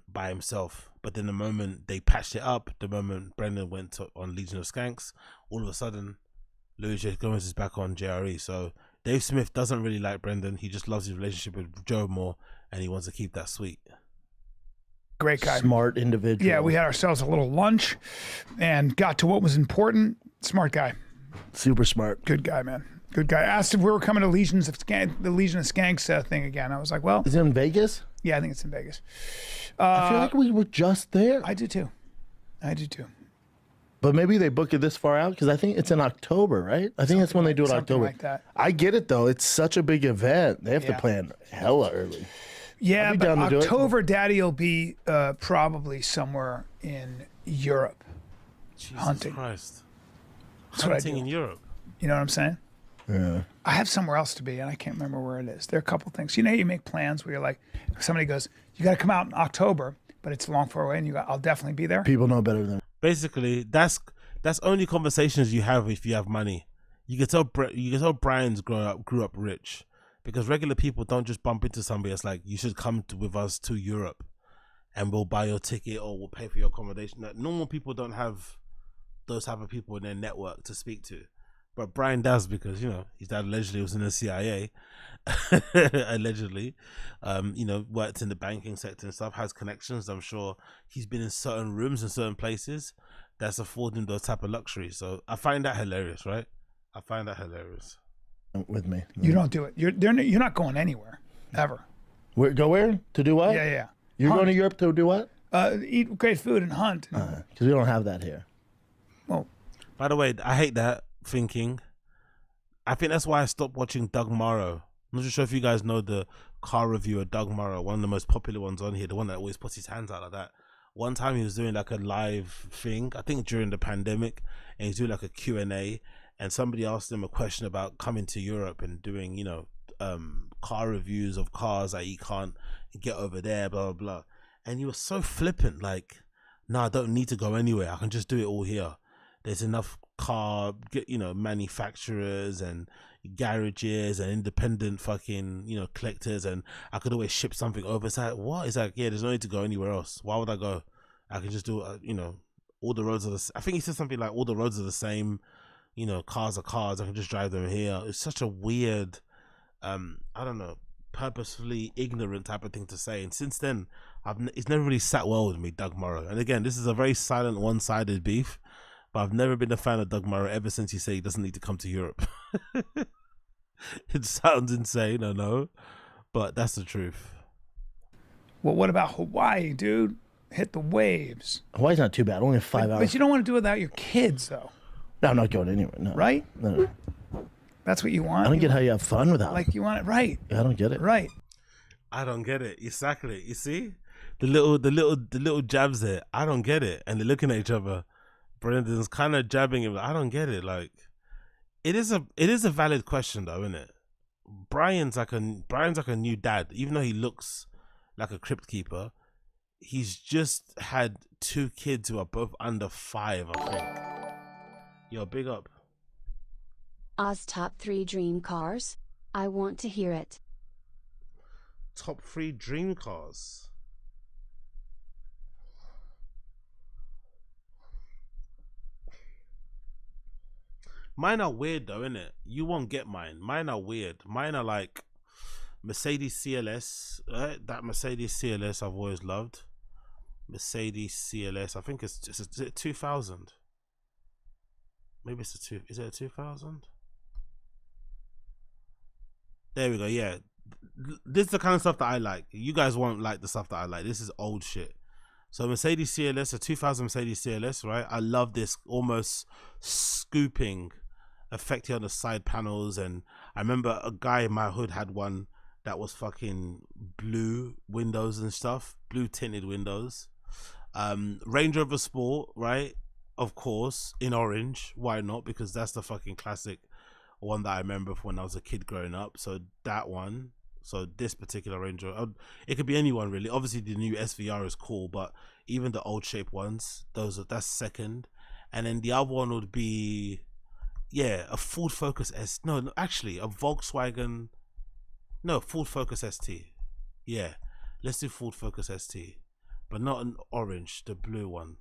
by himself. But then the moment they patched it up, the moment Brendan went on Legion of Skanks, all of a sudden Luis J. Gomez is back on JRE. So Dave Smith doesn't really like Brendan. He just loves his relationship with Joe more, and he wants to keep that sweet. Great guy. Smart individual. Yeah, we had ourselves a little lunch and got to what was important. Smart guy. Super smart. Good guy, man. Good guy. Asked if we were coming to the Legion of Skanks thing again. I was like, well. Is it in Vegas? Yeah, I think it's in Vegas. I feel like we were just there. I do too. But maybe they book it this far out, because I think it's in October, right? I think that's when they do it October. Like that. I get it, though. It's such a big event. They have to plan hella early. Yeah, but October, Daddy will be probably somewhere in Europe. Jesus hunting. Christ. That's what I Hunting do. in Europe. You know what I'm saying? Yeah. I have somewhere else to be, and I can't remember where it is. There are a couple things. You know, you make plans where you're like, if somebody goes, you got to come out in October, but it's long far away, and you go, I'll definitely be there. People know better than. Basically, that's only conversations you have if you have money. You can tell Brian's grew up rich, because regular people don't just bump into somebody that's like, you should come with us to Europe, and we'll buy your ticket or we'll pay for your accommodation. Normal people don't have those type of people in their network to speak to. But Brian does, because, you know, his dad allegedly was in the CIA, allegedly, you know, worked in the banking sector and stuff, has connections. I'm sure he's been in certain rooms in certain places that's affording those type of luxuries. So I find that hilarious, right? I find that hilarious. With me. You don't do it. You're not going anywhere, ever. Go where? To do what? Yeah. You're going to Europe to do what? Eat great food and hunt. Because we don't have that here. Well, by the way, I hate that thinking. I think that's why I stopped watching Doug Morrow. I'm not sure if you guys know the car reviewer Doug Morrow, one of the most popular ones on here, the one that always puts his hands out like that. One time he was doing like a live thing, I think during the pandemic, and he's doing like a Q&A, and somebody asked him a question about coming to Europe and doing, you know, car reviews of cars that he can't get over there, blah, blah, blah. And he was so flippant, like, no, I don't need to go anywhere. I can just do it all here. There's enough car, you know, manufacturers and garages and independent fucking, you know, collectors, and I could always ship something over. It's like, what? It's like, yeah, there's no need to go anywhere else. Why would I go? I can just do, you know, all the roads are the, I think he said something like, all the roads are the same, you know, cars are cars. I can just drive them here. It's such a weird, I don't know, purposefully ignorant type of thing to say. And since then, it's never really sat well with me, Doug Morrow. And again, this is a very silent, one-sided beef. But I've never been a fan of Doug Morrow ever since he said he doesn't need to come to Europe. It sounds insane, I know. But that's the truth. Well, what about Hawaii, dude? Hit the waves. Hawaii's not too bad. Only 5 hours. But you don't want to do it without your kids, though. No, I'm not going anywhere. No. Right? No. That's what you want. I don't get how you have fun without Like you want it right. I don't get it. Right. I don't get it. Exactly. You see? The little jabs there. I don't get it. And they're looking at each other. Brendan's kind of jabbing him. I don't get it. Like, it is a valid question though, isn't it? Brian's like a new dad, even though he looks like a crypt keeper. He's just had 2 kids who are both under 5, I think. Yo, big up. Oz top 3 dream cars? I want to hear it. Top 3 dream cars. Mine are weird though, innit? You won't get mine. Mine are weird. Mine are like Mercedes CLS. That Mercedes CLS I've always loved. Mercedes CLS. I think is it 2000? Maybe it's is it a 2000? There we go. Yeah. This is the kind of stuff that I like. You guys won't like the stuff that I like. This is old shit. So Mercedes CLS, a 2000 Mercedes CLS, right? I love this almost scooping effect here on the side panels. And I remember a guy in my hood had one that was fucking blue windows and stuff, blue tinted windows. Range Rover Sport, right? Of course, in orange. Why not? Because that's the fucking classic one that I remember from when I was a kid growing up. So that one. So this particular Range Rover, it could be anyone really. Obviously the new SVR is cool, but even the old shape ones, that's second. And then the other one would be, yeah, a Ford Focus S. No, actually a Volkswagen. No, Ford Focus ST. Yeah, let's do Ford Focus ST, but not an orange, the blue one.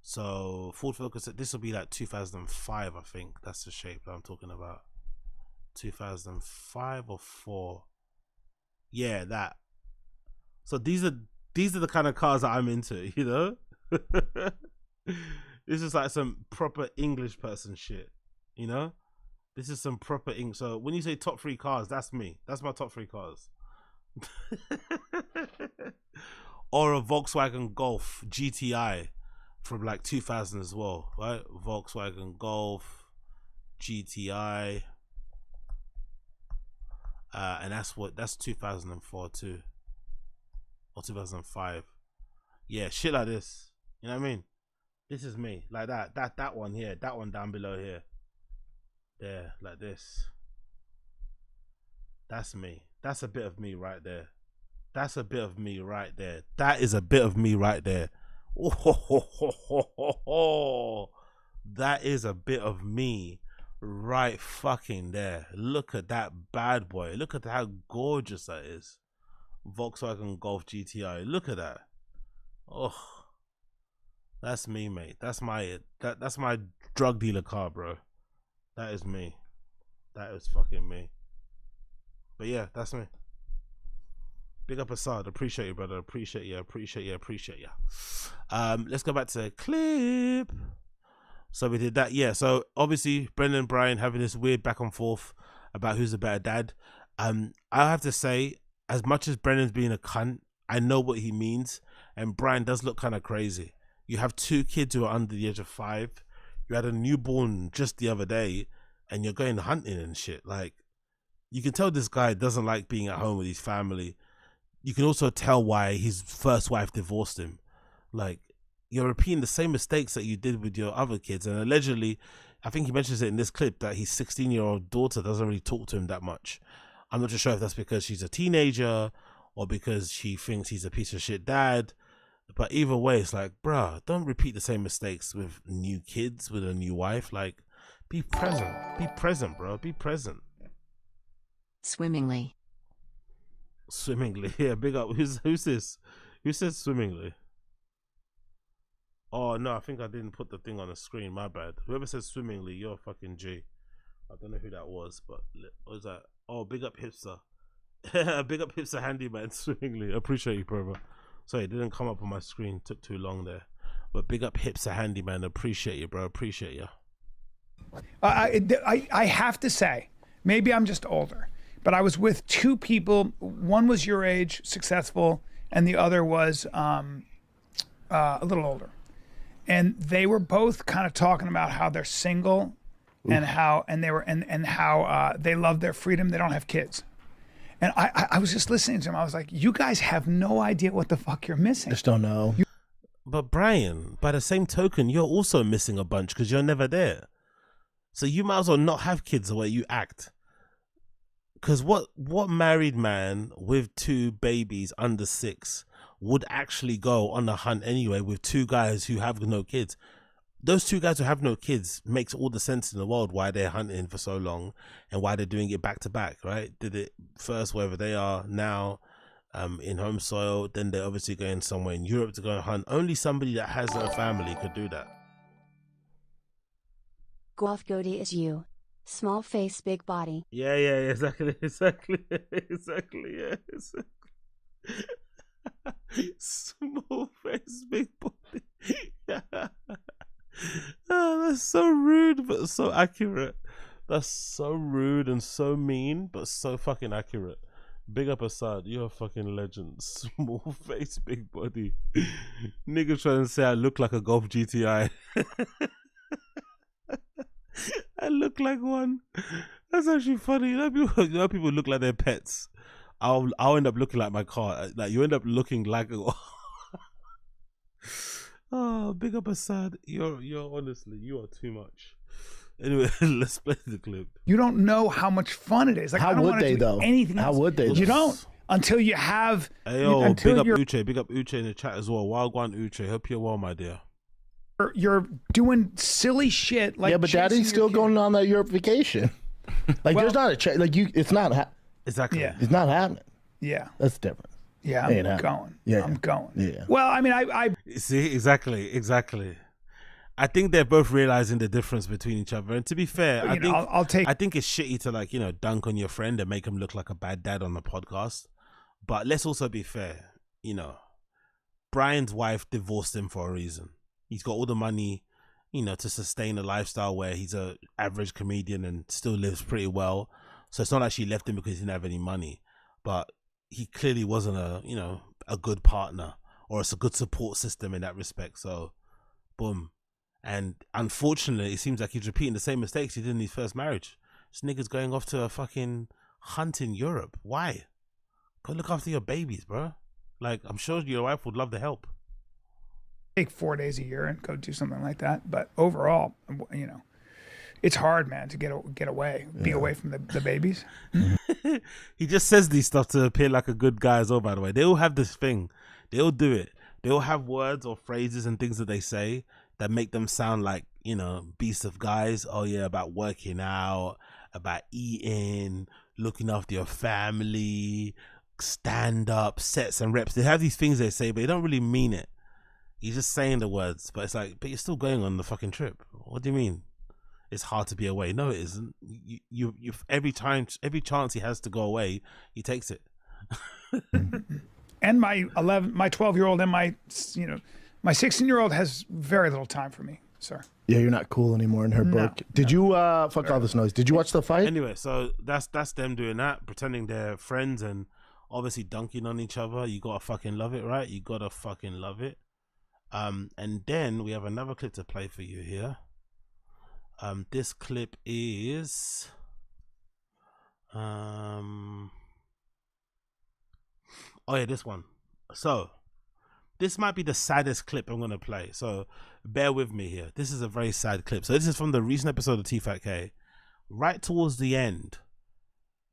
So Ford Focus, this will be like 2005, I think. That's the shape that I'm talking about. 2005 or 4. Yeah, that. So these are the kind of cars that I'm into, you know. This is like some proper English person shit, you know. This is some proper English. So when you say top 3 cars, that's me. That's my top 3 cars. Or a Volkswagen Golf GTI from like 2000 as well, right? Volkswagen Golf GTI. And that's 2004 too, or 2005. Yeah, shit like this. You know what I mean? This is me, like that one here, that one down below here. There, like this. That's me. That's a bit of me right there. That's a bit of me right there. That is a bit of me right there. Oh, that is a bit of me right fucking there. Look at that bad boy. Look at how gorgeous that is. Volkswagen Golf GTI. Look at that. Oh, that's me, mate. That's my drug dealer car, bro. That is me. That is fucking me. But yeah, that's me. Big up Asad. Appreciate you, brother. Appreciate you. Let's go back to the clip. So we did that. Yeah, so obviously Brennan and Brian having this weird back and forth about who's the better dad. I have to say, as much as Brennan's being a cunt, I know what he means. And Brian does look kind of crazy. You have 2 kids who are under the age of 5. You had a newborn just the other day, and you're going hunting and shit. Like, you can tell this guy doesn't like being at home with his family. You can also tell why his first wife divorced him. Like, you're repeating the same mistakes that you did with your other kids. And allegedly, I think he mentions it in this clip, that his 16-year-old daughter doesn't really talk to him that much. I'm not sure if that's because she's a teenager or because she thinks he's a piece of shit dad. But either way, it's like, bruh, don't repeat the same mistakes with new kids, with a new wife. Like, be present. Be present, bro. Be present. Swimmingly. Swimmingly. Yeah, big up. Who's this? Who says swimmingly? Oh, no, I think I didn't put the thing on the screen. My bad. Whoever says swimmingly, you're a fucking G. I don't know who that was, but what was that? Oh, big up hipster. Big up hipster handyman swimmingly. Appreciate you, brother. Sorry, it didn't come up on my screen. Took too long there. But big up hipster handyman. Appreciate you, bro. Appreciate you. I have to say, maybe I'm just older, but I was with two people. One was your age, successful, and the other was a little older. And they were both kind of talking about how they're single and how they love their freedom. They don't have kids. And I was just listening to them. I was like, you guys have no idea what the fuck you're missing. Just don't know. But Brian, by the same token, you're also missing a bunch because you're never there. So you might as well not have kids the way you act. Because what married man with 2 babies under 6 would actually go on a hunt anyway with 2 guys who have no kids? Those 2 guys who have no kids makes all the sense in the world why they're hunting for so long and why they're doing it back to back, right? Did it first wherever they are now in home soil, then they're obviously going somewhere in Europe to go and hunt. Only somebody that has a family could do that. Golf goatee is you. Small face, big body. Yeah, exactly, yeah. Small face, big body. Oh, that's so rude, but so accurate. That's so rude and so mean, but so fucking accurate. Big up Asad, you're a fucking legend. Small face, big body. Nigga trying to say I look like a Golf GTI. I look like one. That's actually funny. You know, people look like their pets. I'll end up looking like my car. Like you end up looking like a. Oh, big up Asad. You're honestly, you are too much. Anyway, let's play the clip. You don't know how much fun it is. Like, How would they though? Anything How else. would they? You don't until you have. Hey, yo, until big up you're, Uche. Big up Uche in the chat as well. Wagwan Uche. Hope you're well, my dear. You're doing silly shit like. Yeah, but chasing Daddy's your still kid. going on that Europe vacation. Like, Well- there's not a like you. It's not. Exactly. Yeah. It's not happening. Yeah. That's different. Yeah, Ain't I'm happening. going. Yeah. I'm going. Yeah. Well, I mean, I See, exactly. I think they're both realizing the difference between each other. And to be fair, I think I'll take. I think it's shitty to, like, you know, dunk on your friend and make him look like a bad dad on the podcast. But let's also be fair. You know, Brian's wife divorced him for a reason. He's got all the money, you know, to sustain a lifestyle where he's a average comedian and still lives pretty well. So it's not like she left him because he didn't have any money, but he clearly wasn't a good partner or it's a good support system in that respect. So, boom. And unfortunately, it seems like he's repeating the same mistakes he did in his first marriage. This nigga's going off to a fucking hunt in Europe. Why? Go look after your babies, bro. Like, I'm sure your wife would love the help. take 4 days a year and go do something like that. But overall, you know, it's hard, man, to get away, be away from the babies. He just says these stuff to appear like a good guy as well, by the way. They all have this thing. They all do it. They all have words or phrases and things that they say that make them sound like, you know, beasts of guys. Oh, yeah, about working out, about eating, looking after your family, stand up, sets and reps. They have these things they say, but they don't really mean it. He's just saying the words, but it's like, but you're still going on the fucking trip. What do you mean? It's hard to be away. No, it isn't. You every chance he has to go away, he takes it. And my 12-year-old and my 16-year-old has very little time for me, sir. Yeah, you're not cool anymore in her book. Did you fuck all this noise? Did you watch the fight? Anyway, so that's them doing that, pretending they're friends and obviously dunking on each other. You gotta fucking love it, right? You gotta fucking love it. And then we have another clip to play for you here. This clip is oh yeah, this one. So this might be the saddest clip I'm gonna play, so bear with me here. This is a very sad clip. So this is from the recent episode of T-Fat-K. Right towards the end,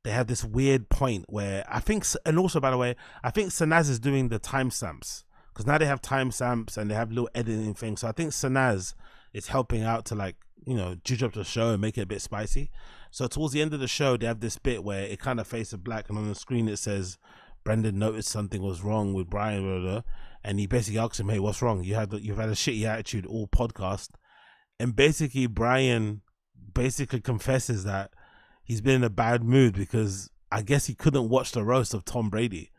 they have this weird point where I think, and also by the way, I think Sanaz is doing the timestamps, because now they have timestamps and they have little editing things. So I think Sanaz is helping out to, like, you know, judge up the show and make it a bit spicy. So towards the end of the show, they have this bit where it kind of faces black, and on the screen it says Brendan noticed something was wrong with Brian, blah, blah, blah, and he basically asked him, "Hey, what's wrong? You've had a shitty attitude all podcast." And basically Brian basically confesses that he's been in a bad mood because I guess he couldn't watch the roast of Tom Brady,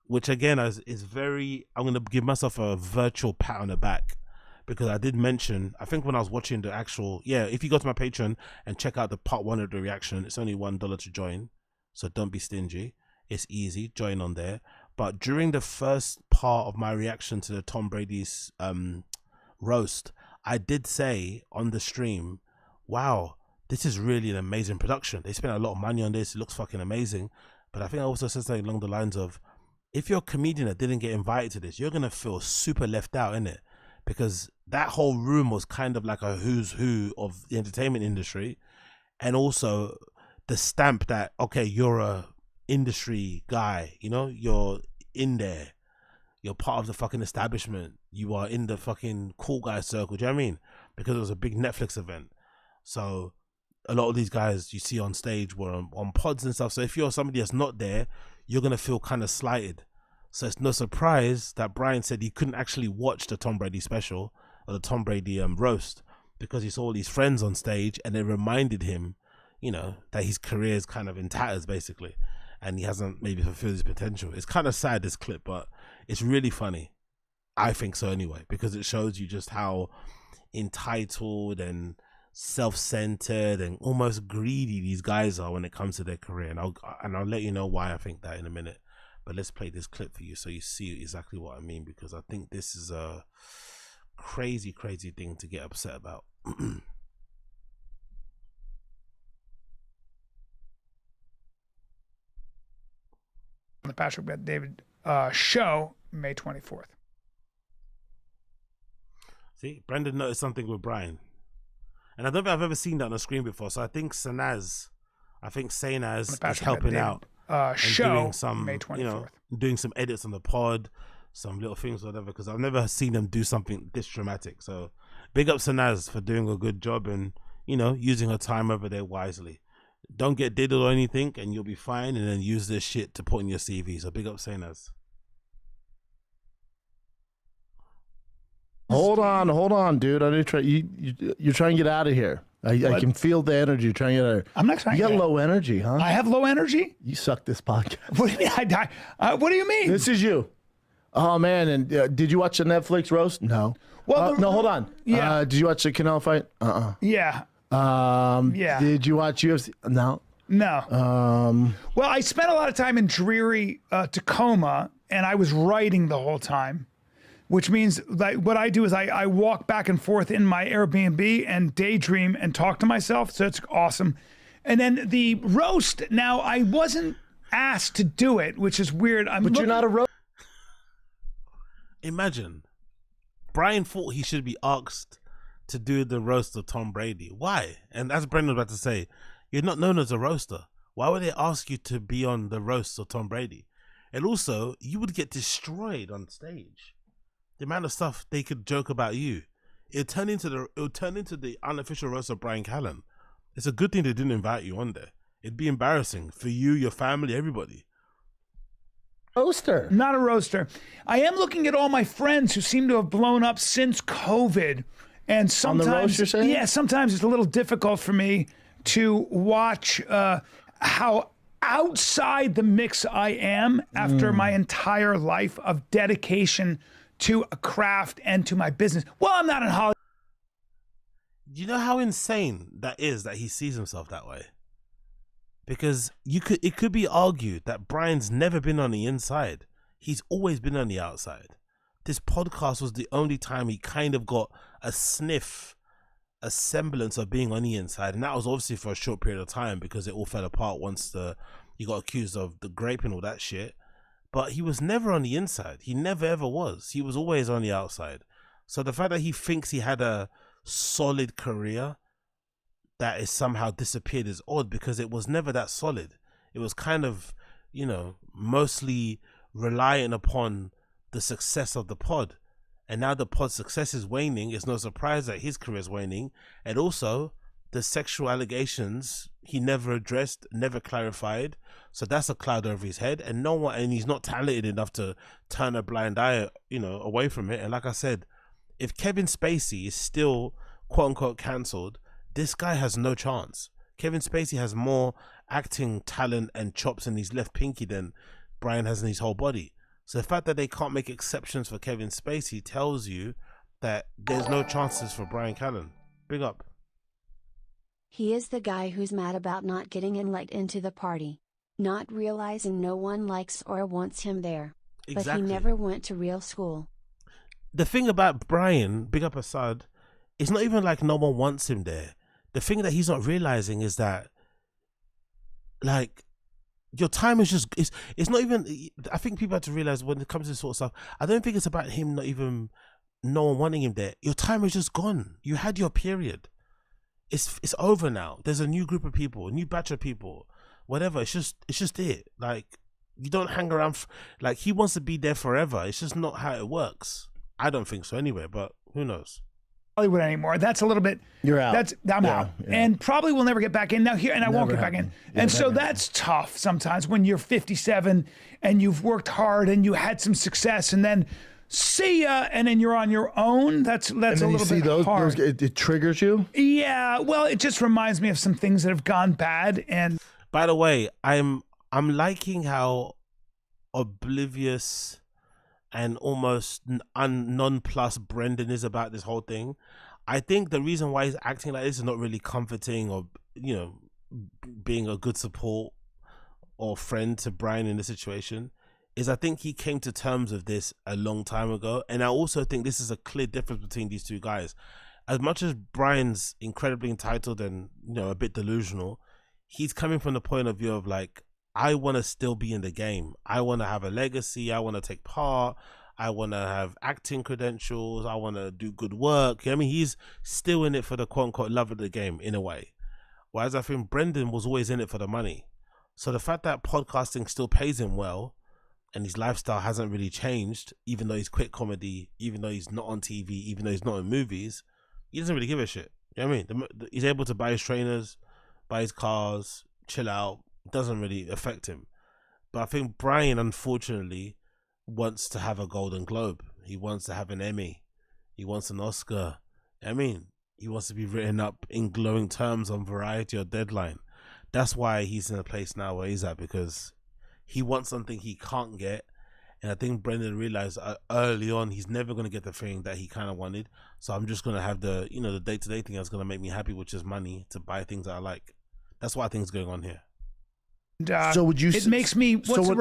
which again is very, I'm going to give myself a virtual pat on the back, because I did mention, I think when I was watching the actual, if you go to my Patreon and check out the part 1 of the reaction, it's only $1 to join. so don't be stingy. It's easy, join on there. But during the first part of my reaction to the Tom Brady's roast, I did say on the stream, wow, this is really an amazing production. They spent a lot of money on this. It looks fucking amazing. But I think I also said something along the lines of, if you're a comedian that didn't get invited to this, you're going to feel super left out, innit? Because that whole room was kind of like a who's who of the entertainment industry. And also the stamp that, okay, you're a industry guy, you know, you're in there, you're part of the fucking establishment, you are in the fucking cool guy circle, do you know what I mean? Because it was a big Netflix event. So a lot of these guys you see on stage were on pods and stuff. So if you're somebody that's not there, you're going to feel kind of slighted. So it's no surprise that Brian said he couldn't actually watch the Tom Brady special or the Tom Brady roast because he saw all these friends on stage and it reminded him, you know, that his career is kind of in tatters basically, and he hasn't maybe fulfilled his potential. It's kind of sad, this clip, but it's really funny. I think so anyway, because it shows you just how entitled and self-centered and almost greedy these guys are when it comes to their career. And I'll let you know why I think that in a minute. But let's play this clip for you so you see exactly what I mean, because I think this is a crazy, crazy thing to get upset about. The Patrick Bet David show, May 24th. See, Brendan noticed something with Brian. And I don't think I've ever seen that on the screen before. So I think Sainaz is helping out. And show, doing some, May 24th. you know, doing some edits on the pod, some little things or whatever, because I've never seen them do something this dramatic. So big up Sainaz for doing a good job and, you know, using her time over there wisely. Don't get diddled or anything and you'll be fine, and then use this shit to put in your CV. So big up Sainaz. Hold on, dude. I need to try. You're trying to get out of here. I can feel the energy. You're trying to get out of here. I'm not trying. You got low energy, huh? I have low energy. You suck this podcast. What do you mean? What do you mean? This is you. Oh man! And did you watch the Netflix roast? No. Well, no. Hold on. Yeah. Did you watch the Canelo fight? Yeah. Yeah. Did you watch UFC? No. No. Well, I spent a lot of time in dreary Tacoma, and I was writing the whole time, which means that what I do is I walk back and forth in my Airbnb and daydream and talk to myself. So it's awesome. And then the roast. Now I wasn't asked to do it, which is weird. But you're not a roast. Imagine, Brian thought he should be asked to do the roast of Tom Brady. Why? And as Brendan was about to say, you're not known as a roaster. Why would they ask you to be on the roast of Tom Brady? And also, you would get destroyed on stage. The amount of stuff they could joke about you, it would turn into the unofficial roast of Brian Callen. It's a good thing they didn't invite you on there. It'd be embarrassing for you, your family, everybody. Roaster. Not a roaster. I am looking at all my friends who seem to have blown up since COVID. And sometimes, on the roast, you're saying? Yeah, sometimes it's a little difficult for me to watch how outside the mix I am after my entire life of dedication to a craft and to my business. Well, I'm not in Hollywood. Do you know how insane that is that he sees himself that way? Because it could be argued that Brian's never been on the inside. He's always been on the outside. This podcast was the only time he kind of got a sniff, a semblance of being on the inside. And that was obviously for a short period of time because it all fell apart once he got accused of the grape and all that shit. But he was never on the inside. He never ever was. He was always on the outside. So the fact that he thinks he had a solid career that is somehow disappeared is odd, because it was never that solid. It was kind of, you know, mostly relying upon the success of the pod. And now the pod's success is waning. It's no surprise that his career is waning. And also the sexual allegations he never addressed, never clarified. So that's a cloud over his head, and he's not talented enough to turn a blind eye, you know, away from it. And like I said, if Kevin Spacey is still quote unquote cancelled, this guy has no chance. Kevin Spacey has more acting talent and chops in his left pinky than Brian has in his whole body. So the fact that they can't make exceptions for Kevin Spacey tells you that there's no chances for Brian Callen. Big up. He is the guy who's mad about not getting let into the party. not realizing no one likes or wants him there. But Exactly. he never went to real school. The thing about Brian, big up Asad, it's not even like no one wants him there. The thing that he's not realizing is that, like, your time is just, it's not even, I think people have to realize when it comes to this sort of stuff, I don't think it's about him not even, no one wanting him there. Your time is just gone. You had your period. It's over now. There's a new group of people, a new batch of people, whatever. It's just it. Like, you don't hang around, like, he wants to be there forever. It's just not how it works. I don't think so anyway, but who knows? Hollywood anymore. That's a little bit. You're out. I'm out, and probably will never get back in. Now here, and I won't get back in. Yeah, and so that's tough sometimes when you're 57 and you've worked hard and you had some success, and then see ya, and then you're on your own. That's and a then you little see bit hard. it triggers you. Yeah, well, it just reminds me of some things that have gone bad. And By the way, I'm liking how oblivious and almost nonplussed Brendan is about this whole thing. I think the reason why he's acting like this is not really comforting or, you know, being a good support or friend to Brian in the situation, is I think he came to terms with this a long time ago. And I also think this is a clear difference between these two guys. As much as Brian's incredibly entitled and, you know, a bit delusional, he's coming from the point of view of like, I want to still be in the game. I want to have a legacy. I want to take part. I want to have acting credentials. I want to do good work. I mean, he's still in it for the quote unquote love of the game in a way. Whereas I think Brendan was always in it for the money. So the fact that podcasting still pays him well and his lifestyle hasn't really changed, even though he's quit comedy, even though he's not on TV, even though he's not in movies, he doesn't really give a shit. You know what I mean? He's able to buy his trainers, buy his cars, chill out. It doesn't really affect him. But I think Brian, unfortunately, wants to have a Golden Globe. He wants to have an Emmy. He wants an Oscar. I mean, he wants to be written up in glowing terms on Variety or Deadline. That's why he's in a place now where he's at, because he wants something he can't get. And I think Brendan realized early on he's never going to get the thing that he kind of wanted. So I'm just going to have the, you know, the day-to-day thing that's going to make me happy, which is money to buy things that I like. That's what I think is going on here. So would you? It makes me blood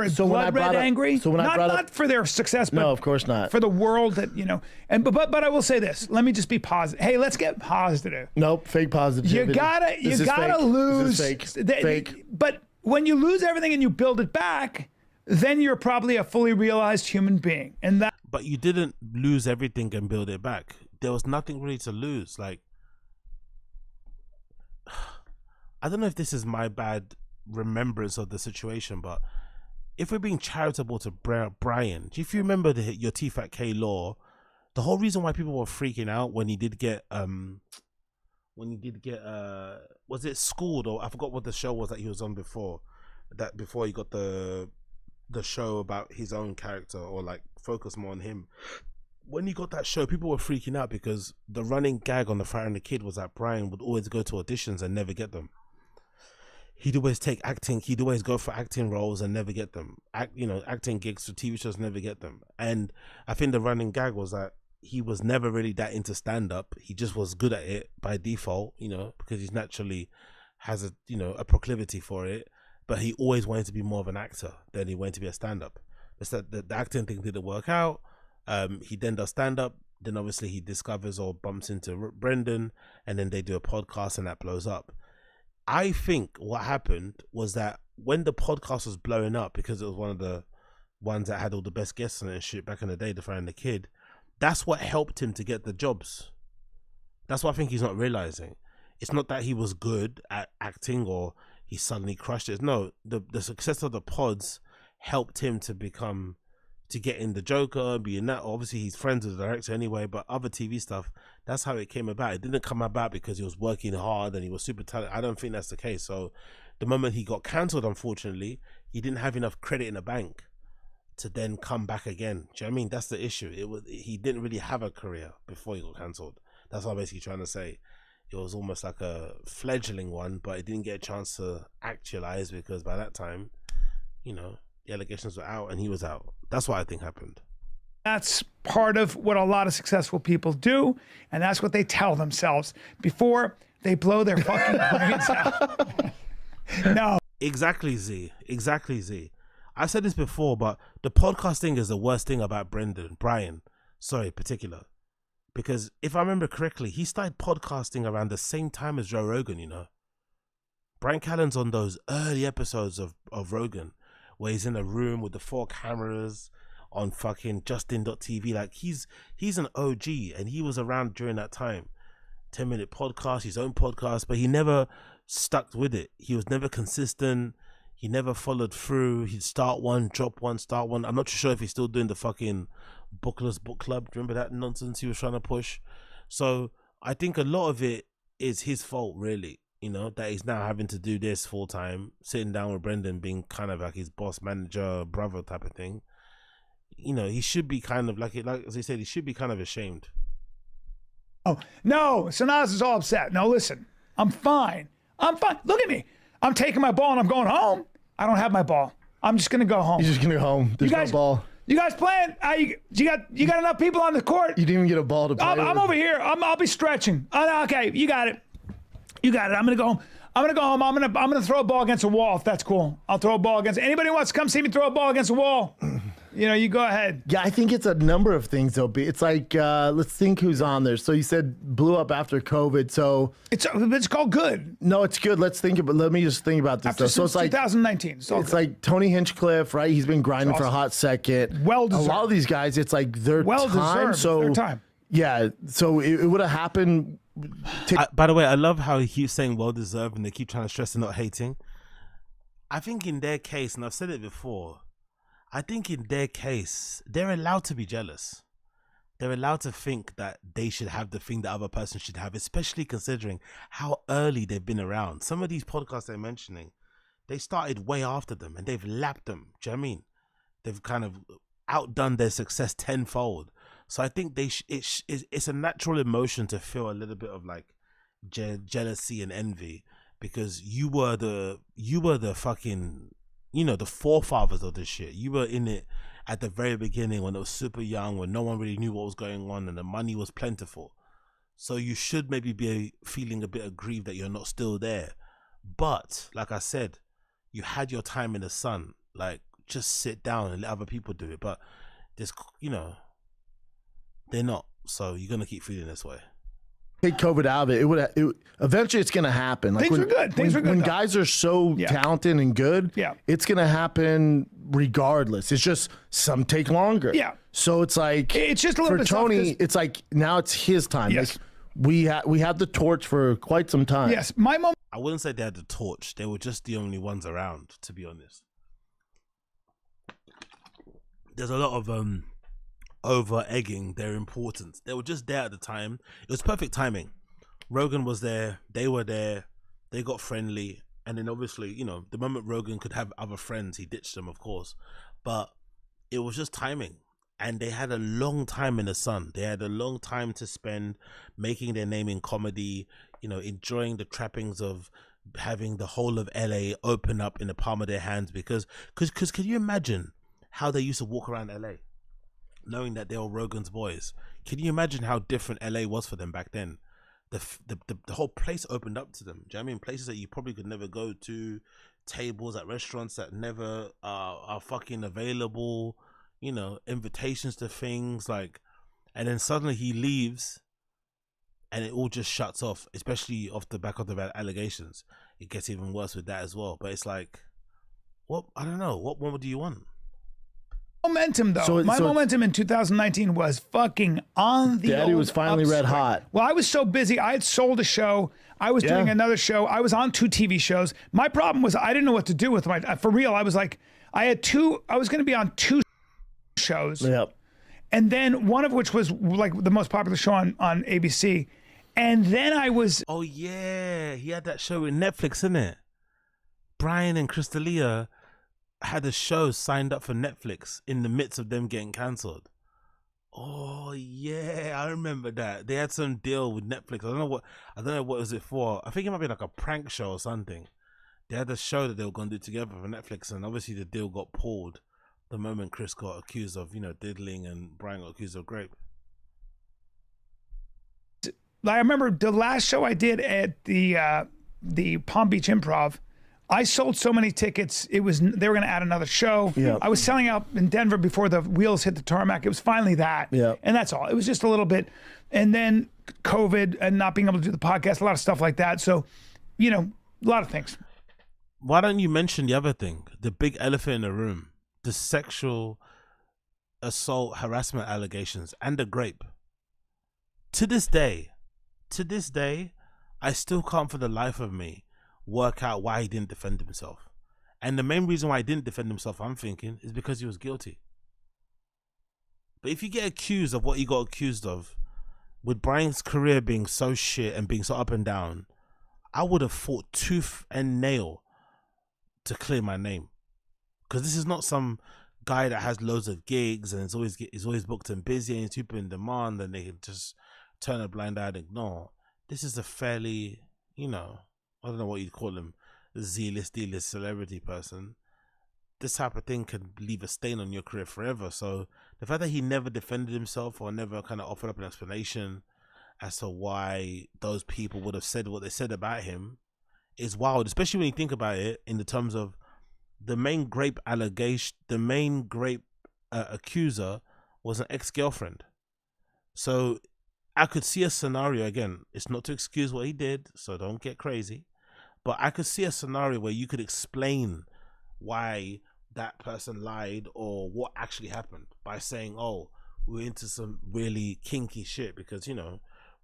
red angry. So when not for their success, but no, of course not. For the world that, you know. And but I will say this. Let me just be positive. Hey, let's get positive. Nope, fake positivity. You gotta lose. This is fake. But when you lose everything and you build it back, then you're probably a fully realized human being. And that. But you didn't lose everything and build it back. There was nothing really to lose. Like, I don't know if this is my bad remembrance of the situation, but if we're being charitable to Brian, if you remember your T-Fat K Law, the whole reason why people were freaking out when he did get was it Schooled, or I forgot what the show was that he was on before he got the show about his own character, or like focus more on him. When he got that show, people were freaking out because the running gag on The Fighter and the Kid was that Brian would always go to auditions and never get them. He'd always take acting. He'd always go for acting roles and never get them. Acting gigs for TV shows, never get them. And I think the running gag was that he was never really that into stand-up. He just was good at it by default, you know, because he's naturally has a proclivity for it. But he always wanted to be more of an actor than he wanted to be a stand-up. It's that the acting thing didn't work out. He then does stand-up. Then obviously he discovers or bumps into Brendan, and then they do a podcast and that blows up. I think what happened was that when the podcast was blowing up, because it was one of the ones that had all the best guests on it and shit back in the day, The Fighter and the Kid, that's what helped him to get the jobs. That's what I think he's not realizing. It's not that he was good at acting or he suddenly crushed it. No, the success of the pods helped him to get in the Joker, be in that. Obviously he's friends with the director anyway, but other TV stuff, that's how it came about. It didn't come about because he was working hard and he was super talented. I don't think that's the case. So the moment he got cancelled, unfortunately, he didn't have enough credit in the bank to then come back again. Do you know what I mean? That's the issue. He didn't really have a career before he got cancelled. That's what I'm basically trying to say. It was almost like a fledgling one, but it didn't get a chance to actualize because by that time, you know, the allegations were out and he was out. That's what I think happened. That's part of what a lot of successful people do, and that's what they tell themselves before they blow their fucking brains out. No. Exactly, Z. Exactly, Z. I've said this before, but the podcast thing is the worst thing about Brian, particular. Because if I remember correctly, he started podcasting around the same time as Joe Rogan, you know. Brian Callen's on those early episodes of Rogan, where he's in a room with the 4 cameras on fucking Justin.tv. Like, he's an OG, and he was around during that time. 10-minute podcast, his own podcast, but he never stuck with it. He was never consistent. He never followed through. He'd start one, drop one, start one. I'm not too sure if he's still doing the fucking Bookless Book Club. Remember that nonsense he was trying to push? So I think a lot of it is his fault, really. You know, that he's now having to do this full time, sitting down with Brendan, being kind of like his boss, manager, brother type of thing. You know, he should be kind of like as I said, he should be kind of ashamed. Oh, no, Sanaz is all upset. No, listen, I'm fine. Look at me. I'm taking my ball and I'm going home. I don't have my ball. I'm just going to go home. You're just going to go home. There's no ball. You guys playing? You got enough people on the court? You didn't even get a ball to play I'm over here. I'll be stretching. Okay, you got it. I'm going to go home. I'm going to throw a ball against a wall if that's cool. I'll throw a ball against anybody who wants to come see me throw a ball against a wall. You know, you go ahead. Yeah, I think it's a number of things, though. It's like, let's think who's on there. So you said blew up after COVID. So it's called good. No, it's good. Let me just think about this. After So it's like 2019. It's like Tony Hinchcliffe, right? He's been grinding for a hot second. Well deserved. A lot of these guys, it's like their time. So their time. Yeah. So it would have happened. By the way, I love how he keeps saying well deserved, and they keep trying to stress and not hating. I think in their case, and I've said it before, I think in their case, they're allowed to be jealous. They're allowed to think that they should have the thing the other person should have, especially considering how early they've been around. Some of these podcasts they're mentioning, they started way after them and they've lapped them. Do you know what I mean? They've kind of outdone their success tenfold. So I think it's a natural emotion to feel a little bit of like jealousy and envy, because you were the fucking, you know, the forefathers of this shit. You were in it at the very beginning when it was super young, when no one really knew what was going on and the money was plentiful. So you should maybe be feeling a bit aggrieved that you're not still there. But like I said, you had your time in the sun. Like, just sit down and let other people do it. But this, you know, they're not. So you're gonna keep feeling this way. Take COVID out of it. Eventually it's gonna happen. Like Things were good. When guys are so talented and good, it's gonna happen regardless. It's just some take longer. Yeah. So it's like it's just a little for bit Tony. It's like now it's his time. Yes. Like, we had the torch for quite some time. Yes. My mom. I wouldn't say they had the torch. They were just the only ones around, to be honest. There's a lot of over-egging their importance. They were just there at the time. It was perfect timing. Rogan was there. They were there. They got friendly. And then obviously, you know, the moment Rogan could have other friends, he ditched them, of course. But it was just timing. And they had a long time in the sun. They had a long time to spend making their name in comedy, you know, enjoying the trappings of having the whole of LA open up in the palm of their hands. Because can you imagine how they used to walk around LA, knowing that they were Rogan's boys? Can you imagine how different LA was for them back then? The whole place opened up to them. Do you know what I mean? Places that you probably could never go to, tables at restaurants that never are fucking available, you know, invitations to things like, and then suddenly he leaves and it all just shuts off, especially off the back of the allegations. It gets even worse with that as well. But it's like, what? I don't know. What more do you want? Momentum though. My momentum in 2019 was fucking on the Daddy was finally upswing. red hot. Well, I was so busy. I had sold a show. I was doing another show. I was on 2 TV shows. My problem was I didn't know what to do with my, for real. I was like, I was going to be on 2 shows. Yep. And then one of which was like the most popular show on ABC. And then I was. Oh yeah. He had that show with Netflix, isn't it? Brian and Crystalia had a show signed up for Netflix in the midst of them getting cancelled. Oh yeah, I remember that. They had some deal with Netflix. I don't know what was it for. I think it might be like a prank show or something. They had a show that they were going to do together for Netflix, and obviously the deal got pulled the moment Chris got accused of, you know, diddling and Brian got accused of rape. I remember the last show I did at the Palm Beach Improv I sold so many tickets. They were going to add another show. Yeah. I was selling out in Denver before the wheels hit the tarmac. It was finally that. Yeah. And that's all. It was just a little bit. And then COVID and not being able to do the podcast, a lot of stuff like that. So, a lot of things. Why don't you mention the other thing? The big elephant in the room. The sexual assault harassment allegations and the grape. To this day, I still can't for the life of me work out why he didn't defend himself. And the main reason why he didn't defend himself, I'm thinking, is because he was guilty. But if you get accused of what he got accused of, with Brian's career being so shit and being so up and down, I would have fought tooth and nail to clear my name. Because this is not some guy that has loads of gigs and is always booked and busy and super in demand and they can just turn a blind eye and ignore. This is a fairly, I don't know what you'd call him, Z-list, D-list celebrity person. This type of thing can leave a stain on your career forever. So the fact that he never defended himself or never kind of offered up an explanation as to why those people would have said what they said about him is wild, especially when you think about it in the terms of the main grape allegation, the main grape accuser was an ex-girlfriend. So I could see a scenario, again, it's not to excuse what he did, so don't get crazy, but I could see a scenario where you could explain why that person lied or what actually happened by saying, oh, we're into some really kinky shit because,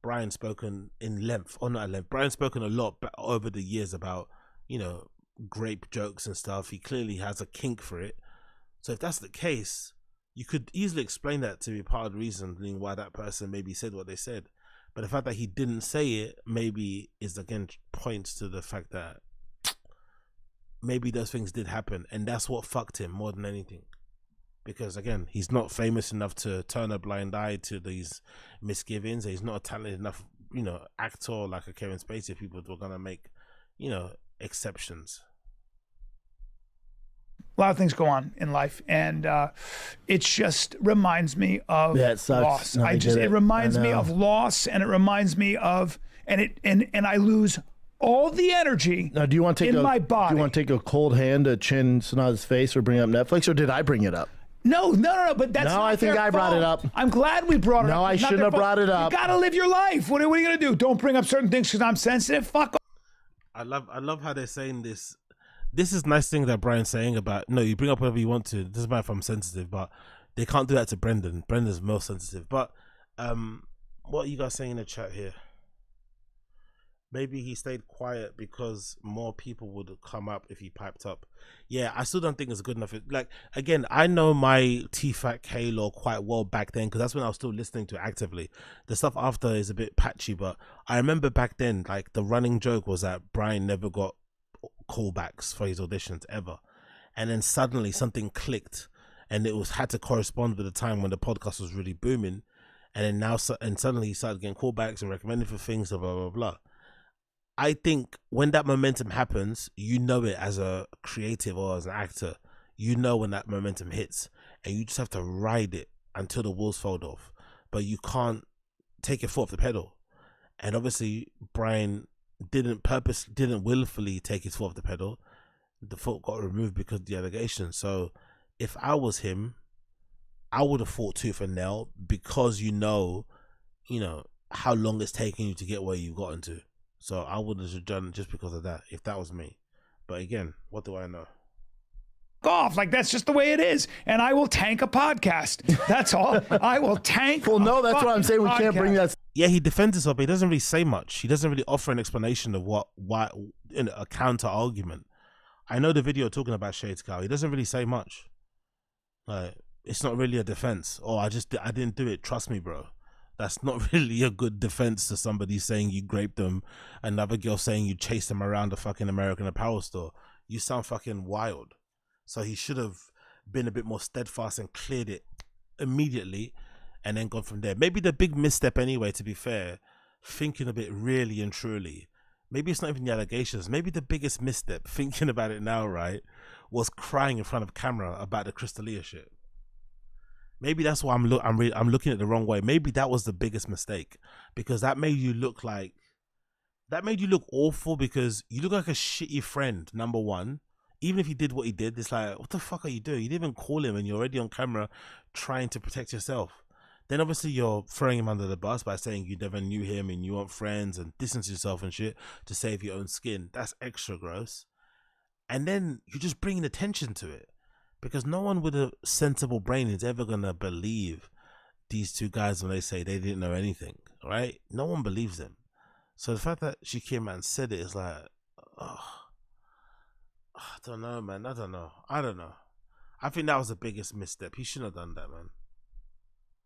Brian's spoken in length, or not at length, Brian's spoken a lot over the years about, grape jokes and stuff. He clearly has a kink for it. So if that's the case, you could easily explain that to be part of the reasoning why that person maybe said what they said. But the fact that he didn't say it maybe is, again, points to the fact that maybe those things did happen and that's what fucked him more than anything. Because, again, he's not famous enough to turn a blind eye to these misgivings. He's not a talented enough, actor like a Kevin Spacey. People were going to make, exceptions. A lot of things go on in life, and it just reminds me of loss. No, it reminds me of loss, and it reminds me of and I lose all the energy. Now, do you want to take my body? Do you want to take a cold hand to Chin Sonata's face or bring up Netflix, or did I bring it up? No, but that's not I think their I brought fault. it up. I'm glad we brought it up. No, I It's not shouldn't their have fault. brought it up. You gotta live your life. What are you gonna do? Don't bring up certain things because I'm sensitive. Fuck off. I love how they're saying this. This is nice thing that Brian's saying about, no, you bring up whatever you want to. It doesn't matter if I'm sensitive, but they can't do that to Brendan. Brendan's most sensitive. But what are you guys saying in the chat here? Maybe he stayed quiet because more people would come up if he piped up. Yeah, I still don't think it's good enough. Like, again, I know my T-Fat K-Law quite well back then because that's when I was still listening to it actively. The stuff after is a bit patchy, but I remember back then, like, the running joke was that Brian never got callbacks for his auditions ever. And then suddenly something clicked and it had to correspond with the time when the podcast was really booming. And then suddenly he started getting callbacks and recommended for things, blah, blah, blah, blah. I think when that momentum happens, you know it as a creative or as an actor. You know when that momentum hits, and you just have to ride it until the wheels fall off. But you can't take your foot off the pedal. And obviously, Brian didn't willfully take his foot off the pedal. The foot got removed because of the allegation. So if I was him, I would have fought tooth and nail because you know how long it's taking you to get where you've gotten to. So I would have done just because of that, if that was me. But again, what do I know? Off, like that's just the way it is, and I will tank a podcast. That's all. I will tank. Well, no, that's what I'm saying. We can't bring that. Yeah, he defends himself, but he doesn't really say much. He doesn't really offer an explanation of why, a counter argument. I know the video talking about Shades Cow. He doesn't really say much. Like, it's not really a defense. Oh, I didn't do it. Trust me, bro. That's not really a good defense to somebody saying you raped them, another girl saying you chased them around the fucking American Apparel store. You sound fucking wild. So he should have been a bit more steadfast and cleared it immediately and then gone from there. Maybe the big misstep anyway, to be fair, thinking of it really and truly, maybe it's not even the allegations. Maybe the biggest misstep, thinking about it now, right, was crying in front of camera about the Crystalia shit. Maybe that's why I'm looking at it the wrong way. Maybe that was the biggest mistake because that made you look like that made you look awful because you look like a shitty friend, number one. Even if he did what he did, it's like, what the fuck are you doing? You didn't even call him and you're already on camera trying to protect yourself. Then obviously you're throwing him under the bus by saying you never knew him and you want friends and distance yourself and shit to save your own skin. That's extra gross. And then you're just bringing attention to it because no one with a sensible brain is ever going to believe these two guys when they say they didn't know anything, right? No one believes them. So the fact that she came out and said it is like, oh, I don't know, man. I don't know. I think that was the biggest misstep. He shouldn't have done that, man.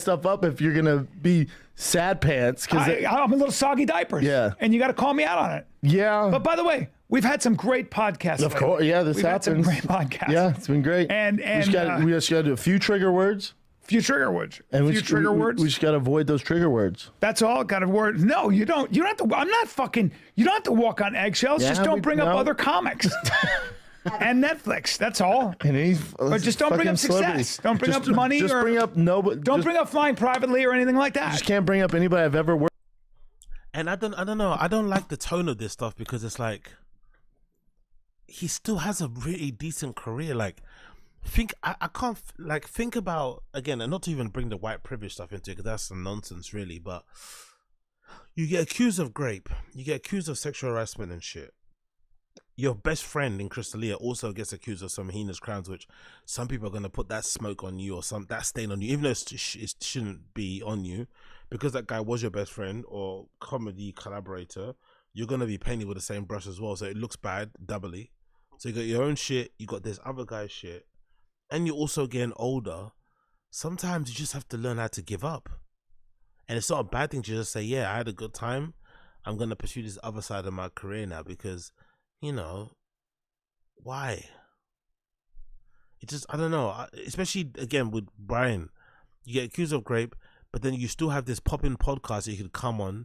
Stuff up if you're gonna be sad pants because I'm a little soggy diapers. Yeah, and you got to call me out on it. Yeah. But by the way, we've had some great podcasts. Of course, yeah, this we've happens. Had some great podcasts. Yeah, it's been great. And we just got to do a few trigger words. Few trigger words. And we just got to avoid those trigger words. That's all. Got to word. No, you don't. You don't have to. I'm not fucking. You don't have to walk on eggshells. Yeah, just don't bring up other comics. And Netflix, that's all. But just don't bring up success. Don't bring up money. Just or bring up Don't bring up flying privately or anything like that. You just can't bring up anybody I've ever worked. And I don't know. I don't like the tone of this stuff because it's like he still has a really decent career. Like, I can't think about again, and not to even bring the white privilege stuff into it because that's some nonsense, really. But you get accused of rape, you get accused of sexual harassment and shit. Your best friend in Crystalia also gets accused of some heinous crimes, which some people are going to put that smoke on you or that stain on you, even though it shouldn't be on you, because that guy was your best friend or comedy collaborator. You're going to be painted with the same brush as well, so it looks bad doubly. So you got your own shit, you got this other guy's shit, and you're also getting older. Sometimes you just have to learn how to give up, and it's not a bad thing to just say, "Yeah, I had a good time. I'm going to pursue this other side of my career now," because you know, why? It just, I don't know. Especially, again, with Brian. You get accused of rape, but then you still have this popping podcast that you could come on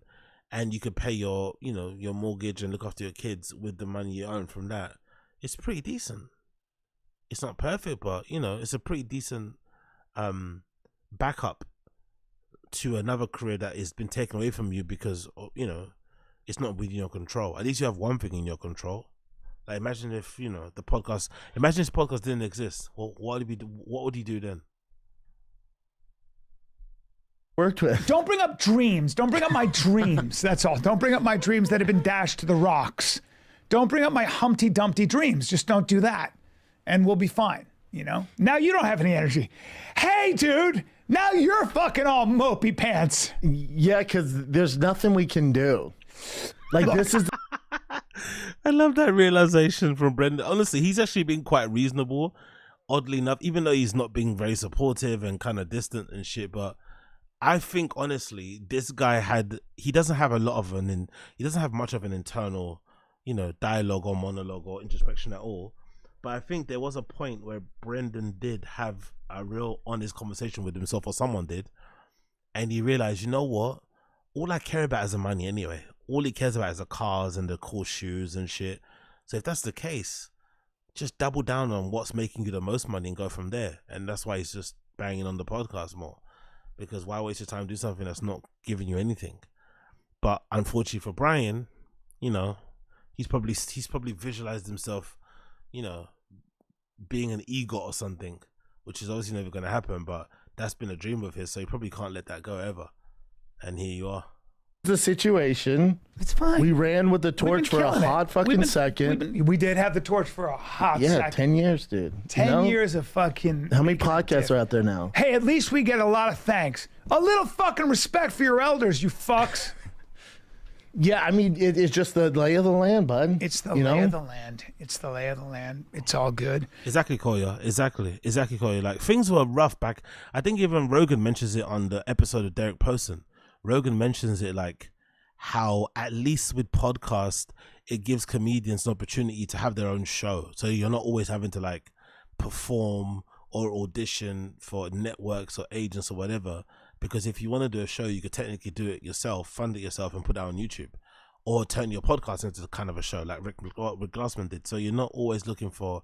and you could pay your, your mortgage and look after your kids with the money you earn from that. It's pretty decent. It's not perfect, but, it's a pretty decent backup to another career that has been taken away from you because, it's not within your control. At least you have one thing in your control. Like imagine if imagine this podcast didn't exist. Well, what would you do then? Worked with. Don't bring up dreams. Don't bring up my dreams. That's all. Don't bring up my dreams that have been dashed to the rocks. Don't bring up my Humpty Dumpty dreams. Just don't do that, and we'll be fine. Now you don't have any energy. Hey, dude. Now you're fucking all mopey pants. Yeah, because there's nothing we can do. Like this is. I love that realization from Brendan. Honestly, he's actually been quite reasonable, oddly enough, even though he's not being very supportive and kind of distant and shit. But I think honestly, this guy he doesn't have much of an internal, dialogue or monologue or introspection at all. But I think there was a point where Brendan did have a real honest conversation with himself, or someone did, and he realized, you know what? All I care about is the money anyway. All he cares about is the cars and the cool shoes and shit. So if that's the case, just double down on what's making you the most money and go from there. And that's why he's just banging on the podcast more. Because why waste your time do something that's not giving you anything? But unfortunately for Brian, he's probably visualized himself, being an EGOT or something, which is obviously never going to happen. But that's been a dream of his, so he probably can't let that go ever. And here you are. The situation. It's fine. We ran with the torch for a hot fucking second. We did have the torch for a hot second. Yeah, 10 years, dude. 10 years of fucking. How many podcasts are out there now? Hey, at least we get a lot of thanks. A little fucking respect for your elders, you fucks. Yeah, I mean, it's just the lay of the land, bud. It's the lay of the land. It's the lay of the land. It's all good. Exactly, Koya. Exactly, Koya. Like, things were rough back. I think even Rogan mentions it on the episode of Derek Poston. Rogan mentions it like how at least with podcast, it gives comedians an opportunity to have their own show. So you're not always having to like perform or audition for networks or agents or whatever. Because if you want to do a show, you could technically do it yourself, fund it yourself and put it out on YouTube, or turn your podcast into kind of a show like Rick Glassman did. So you're not always looking for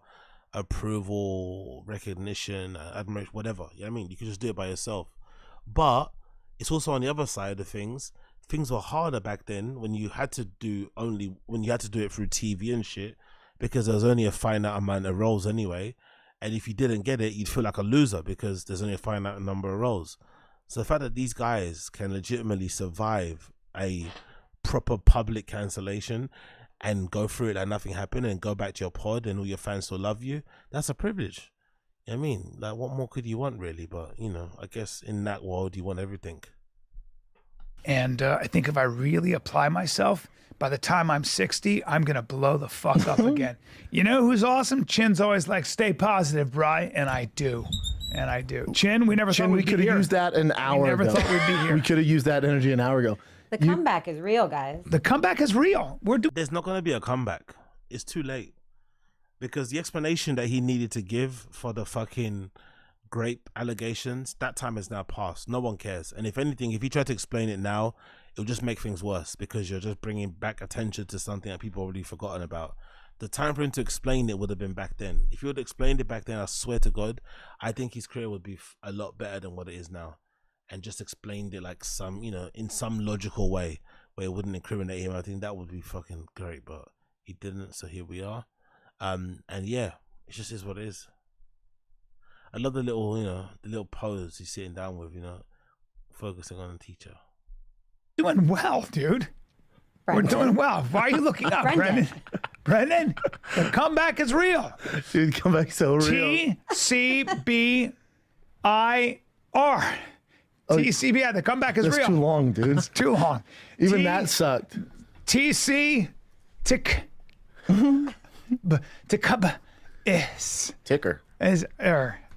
approval, recognition, admiration, whatever. You know what I mean? You can just do it by yourself. But it's also on the other side of things. things were harder back then when you had to do it through TV and shit, because there was only a finite amount of roles anyway. And if you didn't get it, you'd feel like a loser because there's only a finite number of roles. So the fact that these guys can legitimately survive a proper public cancellation and go through it like nothing happened and go back to your pod and all your fans still love you, that's a privilege. You know what I mean? Like, what more could you want, really? But, you know, I guess in that world, you want everything. And I think if I really apply myself, by the time I'm 60, I'm going to blow the fuck up again. You know who's awesome? Chin's always like, stay positive, Bri. And I do. And I do. Chin, we never thought we'd be here. We could have used that an hour ago. We never thought we'd be here. We could have used that energy an hour ago. The comeback is real, guys. The comeback is real. There's not going to be a comeback. It's too late. Because the explanation that he needed to give for the fucking grape allegations, that time is now past. No one cares. And if anything, if he tried to explain it now, it'll just make things worse because you're just bringing back attention to something that people already forgotten about. The time for him to explain it would have been back then. If he would have explained it back then, I swear to God, I think his career would be a lot better than what it is now. And just explained it like some, you know, in some logical way where it wouldn't incriminate him. I think that would be fucking great, but he didn't. So here we are. And yeah, it just is what it is. I love the little, you know, the little pose he's sitting down with, you know, focusing on the teacher. Doing well, dude. Brennan. We're doing well. Why are you looking up, Brennan? Brennan, the comeback is real. Dude, the comeback's so real. TCBIR. TCBI, the comeback is real. That's too long, dude. It's too long. Even that sucked. TC tick. Ticker. Is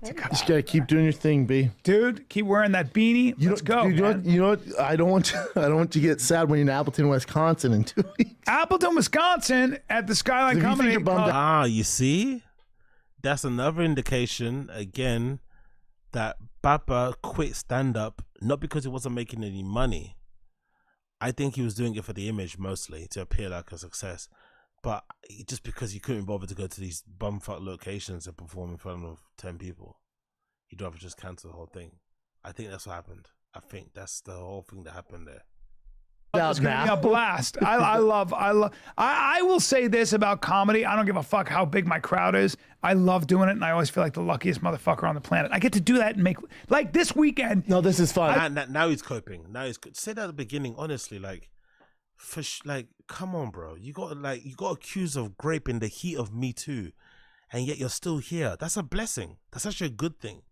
you just gotta keep doing your thing, B. Dude, keep wearing that beanie. Let's go. Dude, you know what? I don't want you to get sad when you're in Appleton, Wisconsin in 2 weeks. Appleton, Wisconsin at the Skyline Comedy. You see? That's another indication again that Bappa quit stand-up not because he wasn't making any money. I think he was doing it for the image mostly, to appear like a success. But just because he couldn't bother to go to these bumfuck locations and perform in front of 10 people, he'd rather just cancel the whole thing. I think that's what happened. I think that's the whole thing that happened there. It's gonna be a blast. I will say this about comedy. I don't give a fuck how big my crowd is. I love doing it, and I always feel like the luckiest motherfucker on the planet. I get to do that and make, like, this weekend. No, this is fun. Now he's coping. Now he's say that at the beginning, honestly, like, come on, bro. You got accused of grape in the heat of Me Too, and yet you're still here. That's a blessing. That's actually a good thing.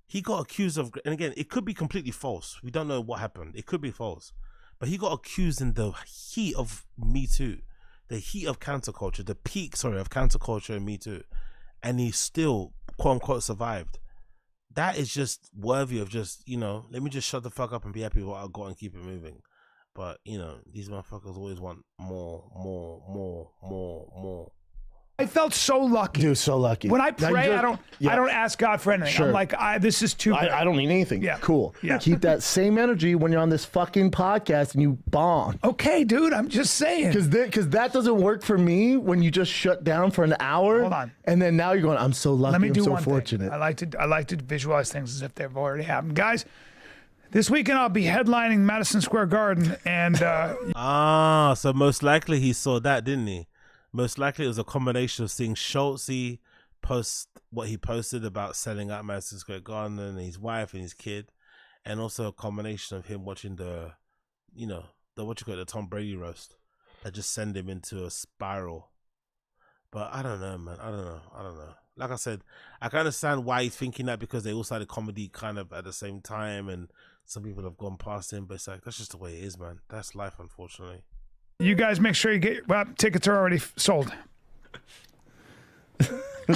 He got accused of, and again, it could be completely false. We don't know what happened. It could be false. But he got accused in the heat of Me Too, the heat of cancel culture, the peak, of cancel culture and Me Too. And he still, quote unquote, survived. That is just worthy of just, you know, let me just shut the fuck up and be happy with what I got and keep it moving. But, you know, these motherfuckers always want more. I felt so lucky. Dude, so lucky. When I pray, I don't ask God for anything. Sure. I'm like, this is too good. I don't need anything. Yeah. Cool. Yeah. Keep that same energy when you're on this fucking podcast and you bomb. Okay, dude, I'm just saying. Because that doesn't work for me when you just shut down for an hour. Hold on. And then now you're going, I'm so lucky. Let me do I'm so one fortunate. thing. I like to visualize things as if they've already happened. Guys, this weekend I'll be headlining Madison Square Garden, and so most likely he saw that, didn't he? Most likely it was a combination of seeing Schultz post what he posted about selling out Madison Square Garden and his wife and his kid, and also a combination of him watching the Tom Brady roast that just send him into a spiral. But I don't know, man. I don't know. Like I said, I can understand why he's thinking that, because they all started comedy kind of at the same time, and some people have gone past him, but it's like, that's just the way it is, man. That's life, unfortunately. You guys make sure you get, tickets are already sold.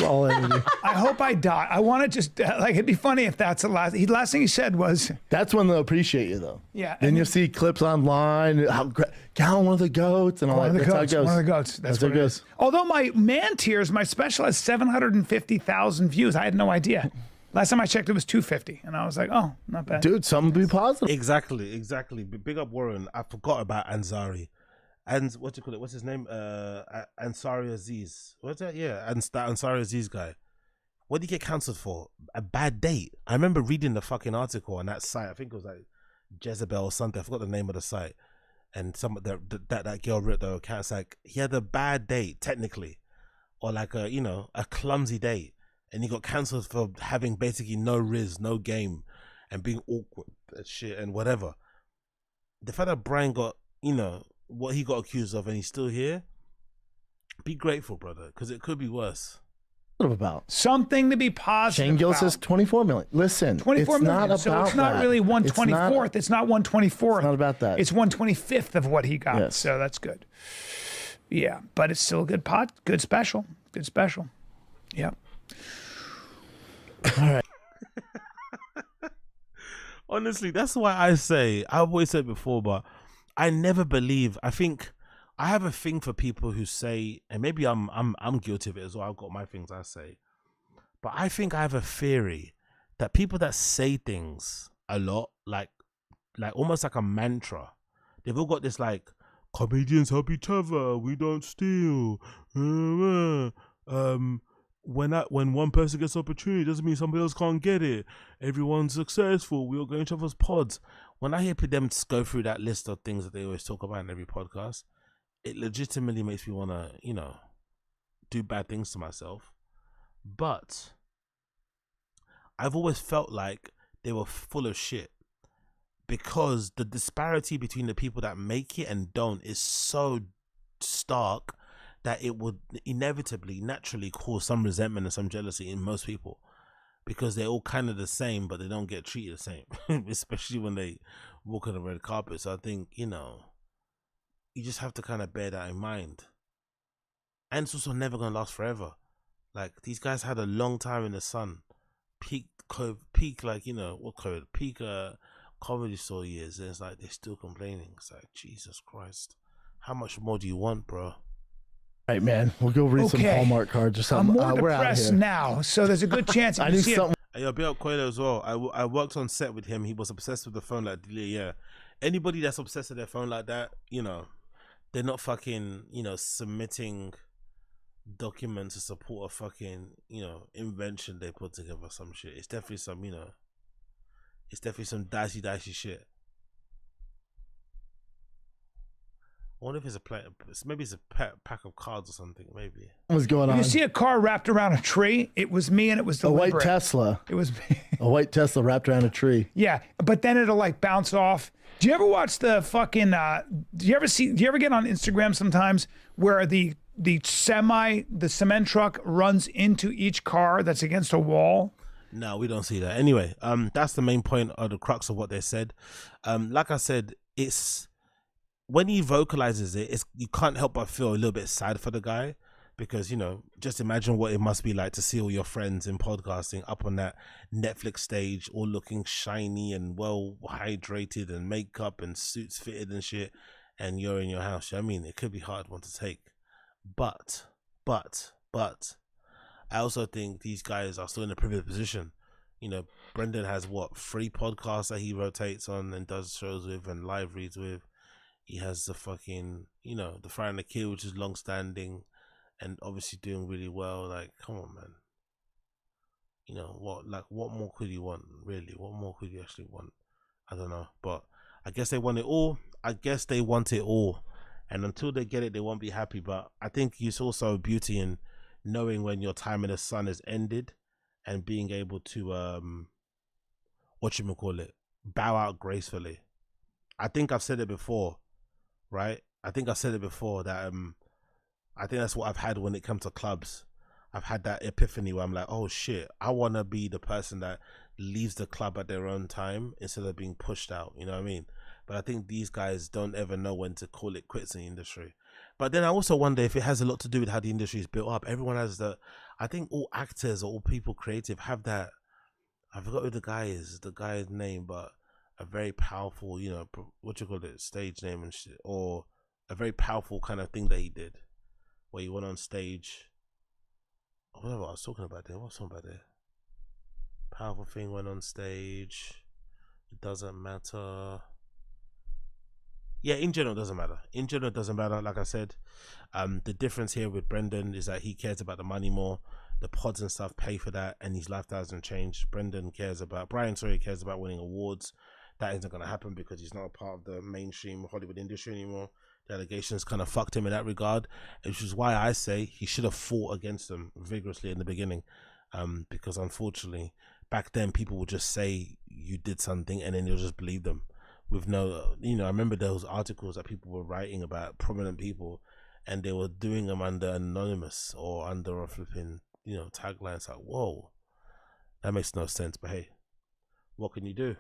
All energy. I hope I die. I want to just, it'd be funny if that's the last thing he said was. That's when they'll appreciate you, though. Yeah. Then you'll see clips online, count one of the goats and all that. That's how it goes. One of the goats. That's what it goes. Although my Man Tears, my special has 750,000 views. I had no idea. Last time I checked, it was 250, and I was like, "Oh, not bad." Dude, something be positive. Exactly. Big up Warren. I forgot about Ansari. And what do you call it? What's his name? Ansari Aziz. What's that? Yeah, Ansari Aziz guy. What did he get cancelled for? A bad date. I remember reading the fucking article on that site. I think it was like Jezebel or something. I forgot the name of the site. And some of that girl wrote the account. It's like he had a bad date technically, or like a clumsy date, and he got cancelled for having basically no riz, no game, and being awkward and shit and whatever. The fact that Brian got what he got accused of and he's still here, be grateful, brother, because it could be worse. What about something to be positive? Shane Gill about. says 24 million. Listen, 24 it's million. not So about it's not that. really 124th. It's not 124th. It's not about that. It's 125th of what he got. Yes. So that's good. Yeah, but it's still a good good special. Good special. Yeah. All right. Honestly, that's why I've always said before, but I never believe. I think I have a thing for people who say, and maybe I'm guilty of it as well. I've got my things I say, but I think I have a theory that people that say things a lot, like almost like a mantra, they've all got this like, comedians help each other, we don't steal. When one person gets opportunity, doesn't mean somebody else can't get it. Everyone's successful. We all go in each other's pods. When I hear them go through that list of things that they always talk about in every podcast, it legitimately makes me want to, do bad things to myself. But I've always felt like they were full of shit, because the disparity between the people that make it and don't is so stark that it would inevitably, naturally cause some resentment and some jealousy in most people, because they're all kind of the same, but they don't get treated the same, especially when they walk on the red carpet. So I think, you just have to kind of bear that in mind. And it's also never going to last forever. Like, these guys had a long time in the sun, peak comedy store years, and it's like they're still complaining. It's like, Jesus Christ, how much more do you want, bro? Right, man. We'll go read some Hallmark cards or something. I'm more depressed now, so there's a good chance I need something. Hey, I'll be up Quayle as well. I worked on set with him. He was obsessed with the phone like Delia. Yeah, anybody that's obsessed with their phone like that, they're not fucking, submitting documents to support a fucking, invention they put together, some shit. It's definitely some, it's definitely some dicey shit. I wonder if it's maybe it's a pack of cards or something, maybe. What's going on? You see a car wrapped around a tree? It was me, and it was deliberate. A white Tesla. It was me. A white Tesla wrapped around a tree. Yeah, but then it'll like bounce off. Do you ever watch the fucking, do you ever get on Instagram sometimes where the cement truck runs into each car that's against a wall? No, we don't see that. Anyway, that's the main point or the crux of what they said. Like I said, it's when he vocalizes it, you can't help but feel a little bit sad for the guy, because just imagine what it must be like to see all your friends in podcasting up on that Netflix stage, all looking shiny and well hydrated and makeup and suits fitted and shit, and you're in your house. I mean, it could be a hard one to take, but I also think these guys are still in a privileged position. Brendan has 3 podcasts that he rotates on and does shows with and live reads with. He has the fucking, the Fire and the Kill, which is long standing and obviously doing really well. Like, come on, man. What more could you want, really? What more could you actually want? I don't know. But I guess they want it all. And until they get it, they won't be happy. But I think it's also beauty in knowing when your time in the sun has ended and being able to bow out gracefully. I think I've said it before, right? I think I've said it before that I think that's what I've had when it comes to clubs. I've had that epiphany where I'm like, oh shit, I want to be the person that leaves the club at their own time instead of being pushed out, you know what I mean? But I think these guys don't ever know when to call it quits in the industry. But then I also wonder if it has a lot to do with how the industry is built up. Everyone has I think all actors or all people creative have that, I forgot who the guy's name, but a very powerful, stage name and shit, or a very powerful kind of thing that he did, where he went on stage. Whatever I was talking about there. What's talking about there? Powerful thing, went on stage. It doesn't matter. Yeah, in general, it doesn't matter. In general, it doesn't matter. Like I said, the difference here with Brendan is that he cares about the money more. The pods and stuff pay for that, and his life doesn't change. Brian cares about winning awards. that isn't going to happen because he's not a part of the mainstream Hollywood industry anymore. The allegations kind of fucked him in that regard, which is why I say he should have fought against them vigorously in the beginning, because unfortunately back then people would just say you did something and then you'll just believe them with no, I remember those articles that people were writing about prominent people and they were doing them under anonymous or under a flipping, tagline. It's like, whoa, that makes no sense, but hey, what can you do?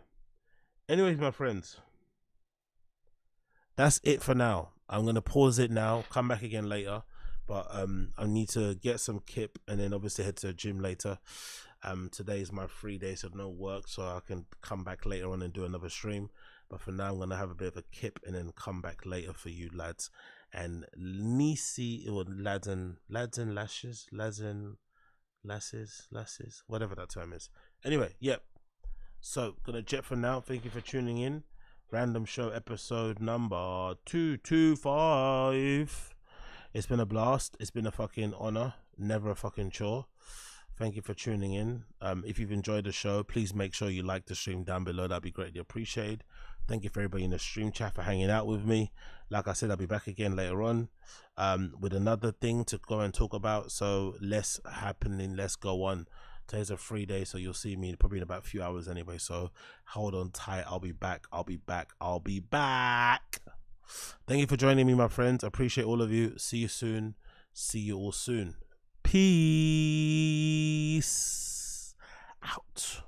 Anyways, my friends, that's it for now. I'm going to pause it now, come back again later, but I need to get some kip and then obviously head to the gym later. Today is my free day, so no work, so I can come back later on and do another stream. But for now, I'm going to have a bit of a kip and then come back later for you lads and Nisi, or lads and lashes, lasses, whatever that term is. Anyway, yep. So, gonna jet for now. Thank you for tuning in. Random Show episode number 225. It's been a blast. It's been a fucking honor. Never a fucking chore. Thank you for tuning in. If you've enjoyed the show, please make sure you like the stream down below. That'd be greatly appreciated. Thank you for everybody in the stream chat for hanging out with me. Like I said, I'll be back again later on with another thing to go and talk about. So less happening, let's go on. Today's a free day, so you'll see me probably in about a few hours anyway. So hold on tight. I'll be back. Thank you for joining me, my friends. I appreciate all of you. See you soon. See you all soon. Peace out.